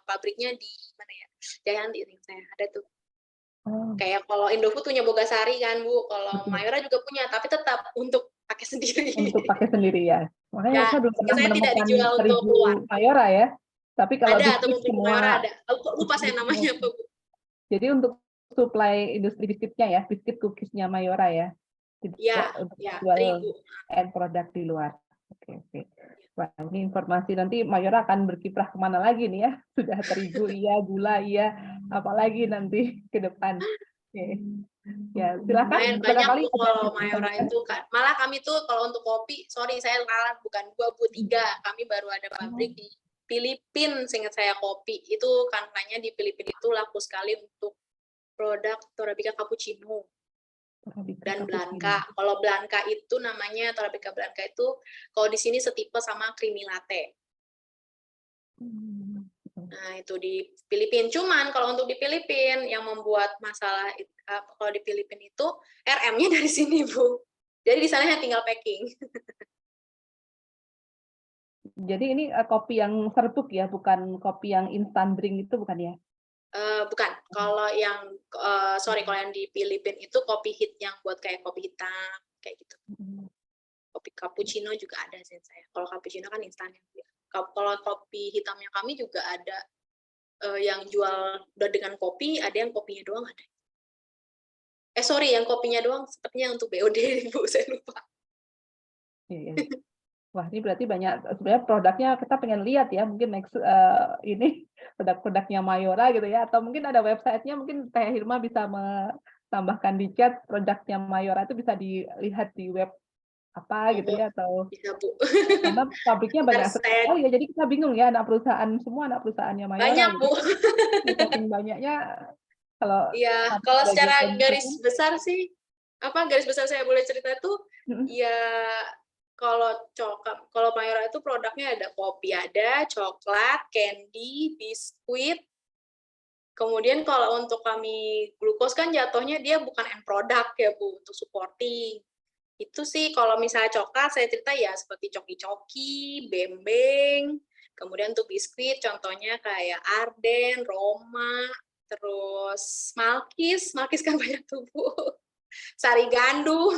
pabriknya di mana ya? Jayanti saya ada tuh. Kayak kalau Indofood punya Bogasari kan Bu, kalau Mayora juga punya tapi tetap untuk pakai sendiri.
untuk pakai sendiri ya. Makanya
Ya,
saya belum pernah
biasanya tidak
menemukan
dijual untuk
terigu
keluar.
Mayora ya. Tapi kalau
Ada
biskuit
tepung terigu
semua
Mayora ada. Lupa saya namanya apa Bu.
jadi untuk supply industri biskuitnya ya, biskuit cookiesnya Mayora ya. Tidak
Ya,
untuk
ya,
jual
terigu.
end produk di luar. Oke, oke. Wah, ini informasi nanti Mayora akan berkiprah kemana lagi nih ya? Sudah terigu iya, gula iya, apalagi nanti ke depan. Oke. Ya, silakan.
Banyak
Barangkali
Bu kalau
ada
Mayora
pertanyaan.
itu kan. Malah kami tuh kalau untuk kopi, sorry saya kalah bukan 2 Bu 3. Kami baru ada pabrik di Filipina, seingat saya kopi. Itu karenanya di Filipina itu laku sekali untuk produk Torabika Cappuccino dan Blanca. Kalau Blanca itu namanya Torabika Blanca itu kalau di sini setipe sama creamy latte. Nah, itu di Filipina. Cuman kalau untuk di Filipina yang membuat masalah kalau di Filipina itu RM-nya dari sini, Bu. Jadi di sana tinggal packing.
Jadi ini kopi yang serbuk ya, bukan kopi yang instant drink itu bukan ya?
Bukan. Kalau yang kalau yang di Filipina itu kopi hit yang buat kayak kopi hitam kayak gitu. Kopi cappuccino juga ada sih saya. Kalau cappuccino kan instan ya. Kalau kopi hitamnya kami juga ada yang jual udah dengan kopi, ada yang kopinya doang ada. Sorry, yang kopinya doang sepertinya untuk BOD, Bu, saya lupa.
Iya. Wah, ini berarti banyak sebenarnya produknya kita pengen lihat ya, mungkin next ini produk-produknya Mayora gitu ya, atau mungkin ada websitenya, mungkin Teh Hirma bisa menambahkan di chat produknya Mayora itu bisa dilihat di web apa gitu
Oh,
ya, atau
bisa Bu.
karena pabriknya
Ntar
banyak
saya
sekali ya, jadi kita bingung ya, anak perusahaannya Mayora
banyak
gitu.
Bu.
Saking banyaknya kalau
Iya,
harus
kalau
ada
secara
gitu
garis besar sih, garis besar saya boleh cerita tuh,
kan.
ya kalau Mayora itu produknya ada kopi, ada coklat, candy, biskuit. Kemudian kalau untuk kami glukos kan jatuhnya dia bukan end product ya Bu, untuk supporting. Itu sih kalau misalnya coklat saya cerita ya seperti coki-coki, bembeng, kemudian untuk biskuit contohnya kayak Arden, Roma, terus Malkis kan banyak tuh Bu. Sari Gandum,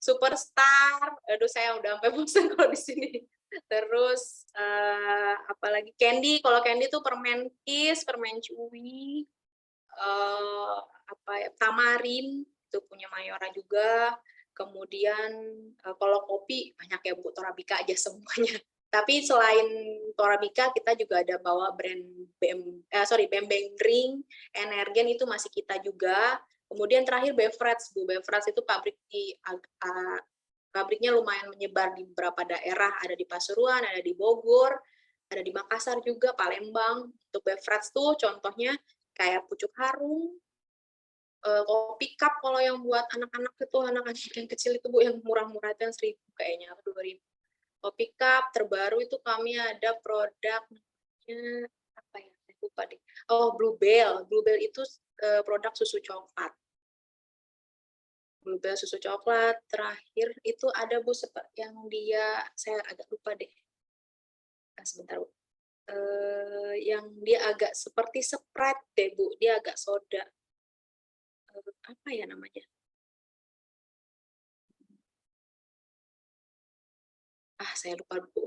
Superstar, aduh saya udah sampai bosan kalau di sini. Terus apalagi candy, kalau candy tuh permen Kiss, permen Chewy, Tamarin itu punya Mayora juga. Kemudian kalau kopi banyak ya Bu, Torabika aja semuanya. Tapi selain Torabika kita juga ada bawa brand Bembeng Ring, Energen itu masih kita juga. Kemudian terakhir Beverage Bu, Beverage itu pabriknya lumayan menyebar di beberapa daerah, ada di Pasuruan, ada di Bogor, ada di Makassar juga, Palembang. Untuk Beverage tuh contohnya kayak Pucuk Harum, kopi cup kalau yang buat anak-anak itu, anak-anak yang kecil itu Bu, yang murah-murah itu yang 1.000 kayaknya, 2.000. Kopi cup terbaru itu kami ada produk namanya apa ya? Saya lupa deh. Oh, Bluebell. Bluebell itu produk susu coklat. Bluebell susu coklat. Terakhir itu ada Bu yang dia saya agak lupa deh. Sebentar Bu. Yang dia agak seperti Sprite deh Bu. Dia agak soda. Apa ya namanya? Saya lupa Bu.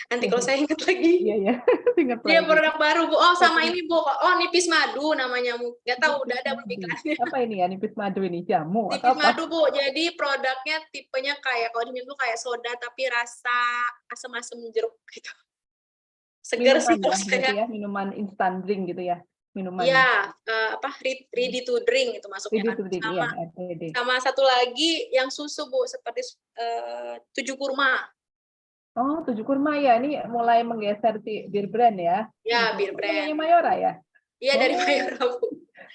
Nanti kalau saya ingat lagi.
Iya, ingat
Dia
lagi.
produk baru Bu. Oh, sama ini Bu. Oh, nipis madu namanya. Nggak tahu udah ada belum iklannya.
Apa ini ya, nipis madu ini? Jamu atau
Nipis
apa?
madu Bu. Jadi produknya tipenya kayak kalau diminum kayak soda tapi rasa asam-asam jeruk gitu. Segar sih
Minuman
kalau
ya,
saya.
berarti ya, minuman instant drink gitu ya, minuman.
Iya, ready to drink itu masuknya
Ready
kan.
to drink, iya, RTD.
Sama satu lagi yang susu Bu, seperti 7 kurma.
Oh, 7 kurma ya, ini mulai menggeser si beer brand ya.
Ya,
Gitu.
beer
Oh, punyanya
brand.
Mayora ya?
Iya, dari
Oh,
Mayora Bu.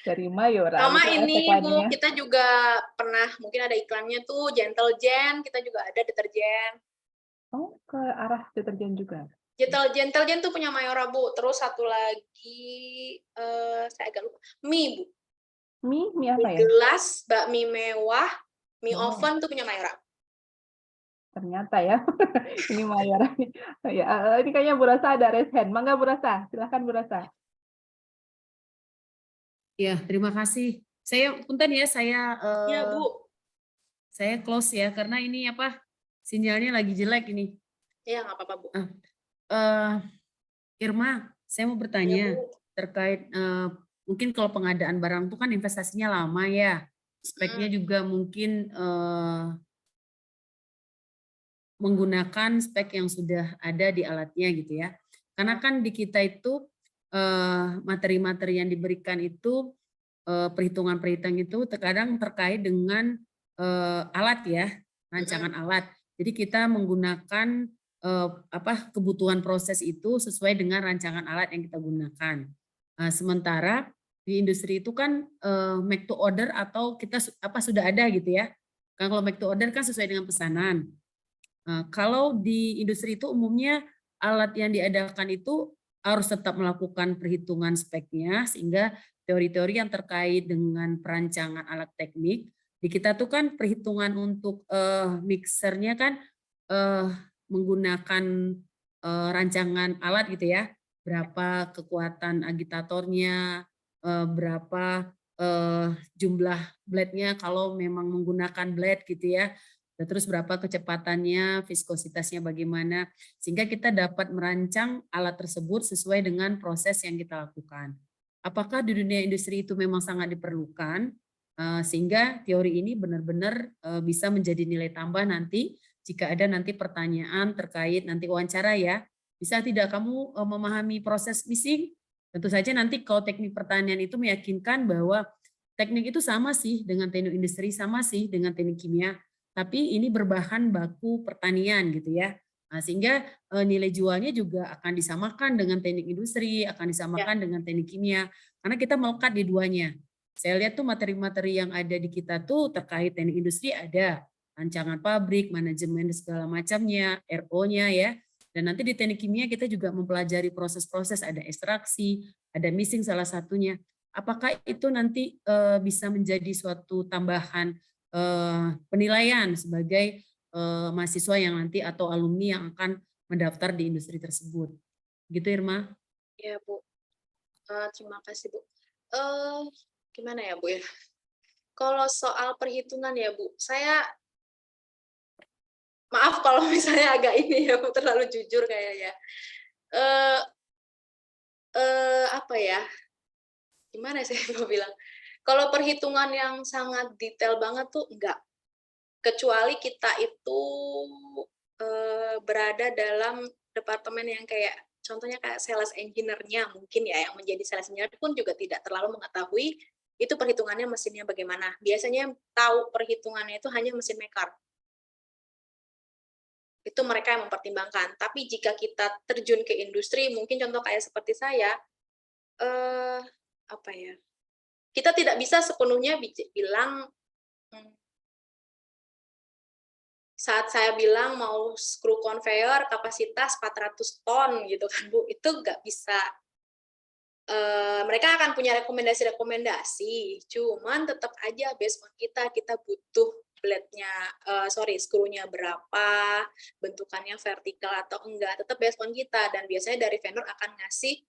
dari Mayora.
Sama
Gitu,
ini Bu,
tagline-nya.
kita juga pernah mungkin ada iklannya tuh Gentle Gen, kita juga ada deterjen.
Oh, ke arah deterjen juga.
Gentle Gen tuh punya Mayora Bu. Terus satu lagi saya agak lupa. Mie Bu.
Mie apa ya?
Gelas, bakmi mewah, mie
Oh.
oven tuh punya Mayora.
Ternyata ya, ini Mayora. Ya, ini kayaknya Bu Rosa ada raise hand. Mangga Bu Rosa, silahkan Bu Rosa.
Ya, terima kasih. Saya punten ya,
Iya Bu.
saya close ya karena ini sinyalnya lagi jelek ini.
Iya nggak apa-apa Bu.
Irma, saya mau
Iya
bertanya
Bu.
terkait mungkin kalau pengadaan barang itu kan investasinya lama ya, speknya juga mungkin menggunakan spek yang sudah ada di alatnya gitu ya. Karena kan di kita itu materi-materi yang diberikan itu perhitungan-perhitungan itu terkadang terkait dengan alat ya, rancangan alat. Jadi kita menggunakan kebutuhan proses itu sesuai dengan rancangan alat yang kita gunakan. Sementara di industri itu kan make to order atau kita sudah ada gitu ya. Kan kalau make to order kan sesuai dengan pesanan. Kalau di industri itu umumnya alat yang diadakan itu harus tetap melakukan perhitungan speknya sehingga teori-teori yang terkait dengan perancangan alat teknik di kita tuh kan perhitungan untuk mixernya kan menggunakan rancangan alat gitu ya, berapa kekuatan agitatornya, berapa jumlah blade-nya kalau memang menggunakan blade gitu ya. Terus berapa kecepatannya, viskositasnya bagaimana, sehingga kita dapat merancang alat tersebut sesuai dengan proses yang kita lakukan. Apakah di dunia industri itu memang sangat diperlukan, sehingga teori ini benar-benar bisa menjadi nilai tambah nanti jika ada nanti pertanyaan terkait nanti wawancara ya. Bisa tidak kamu memahami proses missing? Tentu saja nanti kalau teknik pertanian itu meyakinkan bahwa teknik itu sama sih dengan teknik industri, sama sih dengan teknik kimia, tapi ini berbahan baku pertanian gitu ya. Nah, sehingga nilai jualnya juga akan disamakan dengan teknik industri, akan disamakan dengan teknik kimia, karena kita melekat di duanya. Saya lihat tuh materi-materi yang ada di kita tuh terkait teknik industri ada, rancangan pabrik, manajemen segala macamnya, RO-nya ya. Dan nanti di teknik kimia kita juga mempelajari proses-proses, ada ekstraksi, ada missing salah satunya. Apakah itu nanti bisa menjadi suatu tambahan penilaian sebagai mahasiswa yang nanti atau alumni yang akan mendaftar di industri tersebut. Gitu Irma?
Ya Bu, terima kasih Bu. Gimana ya Bu ya? Kalau soal perhitungan ya Bu, saya maaf kalau misalnya agak ini ya Bu, terlalu jujur kayaknya. Apa ya? Gimana saya mau bilang? Kalau perhitungan yang sangat detail banget tuh enggak. Kecuali kita itu berada dalam departemen yang kayak contohnya kayak sales engineer-nya mungkin ya, yang menjadi sales engineer pun juga tidak terlalu mengetahui itu perhitungannya mesinnya bagaimana. Biasanya tahu perhitungannya itu hanya mesin maker. Itu mereka yang mempertimbangkan. Tapi jika kita terjun ke industri, mungkin contoh kayak seperti saya, apa ya? Kita tidak bisa sepenuhnya bilang saat saya bilang mau screw conveyor kapasitas 400 ton gitu kan Bu, itu nggak bisa. Mereka akan punya rekomendasi-rekomendasi, cuman tetap aja based on kita butuh blade-nya, screw-nya berapa, bentukannya vertikal atau enggak, tetap based on kita, dan biasanya dari vendor akan ngasih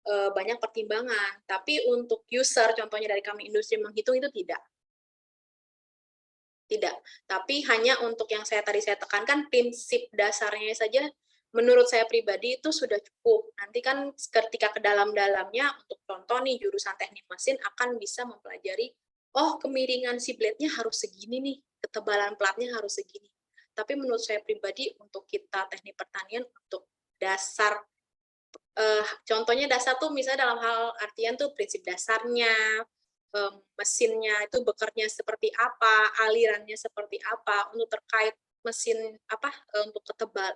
banyak pertimbangan, tapi untuk user, contohnya dari kami industri menghitung itu tidak. Tapi hanya untuk yang tadi saya tekankan, prinsip dasarnya saja menurut saya pribadi itu sudah cukup. Nanti kan ketika ke dalam-dalamnya, untuk contoh nih jurusan teknik mesin akan bisa mempelajari, oh kemiringan si blade-nya harus segini nih, ketebalan platnya harus segini. Tapi menurut saya pribadi untuk kita teknik pertanian untuk dasar, contohnya dasar tuh misalnya dalam hal artian tuh prinsip dasarnya, mesinnya itu bekerja seperti apa, alirannya seperti apa, untuk terkait mesin apa untuk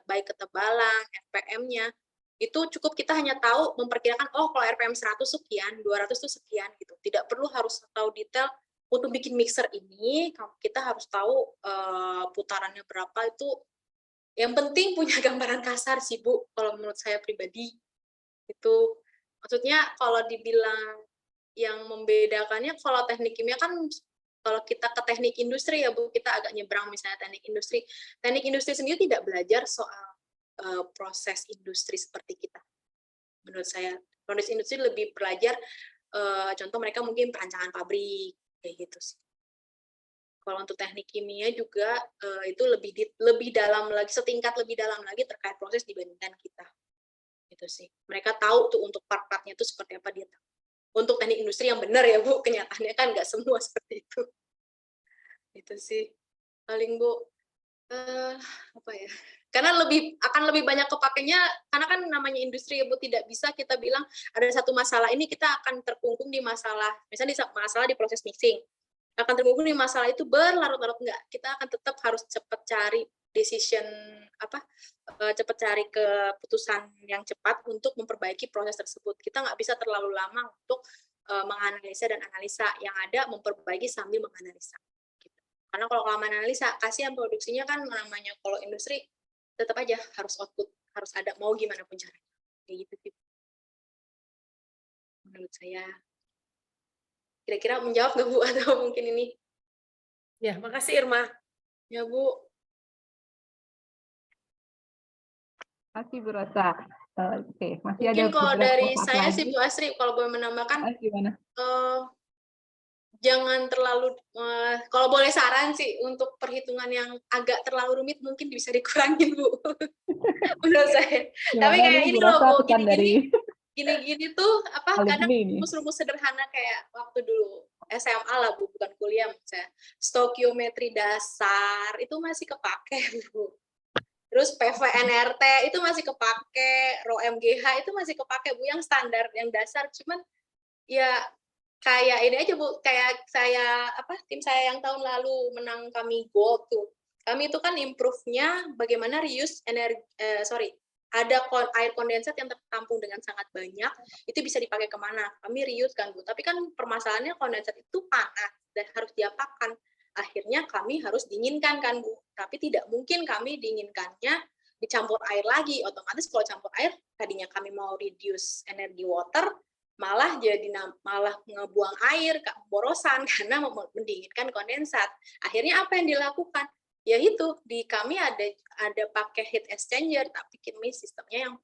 baik ketebalan, RPM-nya, itu cukup kita hanya tahu memperkirakan, oh kalau RPM 100 sekian, 200 itu sekian gitu. Tidak perlu harus tahu detail untuk bikin mixer ini, kita harus tahu putarannya berapa itu. Yang penting punya gambaran kasar sih Bu, kalau menurut saya pribadi. Itu maksudnya kalau dibilang yang membedakannya, kalau teknik kimia kan kalau kita ke teknik industri ya Bu, kita agak nyebrang misalnya teknik industri. Teknik industri sendiri tidak belajar soal proses industri seperti kita. Menurut saya, proses industri lebih belajar, contoh mereka mungkin perancangan pabrik, kayak gitu sih. Kalau untuk teknik kimia juga itu lebih dalam lagi, setingkat lebih dalam lagi terkait proses dibandingkan kita. Gitu sih. Mereka tahu tuh untuk part-partnya itu seperti apa, dia tahu. Untuk teknik industri yang benar ya Bu, kenyataannya kan nggak semua seperti itu. Itu sih paling Bu, apa ya, karena akan lebih banyak kepakainya, karena kan namanya industri ya Bu, tidak bisa kita bilang ada satu masalah ini kita akan terkungkung di masalah, misalnya masalah di proses mixing, akan terkungkung di masalah itu berlarut-larut, enggak, kita akan tetap harus cepat cari decision cepat cari keputusan yang cepat untuk memperbaiki proses tersebut. Kita nggak bisa terlalu lama untuk menganalisa dan analisa, yang ada memperbaiki sambil menganalisa. Gitu. Karena kalau lama analisa, kasihan produksinya kan, namanya kalau industri tetap aja harus output, harus ada, mau gimana pun caranya. Kayak gitu sih. Menurut saya. Kira-kira menjawab nggak Bu, atau mungkin ini?
Ya, makasih Irma.
Ya Bu.
Makasih Bu Rosa. Oke, masih
Mungkin
ada
kalau
beberapa
dari
part
saya
lagi.
sih Bu Asri, kalau boleh menambahkan,
Gimana?
jangan terlalu, kalau boleh saran sih, untuk perhitungan yang agak terlalu rumit mungkin bisa dikurangin Bu. Menurut saya. Tapi kayak ini loh Bu, gini-gini tuh apa, kadang rumus-rumus sederhana kayak waktu dulu SMA lah Bu, bukan kuliah, saya stokiometri dasar itu masih kepake Bu. Terus PVNRT itu masih kepake, ROMGH itu masih kepake Bu, yang standar, yang dasar. Cuman ya kayak ini aja Bu, kayak saya tim saya yang tahun lalu menang kami gold tuh. Kami itu kan improve-nya bagaimana reuse energi, ada air kondensat yang tertampung dengan sangat banyak, itu bisa dipakai kemana? Kami reuse kan Bu, tapi kan permasalahannya kondensat itu panas dan harus diapakan. Akhirnya kami harus dinginkan kan Bu, tapi tidak mungkin kami dinginkannya dicampur air lagi. Otomatis kalau campur air, tadinya kami mau reduce energi water, malah ngebuang air ke borosan karena mendinginkan kondensat. Akhirnya apa yang dilakukan? Ya itu, di kami ada pakai heat exchanger, tapi kami sistemnya yang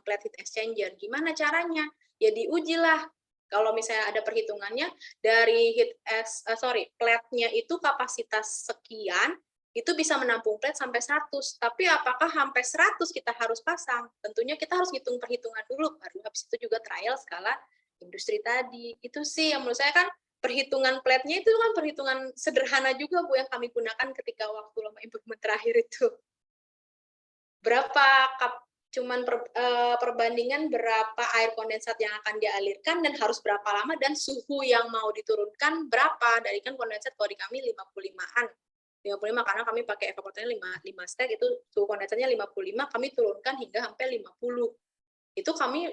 flat heat exchanger. Gimana caranya? Ya diujilah. Kalau misalnya ada perhitungannya dari platnya itu kapasitas sekian, itu bisa menampung plat sampai 100. Tapi apakah sampai 100 kita harus pasang? Tentunya kita harus hitung perhitungan dulu, baru habis itu juga trial skala industri tadi. Itu sih yang menurut saya kan perhitungan platnya itu kan perhitungan sederhana juga Bu yang kami gunakan ketika waktu lomba improvement terakhir itu. Berapa perbandingan berapa air kondensat yang akan dialirkan dan harus berapa lama, dan suhu yang mau diturunkan berapa. Dari kan kondensat kalau di kami 55-an. 55 karena kami pakai evaporatornya 5 stack, itu suhu kondensatnya 55, kami turunkan hingga sampai 50. Itu kami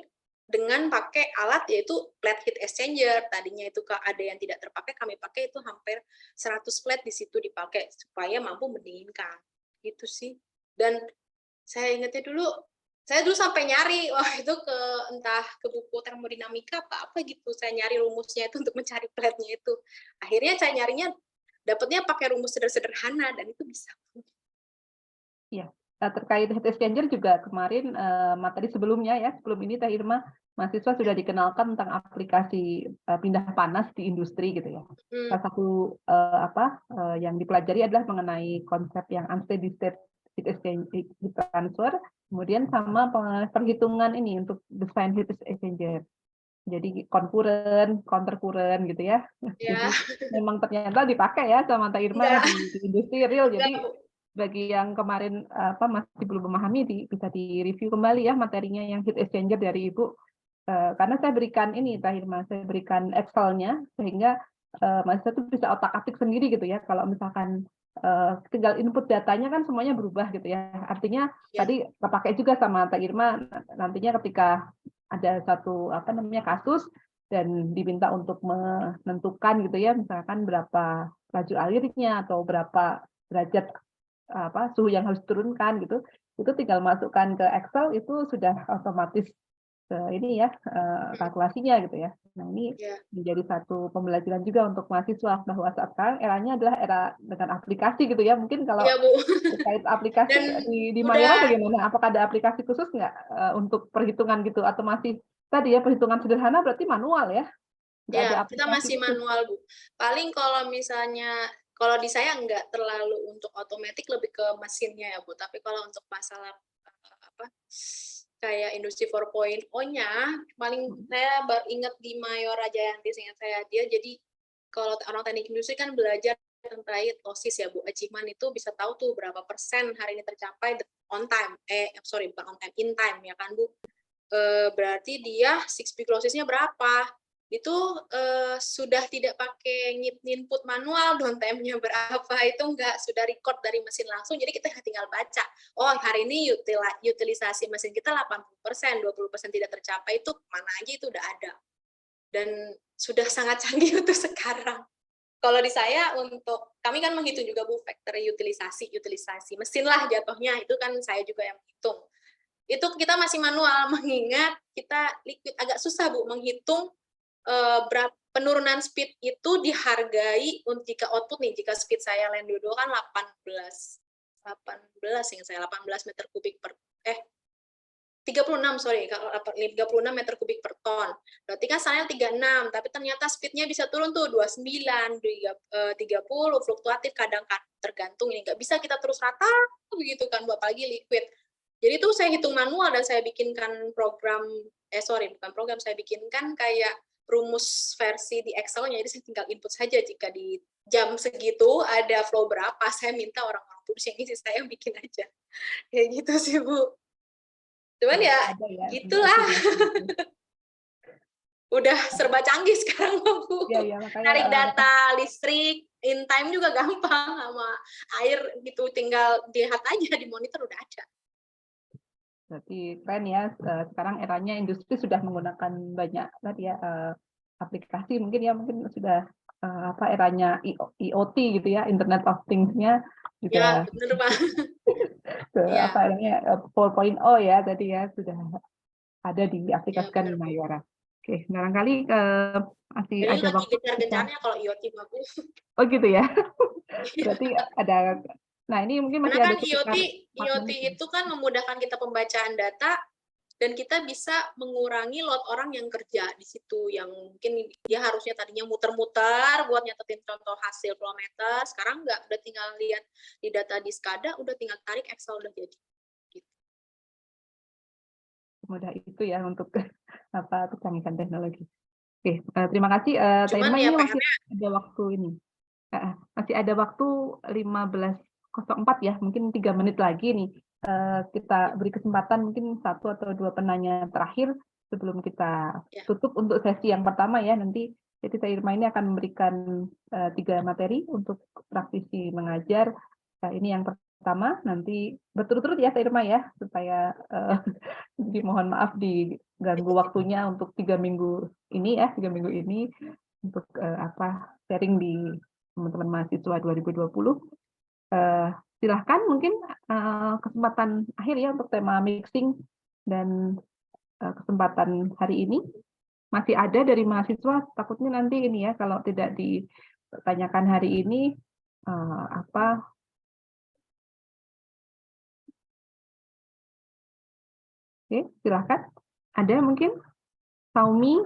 dengan pakai alat yaitu flat heat exchanger. Tadinya itu ada yang tidak terpakai, kami pakai itu hampir 100 flat di situ dipakai supaya mampu mendinginkan. Gitu sih. Dan saya ingatnya saya dulu sampai nyari itu entah ke buku termodinamika apa gitu, saya nyari rumusnya itu untuk mencari platnya itu. Akhirnya saya nyarinya dapatnya pakai rumus sederhana dan itu bisa.
Iya, terkait heat exchanger juga kemarin materi sebelumnya ya, sebelum ini Teh Irma, mahasiswa sudah dikenalkan tentang aplikasi pindah panas di industri gitu ya. Salah satu yang dipelajari adalah mengenai konsep yang unsteady state heat transfer, kemudian sama perhitungan ini untuk desain heat exchanger. Jadi concurrent, countercurrent gitu ya.
Ya.
Jadi memang ternyata dipakai ya sama Teh Irma di industri real. Jadi bagi yang kemarin masih belum memahami bisa di-review kembali ya materinya yang heat exchanger dari Ibu. Karena saya berikan ini Teh Irma, saya berikan Excel-nya sehingga mahasiswa itu bisa otak-atik sendiri gitu ya. Kalau misalkan tinggal input datanya kan semuanya berubah gitu ya. Artinya tadi kepakai juga sama Teh Irma, nantinya ketika ada satu kasus dan diminta untuk menentukan gitu ya, misalkan berapa laju alirnya atau berapa derajat suhu yang harus diturunkan gitu, itu tinggal masukkan ke Excel, itu sudah otomatis ini ya kalkulasinya gitu ya. Nah ini menjadi satu pembelajaran juga untuk mahasiswa bahwa saat sekarang eranya adalah era dengan aplikasi gitu ya. Mungkin kalau terkait aplikasi di Mayora bagaimana? Apakah ada aplikasi khusus nggak untuk perhitungan gitu, atau masih tadi ya perhitungan sederhana berarti manual ya?
Ya, kita masih manual Bu. Paling kalau misalnya kalau di saya nggak terlalu untuk otomatis, lebih ke mesinnya ya Bu. Tapi kalau untuk masalah kayak industri 4.0-nya, paling saya baru ingat di Mayora Jayanti, seingat saya dia. Jadi kalau orang teknik industri kan belajar tentang TOSIS ya Bu. Achievement itu bisa tahu tuh berapa persen hari ini tercapai on time. Bukan on time, in time ya kan Bu. Berarti dia 6P closesnya berapa? Itu sudah tidak pakai input manual, downtime-nya berapa, itu enggak, sudah record dari mesin langsung, jadi kita tinggal baca, oh hari ini utilisasi mesin kita 80%, 20% tidak tercapai, itu mana aja itu udah ada. Dan sudah sangat canggih untuk sekarang. Kalau di saya, untuk kami kan menghitung juga Bu, faktor utilisasi mesin lah jatuhnya, itu kan saya juga yang hitung. Itu kita masih manual, mengingat kita liquid agak susah Bu menghitung berapa penurunan speed itu dihargai jika output nih, jika speed saya land dulu kan 18 meter kubik per 36 meter kubik per ton. Berarti kan asalnya 36, tapi ternyata speednya bisa turun tuh 29, 30, fluktuatif, kadang tergantung, ini nggak bisa kita terus rata begitu kan, apalagi liquid. Jadi itu saya hitung manual dan saya bikinkan program, saya bikinkan kayak rumus versi di Excel-nya, jadi saya tinggal input saja jika di jam segitu ada flow berapa, saya minta orang-orang tulis yang isi, saya bikin aja. Kayak gitu sih, Bu. Cuman ya,
Ada ya
gitulah.
aplikasi gitu.
Udah serba canggih sekarang, Bu.
Iya, iya, makanya
Narik data listrik, in time juga gampang, sama air gitu, tinggal dilihat aja di monitor udah ada.
berarti keren ya. Sekarang eranya industri sudah menggunakan banyak tadi ya aplikasi, mungkin sudah eranya IoT gitu ya, Internet of Things-nya
Ya,
juga
bener, Pak.
apa
Ya,
namanya 4.0 ya tadi ya, sudah ada
ya
diaplikasikan di
bener, Bu.
Mayora. Oke, barangkali masih
Ini
ada
lagi
waktu kita.
gencar-gencarnya kalau IoT, Bu.
Oh gitu ya. Berarti ada. Nah, ini mungkin masih
Karena
ada
kan
sekitar 4
IoT
menit ya.
itu kan memudahkan kita pembacaan data, dan kita bisa mengurangi load orang yang kerja di situ, yang mungkin dia harusnya tadinya muter-muter buat nyatetin contoh hasil kilometer, sekarang nggak, udah tinggal lihat di data di SCADA, udah tinggal tarik Excel, udah jadi. Gitu.
Mudah itu ya untuk kecanggihan teknologi. Oke, terima kasih. Teh
Cuman
Irma,
ya
ini masih
PR-nya
ada waktu ini. Masih ada waktu 15.04 ya, mungkin 3 menit lagi nih. Kita beri kesempatan mungkin 1 atau 2 penanya terakhir sebelum kita
ya.
tutup untuk sesi yang pertama ya. Nanti jadi Teh Irma ini akan memberikan 3 materi untuk praktisi mengajar. Ini yang pertama, nanti berturut-turut ya Teh Irma ya, supaya jadi mohon maaf diganggu waktunya untuk 3 minggu ini ya, 3 minggu ini untuk sharing di teman-teman mahasiswa 2020. Silahkan mungkin kesempatan akhir ya untuk tema mixing, dan kesempatan hari ini masih ada dari mahasiswa. Takutnya nanti ini ya, kalau tidak ditanyakan hari ini Oke, silahkan. Ada mungkin Saumi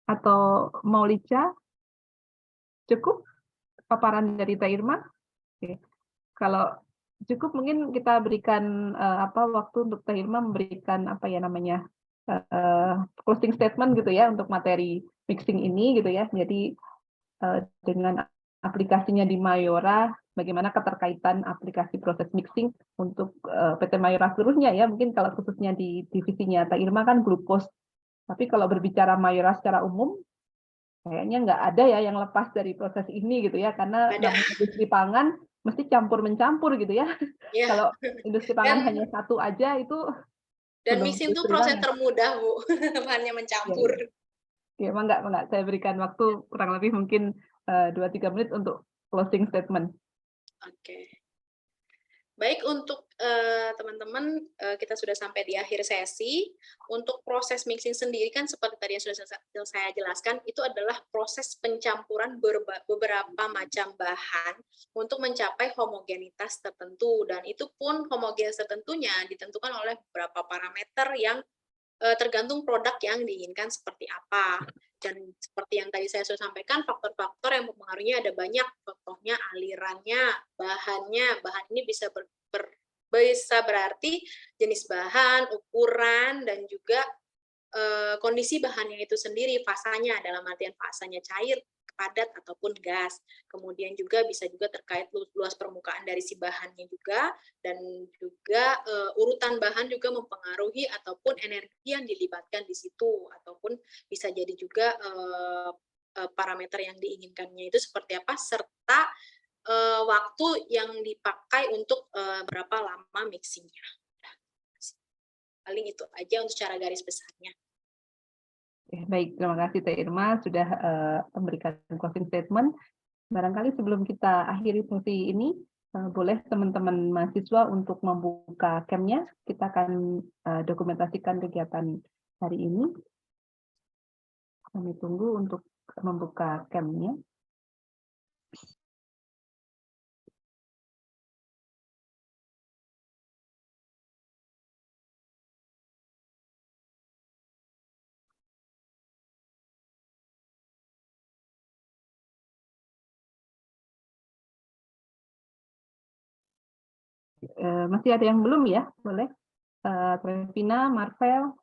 atau Maulica, cukup paparan dari Teh Irma? Oke. Kalau cukup mungkin kita berikan waktu untuk Teh Irma memberikan closing statement gitu ya untuk materi mixing ini gitu ya. Jadi dengan aplikasinya di Mayora, bagaimana keterkaitan aplikasi proses mixing untuk PT Mayora seluruhnya ya. Mungkin kalau khususnya di divisinya Teh Irma kan glukos. Tapi kalau berbicara Mayora secara umum, kayaknya nggak ada ya yang lepas dari proses ini gitu ya, karena namanya industri pangan mesti campur-mencampur gitu ya.
Ya.
Kalau industri pangan hanya satu aja itu
Dan
belum
mixing itu
industri
proses
banget.
termudah, Bu. Hanya mencampur.
Ya, enggak. Saya berikan waktu kurang lebih mungkin 2-3 menit untuk closing statement.
Oke. Baik, untuk teman-teman, kita sudah sampai di akhir sesi. Untuk proses mixing sendiri kan seperti tadi yang sudah saya jelaskan, itu adalah proses pencampuran beberapa macam bahan untuk mencapai homogenitas tertentu, dan itu pun homogenitas tertentunya ditentukan oleh beberapa parameter yang tergantung produk yang diinginkan seperti apa. Dan seperti yang tadi saya sudah sampaikan, faktor-faktor yang mempengaruhinya ada banyak. Contohnya alirannya, bahannya. Bahan ini bisa bisa berarti jenis bahan, ukuran, dan juga kondisi bahannya itu sendiri, fasanya, dalam artian fasanya cair, padat, ataupun gas. Kemudian juga bisa juga terkait luas permukaan dari si bahannya juga, dan juga urutan bahan juga mempengaruhi, ataupun energi yang dilibatkan di situ, ataupun bisa jadi juga parameter yang diinginkannya itu seperti apa, serta waktu yang dipakai untuk berapa lama mixingnya. Paling itu aja untuk secara garis besarnya.
Baik, terima kasih Teh Irma sudah memberikan closing statement. Barangkali sebelum kita akhiri sesi ini, boleh teman-teman mahasiswa untuk membuka cam-nya. Kita akan dokumentasikan kegiatan hari ini. Kami tunggu untuk membuka cam-nya. Masih ada yang belum ya? Boleh. Trevina, Marvel.